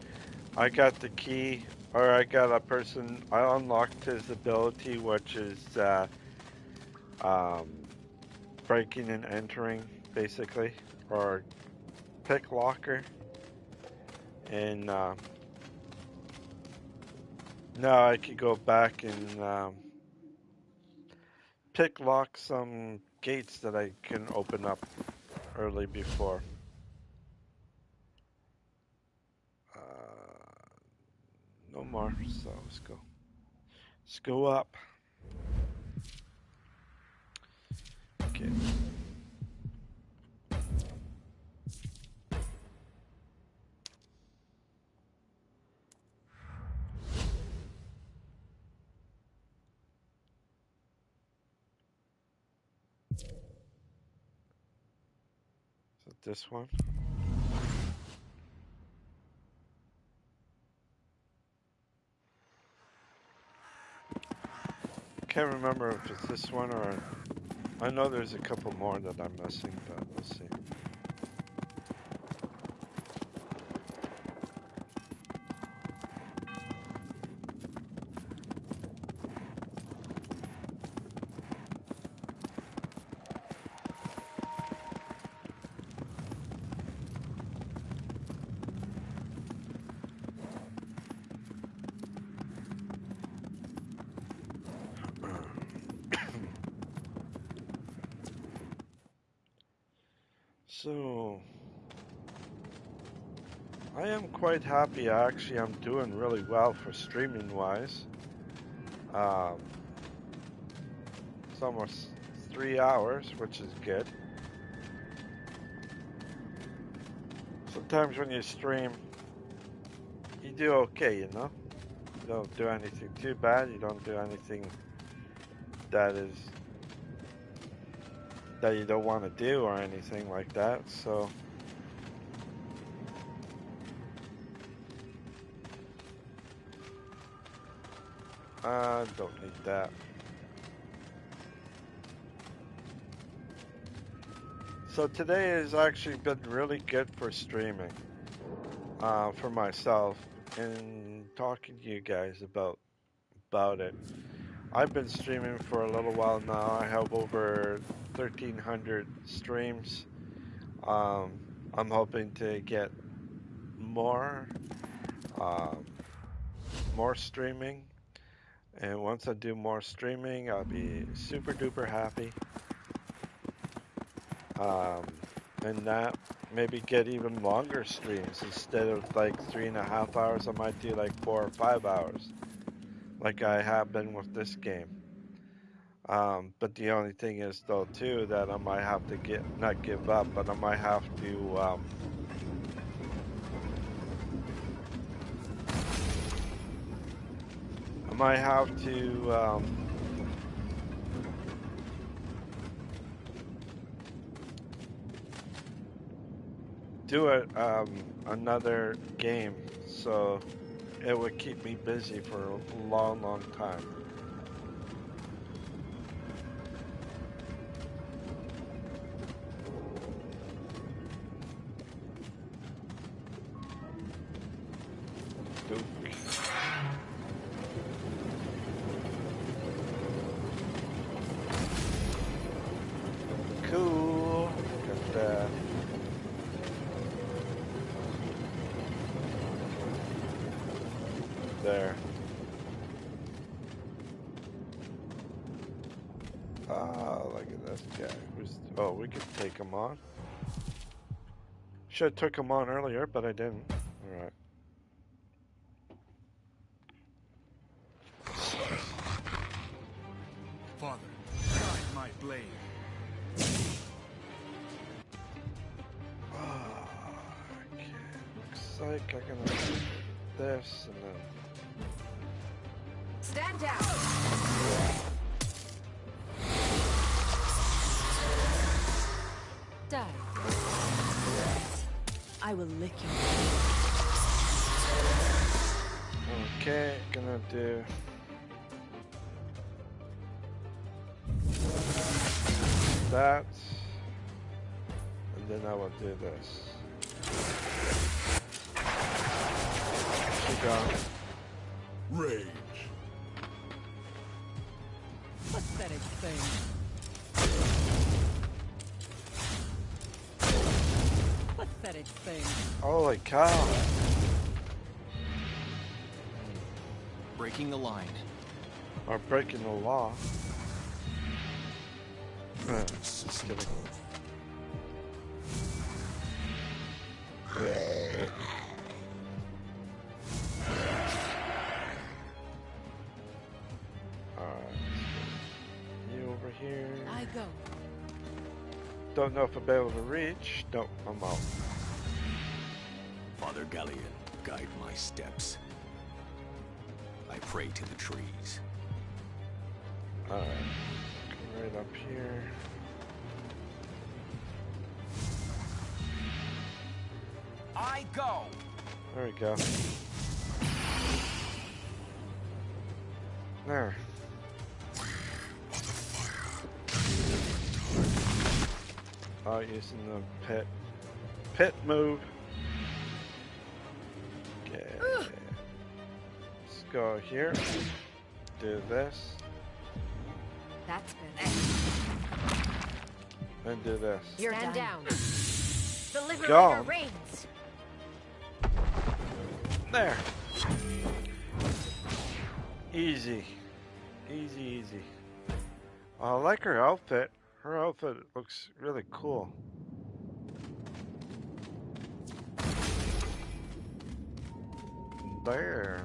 I got the key, or I got a person, I unlocked his ability, which is breaking and entering, basically, or pick locker. And now I could go back and pick lock some gates that I can open up early before. No more, so let's go. Let's go up. Okay. So this one. Can't remember if it's this one or I know there's a couple more that I'm missing, but we'll see. So I am quite happy. Actually, I'm doing really well for streaming wise. It's almost 3 hours, which is good. Sometimes when you stream, you do okay, you know? You don't do anything too bad. You don't do anything that you don't want to do or anything like that. So I don't need that. So today has actually been really good for streaming, for myself, and talking to you guys about it. I've been streaming for a little while now. I have over 1,300 streams. I'm hoping to get more streaming, and once I do more streaming, I'll be super duper happy. And that maybe get even longer streams instead of like 3.5 hours. I might do like 4 or 5 hours, like I have been with this game. But the only thing is though too that I might have to not give up, but I might have to do another game, so it would keep me busy for a long time. Cool. Got that. There. Look at this guy. Oh, we could take him on. Should have took him on earlier, but I didn't. Alright. Father, guide my blade. Okay. Looks like I'm gonna do this and then. Stand down. Die. I will lick you. Okay, gonna do that, and then I will do this. She gone. Rage. Pathetic thing. Pathetic thing. Holy cow. Breaking the line. Or breaking the law. Just kidding. Alright. You over here. I go. Don't know if I'll be able to reach. Nope, I'm out. Father Galleon, guide my steps. I pray to the trees. Alright. Come right up here. I go. There we go. There. Oh, using the pit move. Okay. Let's go here. Do this. That's better. And do this. You're Stand down. The Liberator Gone. reigns. There. Easy. Easy, easy. I like her outfit. Her outfit looks really cool. there.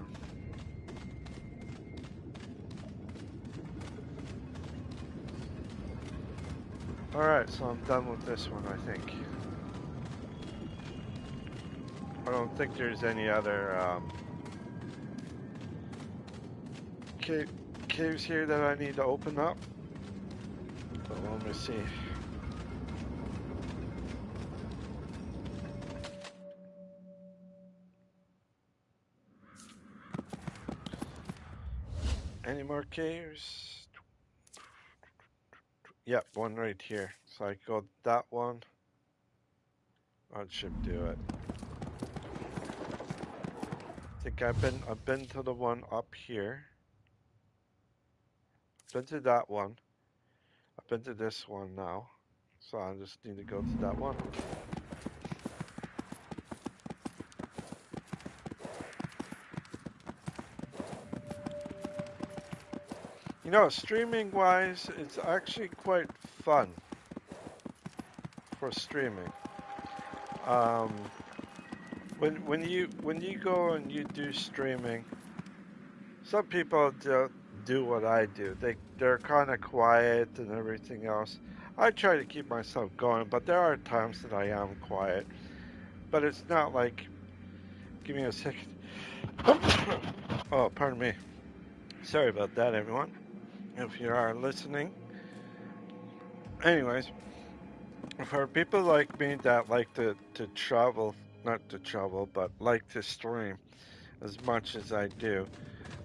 Alright, so I'm done with this one, I think. I don't think there's any other caves here that I need to open up. But let me see. Any more caves? Yep, one right here. So I go that one. That should do it. I think I've been to the one up here. Been to that one. I've been to this one now. So I just need to go to that one. You know, streaming wise, it's actually quite fun for streaming. When you go and you do streaming, some people do what I do. They're kind of quiet and everything else. I try to keep myself going, but there are times that I am quiet. But it's not like, give me a second. Oh, pardon me. Sorry about that, everyone. If you are listening. Anyways, for people like me that like to travel, not to travel, but like to stream as much as I do,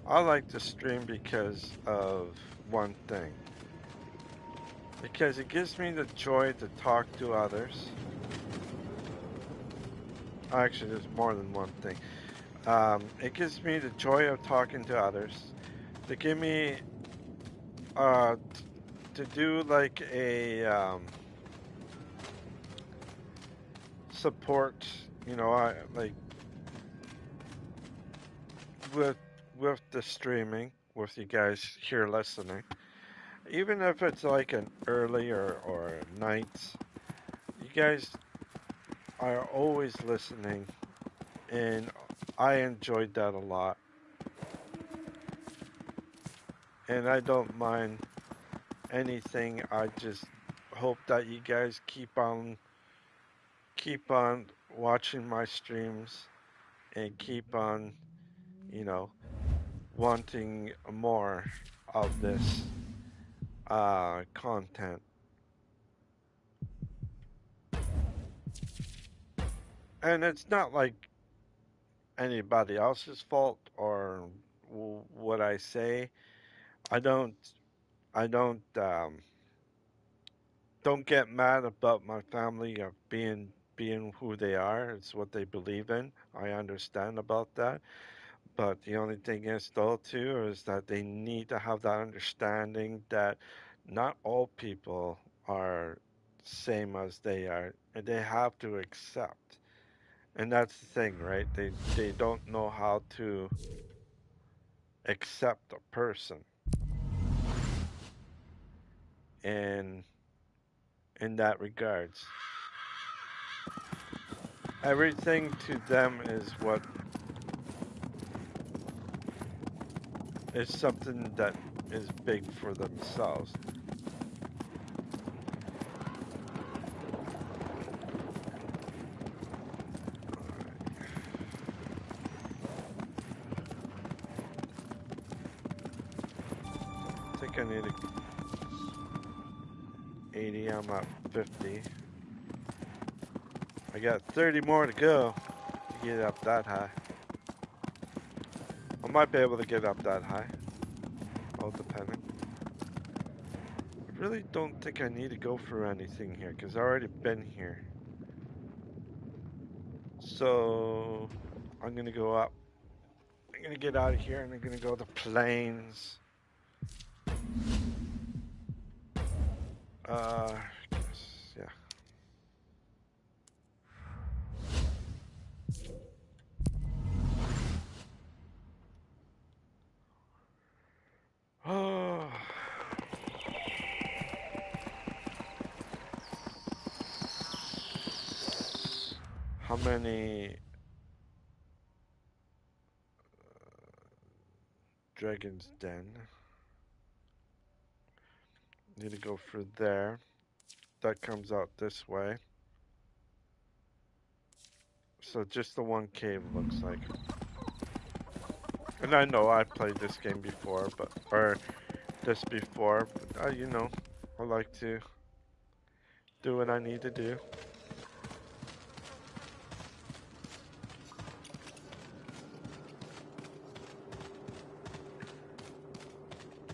I like to stream because of one thing. Because it gives me the joy to talk to others. Actually, there's more than one thing. It gives me the joy of talking to others. To give me, to do like a support, you know, I like with the streaming, with you guys here listening. Even if it's like an early or night, you guys are always listening, and I enjoyed that a lot. And I don't mind anything. I just hope that you guys keep on watching my streams and keep on, you know, wanting more of this content. And it's not like anybody else's fault or what I say. I don't get mad about my family of being who they are. It's what they believe in. I understand about that. But the only thing is though too is that they need to have that understanding that not all people are same as they are, and they have to accept. And that's the thing, right? They don't know how to accept a person. And in that regards, everything to them is what is something that is big for themselves. I think I need 80, I'm at 50. I got 30 more to go to get up that high. I might be able to get up that high. All depending. I really don't think I need to go for anything here because I've already been here. So I'm gonna go up. I'm gonna get out of here and I'm gonna go to plains. Yeah. Oh. How many Dragon's Den. Need to go through there. That comes out this way. So just the one cave looks like. And I know I played this game before, or this before, but you know, I like to do what I need to do.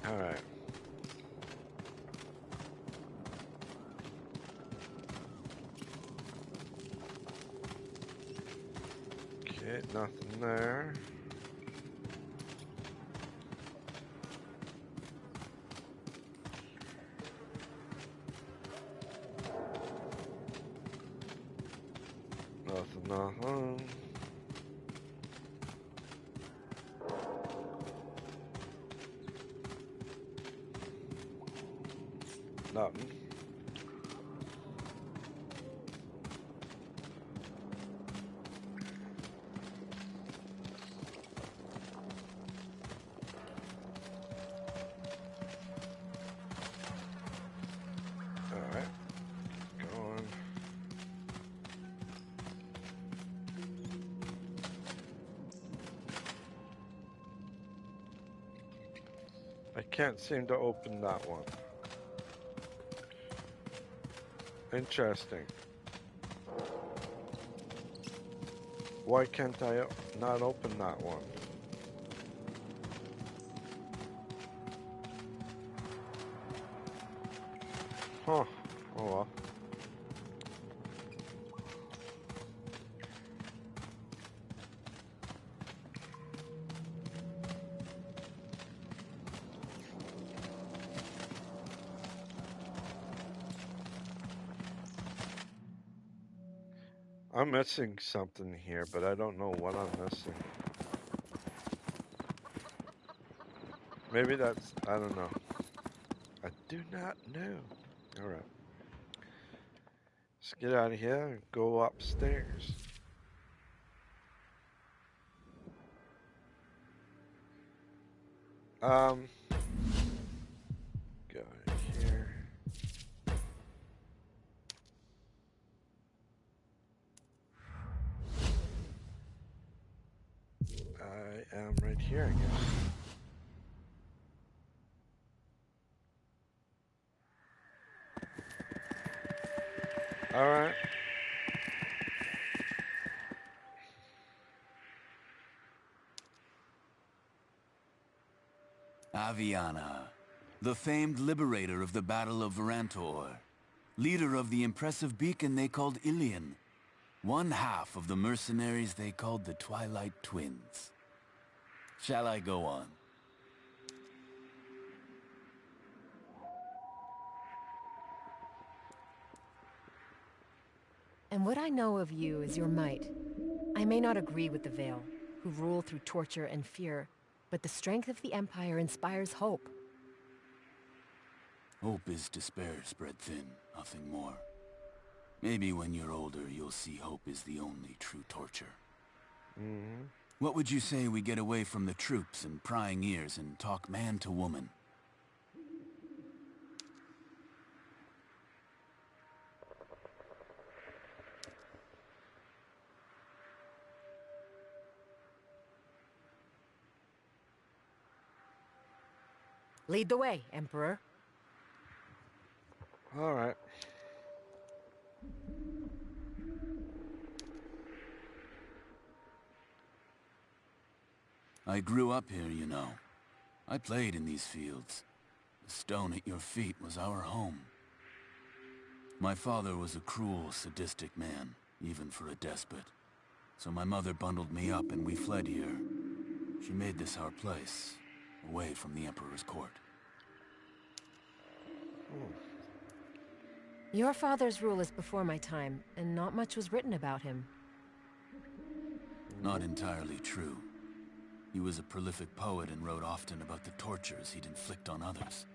Alright. Okay, nothing there. Nothing. Nothing. Alright. Go on. I can't seem to open that one. Interesting. Why can't I not open that one? Huh. Oh well. I'm missing something here, but I don't know what I'm missing. Maybe that's, I don't know. I do not know. Alright. Let's get out of here and go upstairs. Go here. I am right here, I guess. Alright. Aviana, the famed liberator of the Battle of Varantor, leader of the impressive beacon they called Ilion, one half of the mercenaries they called the Twilight Twins. Shall I go on? And what I know of you is your might. I may not agree with the Veil, who rule through torture and fear, but the strength of the Empire inspires hope. Hope is despair spread thin, nothing more. Maybe when you're older, you'll see hope is the only true torture. Mm-hmm. What would you say we get away from the troops and prying ears and talk man to woman? Lead the way, Emperor. All right. I grew up here, you know. I played in these fields. The stone at your feet was our home. My father was a cruel, sadistic man, even for a despot. So my mother bundled me up and we fled here. She made this our place, away from the Emperor's court. Your father's rule is before my time, and not much was written about him. Not entirely true. He was a prolific poet and wrote often about the tortures he'd inflict on others.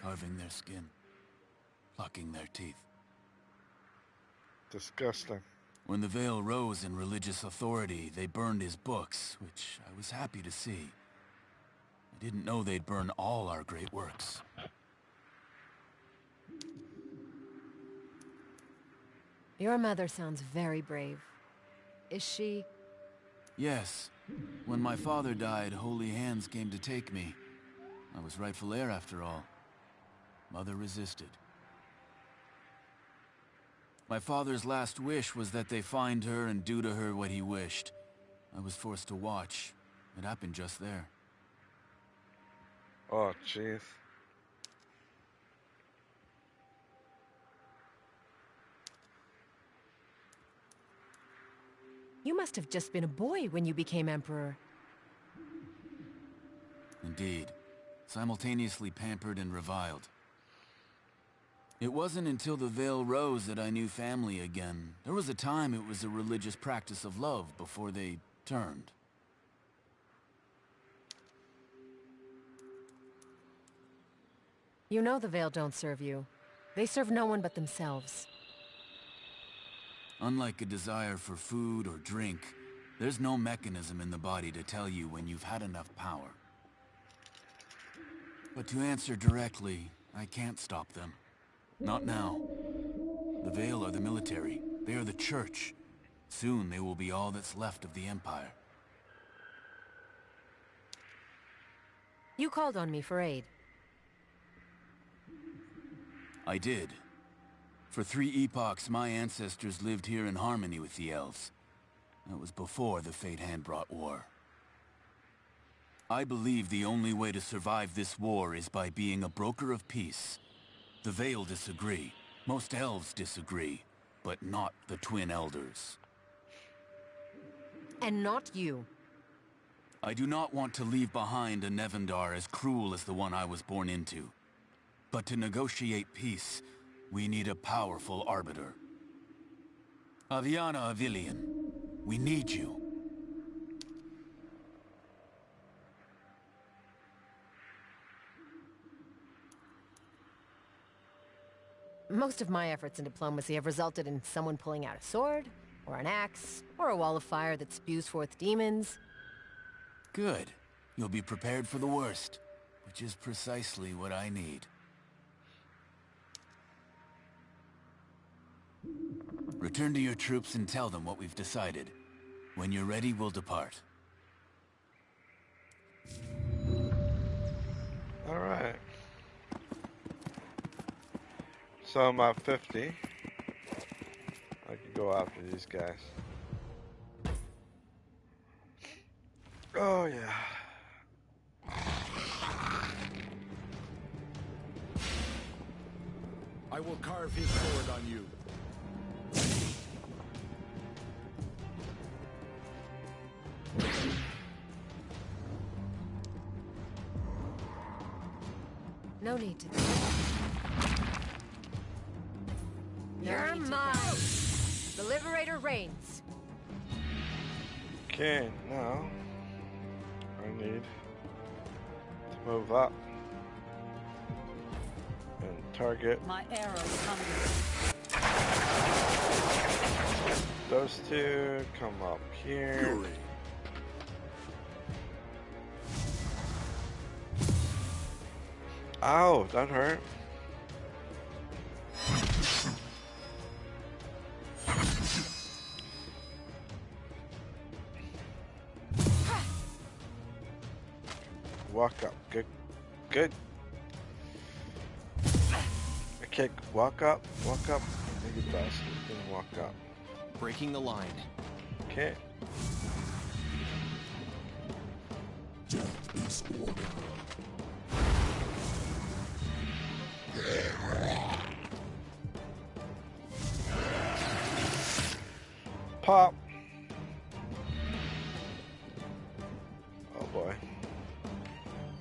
Carving their skin, plucking their teeth. Disgusting. When the Veil rose in religious authority, they burned his books, which I was happy to see. Didn't know they'd burn all our great works. Your mother sounds very brave. Is she... Yes. When my father died, Holy Hands came to take me. I was rightful heir after all. Mother resisted. My father's last wish was that they find her and do to her what he wished. I was forced to watch. It happened just there. Oh, jeez. You must have just been a boy when you became Emperor. Indeed. Simultaneously pampered and reviled. It wasn't until the veil rose that I knew family again. There was a time it was a religious practice of love before they turned. You know the Veil don't serve you. They serve no one but themselves. Unlike a desire for food or drink, there's no mechanism in the body to tell you when you've had enough power. But to answer directly, I can't stop them. Not now. The Veil are the military. They are the Church. Soon they will be all that's left of the Empire. You called on me for aid. I did. For 3 epochs, my ancestors lived here in harmony with the elves. That was before the Fate Hand brought war. I believe the only way to survive this war is by being a broker of peace. The Veil disagree. Most elves disagree, but not the Twin Elders. And not you. I do not want to leave behind a Nevendar as cruel as the one I was born into. But to negotiate peace, we need a powerful arbiter. Aviana Avilian, we need you. Most of my efforts in diplomacy have resulted in someone pulling out a sword, or an axe, or a wall of fire that spews forth demons. Good. You'll be prepared for the worst, which is precisely what I need. Return to your troops and tell them what we've decided. When you're ready, we'll depart. Alright. So I'm at 50. I can go after these guys. Oh yeah. I will carve his sword on you. No need to. You're mine. The Liberator reigns. Okay, now I need to move up and target My arrows come. those two. Come up here. Fury. Ow, that hurt. Walk up. Good. Good. Okay, walk up. Walk up. Maybe best. You can walk up. Breaking the line. Okay. Pop. Oh boy.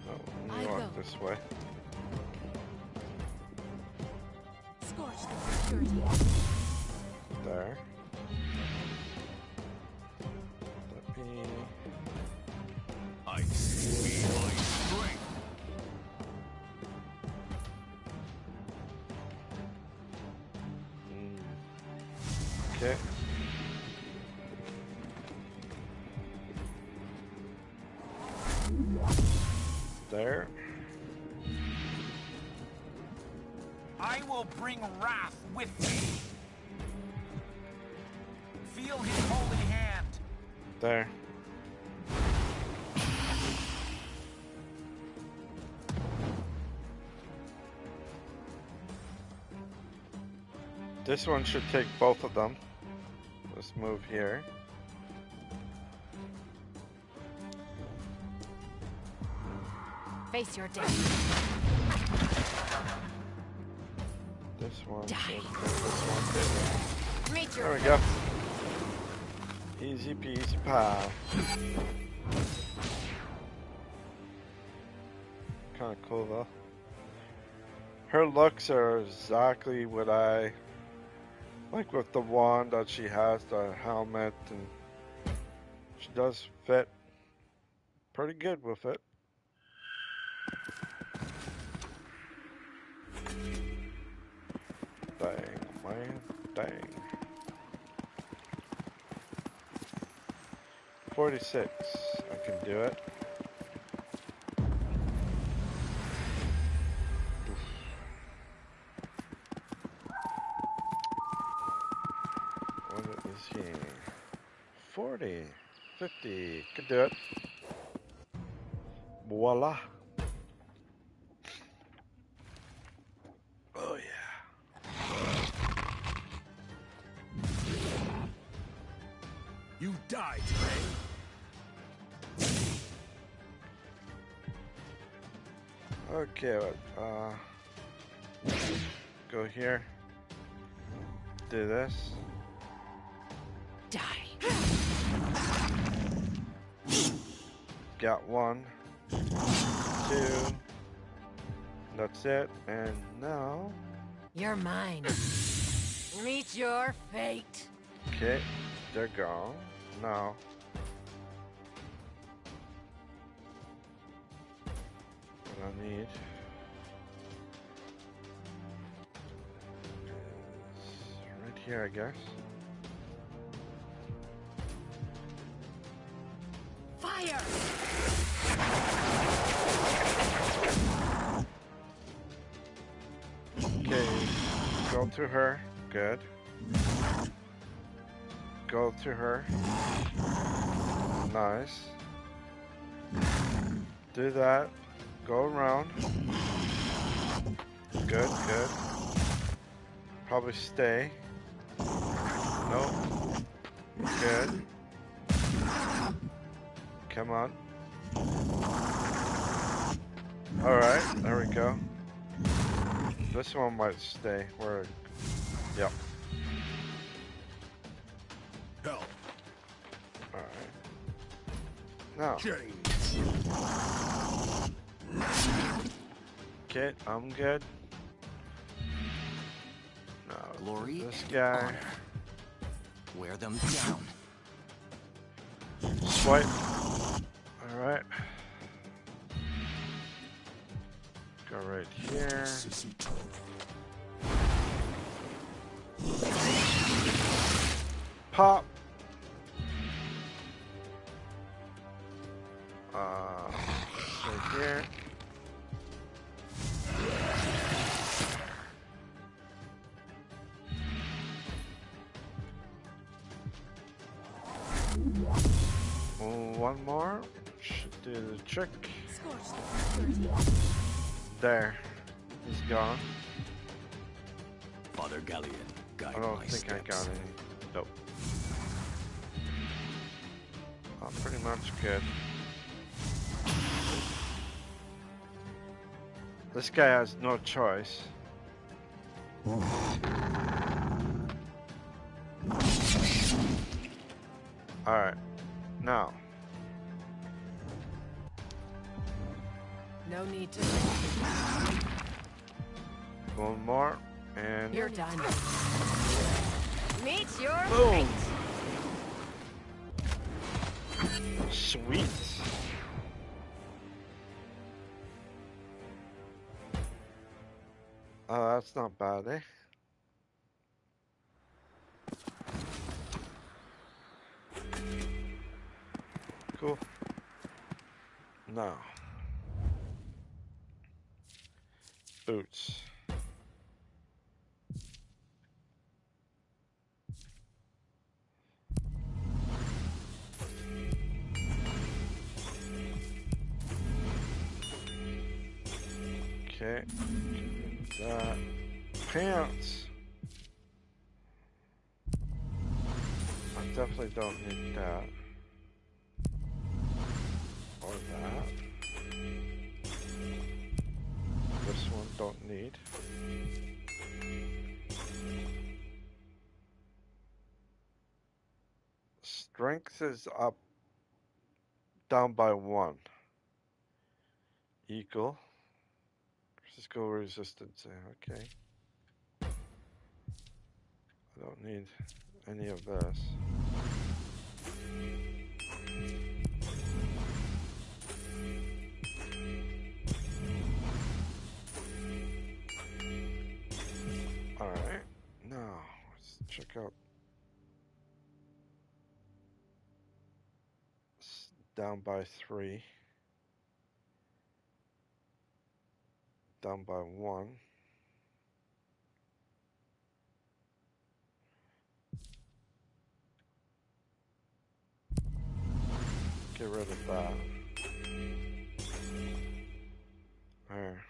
Oh, let me walk this way. There. Let me. I see my strength. Okay. There. I will bring wrath with me. Feel his holy hand. There. This one should take both of them. Let's move here. Face your death. This one. Die. This one. Meet There your we go. Easy peasy pie. Kind of cool though. Her looks are exactly what I like with the wand that she has, the helmet, and she does fit pretty good with it. Dang, man, dang. 46, I can do it. What is he? 40, 50, could do it. Voila. Oh yeah. You died today. Okay, go here. Do this. Die. Got 1, 2. That's it. And now. You're mine. Meet your fate. Okay, they're gone. Now. What I need is right here, I guess. Fire! Okay, go to her. Good. Go to her. Nice. Do that. Go around. Good, good. Probably stay. Nope. Good. Come on. Alright, there we go. This one might stay. Where? Yep. Hell. Alright. Now. Okay, I'm good. Now, Glory this and guy. honor. Wear them down. Swipe. Alright. Go right here. Pop. Right here. One more. Should do the trick. There. He's gone. Father Galleon, guide I don't my think steps. I got any. Nope. Oh, pretty much good. This guy has no choice. Alright. Now. No need to. One more. And You're done. Meet your boom. fate. Sweet. Oh, that's not bad, eh? Cool. Now. boots. Okay. That. Pants. I definitely don't need that. Or that. This one don't need. Strength is up, down by 1. Equal. Physical resistance, okay. I don't need any of this. Alright, now let's check out. Down by 3. Down by 1. Get rid of that. There.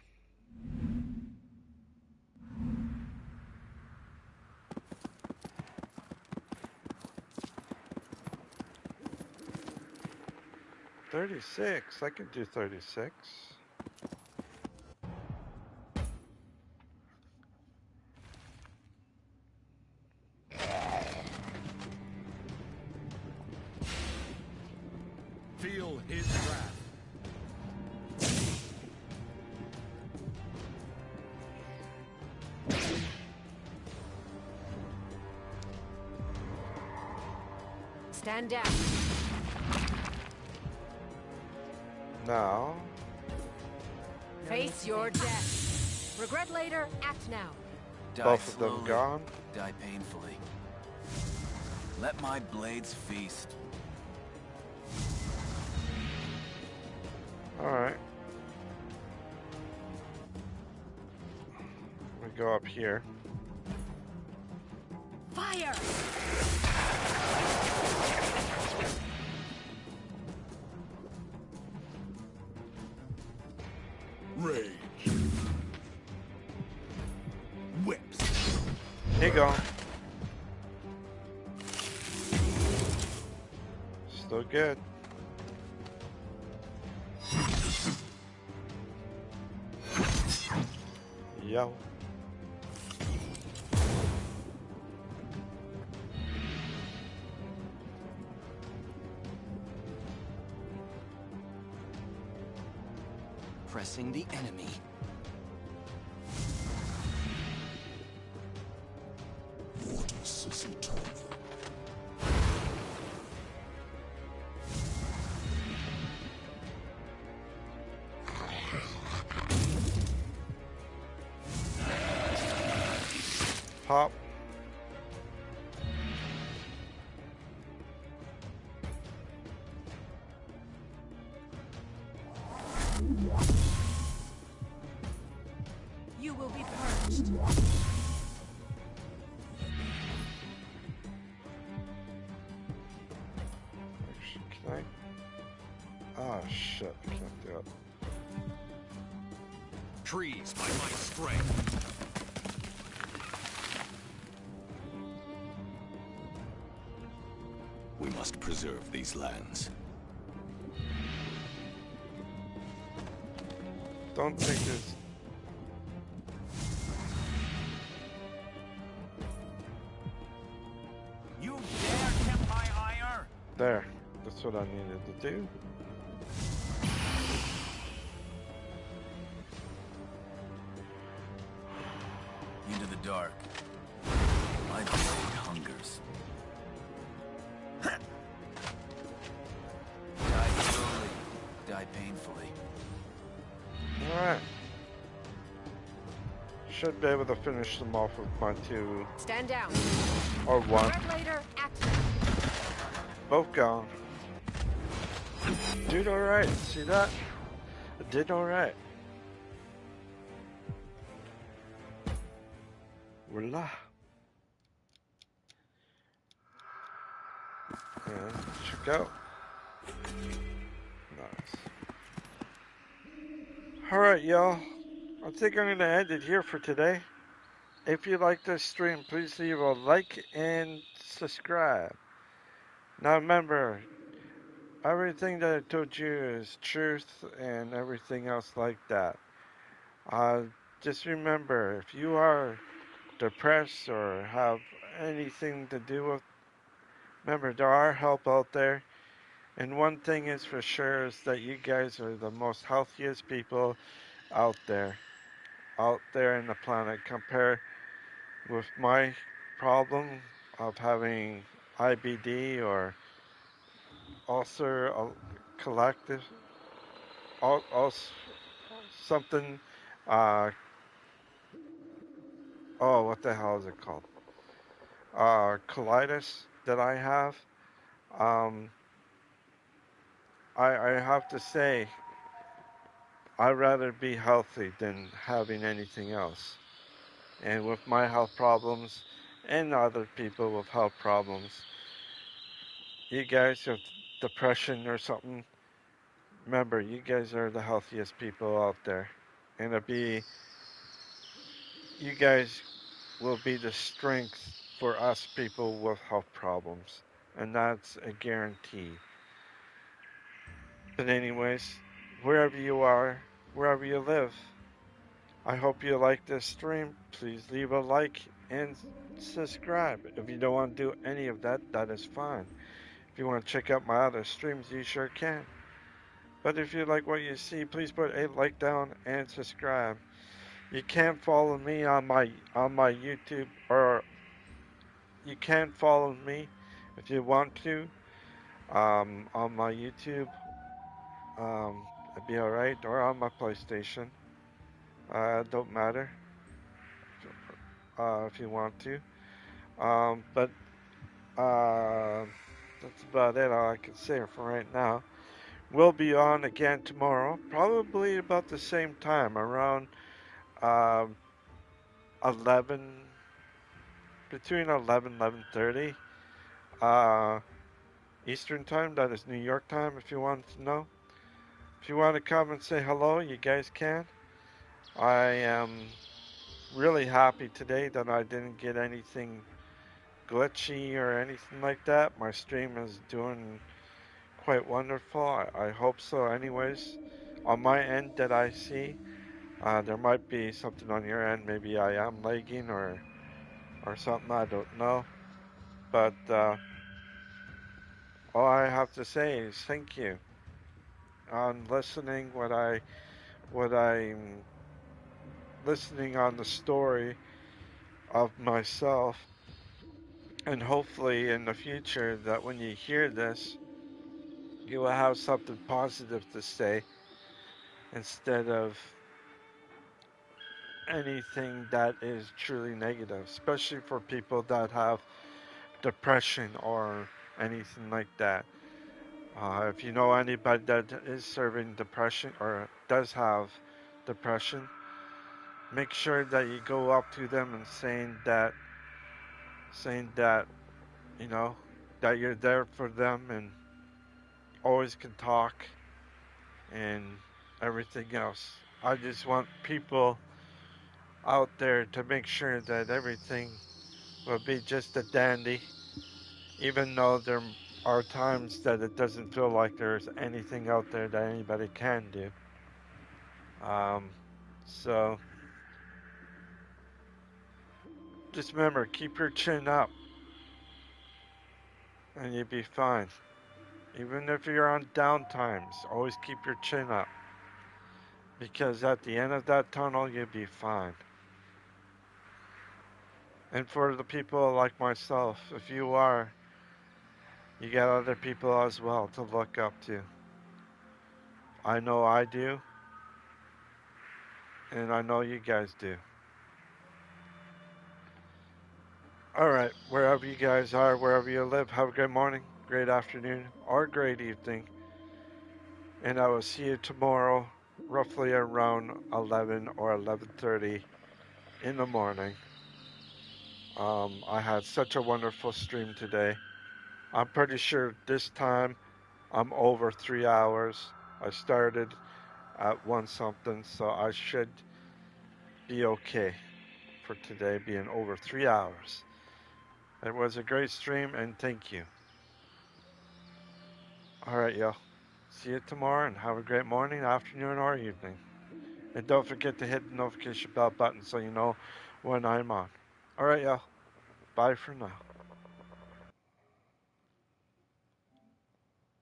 $36. I can do 36. Feel his wrath. Stand down. Now. Face your death. Regret later, act now. Die Both of them slowly, gone. Die painfully. Let my blades feast. Alright. We go up here. Fire! Rage. Whips. Here you go. Still good. Yo. Pressing the enemy. What a sissy target. Pop. You will be purged. Can I? Oh shit, I can't do it. Trees by my strength. We must preserve these lands. Don't think this. You dare tempt my ire? There. That's what I needed to do. Into the dark. My blade hungers. Die slowly. Die painfully. Alright. Should be able to finish them off with my 2. Stand down. Or 1. Regret later, act now. Both gone. Did alright. See that? I did alright. Voila. And check out. Nice. Alright, y'all. I think I'm going to end it here for today. If you like this stream, please leave a like and subscribe. Now remember, everything that I told you is truth and everything else like that. Just remember, if you are depressed or have anything to do with, remember there are help out there. And one thing is for sure is that you guys are the most healthiest people out there in the planet. Compare with my problem of having IBD or ulcer collective, something, oh, what the hell is it called? Colitis that I have. I have to say, I'd rather be healthy than having anything else. And with my health problems and other people with health problems, you guys have depression or something, remember, you guys are the healthiest people out there. And you guys will be the strength for us people with health problems. And that's a guarantee. But anyways, wherever you are, wherever you live, I hope you like this stream. Please leave a like and subscribe. If you don't want to do any of that, that is fine. If you want to check out my other streams, you sure can. But if you like what you see, please put a like down and subscribe. You can follow me on my YouTube, or you can follow me if you want to on my YouTube. It'd be alright, or on my PlayStation. Don't matter if you want to. But that's about it. All I can say for right now. We'll be on again tomorrow, probably about the same time, around 11, between 11:30 Eastern time. That is New York time, if you want to know. If you want to come and say hello, you guys can. I am really happy today that I didn't get anything glitchy or anything like that. My stream is doing quite wonderful. I hope so anyways. On my end that I see, there might be something on your end. Maybe I am lagging or something. I don't know. But all I have to say is thank you on listening what I'm listening on the story of myself, and hopefully in the future that when you hear this, you will have something positive to say instead of anything that is truly negative, especially for people that have depression or anything like that. If you know anybody that is serving depression or does have depression, make sure that you go up to them and saying that you know that you're there for them and always can talk and everything else. I just want people out there to make sure that everything will be just a dandy, even though there are times that it doesn't feel like there's anything out there that anybody can do. So just remember, keep your chin up and you'll be fine. Even if you're on down times, always keep your chin up, because at the end of that tunnel, you'll be fine. And for the people like myself, if you got other people as well to look up to. I know I do, and I know you guys do. Alright, wherever you guys are, wherever you live, have a great morning, great afternoon, or great evening. And I will see you tomorrow, roughly around 11 or 11:30 in the morning. I had such a wonderful stream today. I'm pretty sure this time I'm over 3 hours. I started at 1 something, so I should be okay for today being over 3 hours. It was a great stream, and thank you. Alright, y'all. See you tomorrow, and have a great morning, afternoon, or evening. And don't forget to hit the notification bell button so you know when I'm on. Alright, y'all. Bye for now.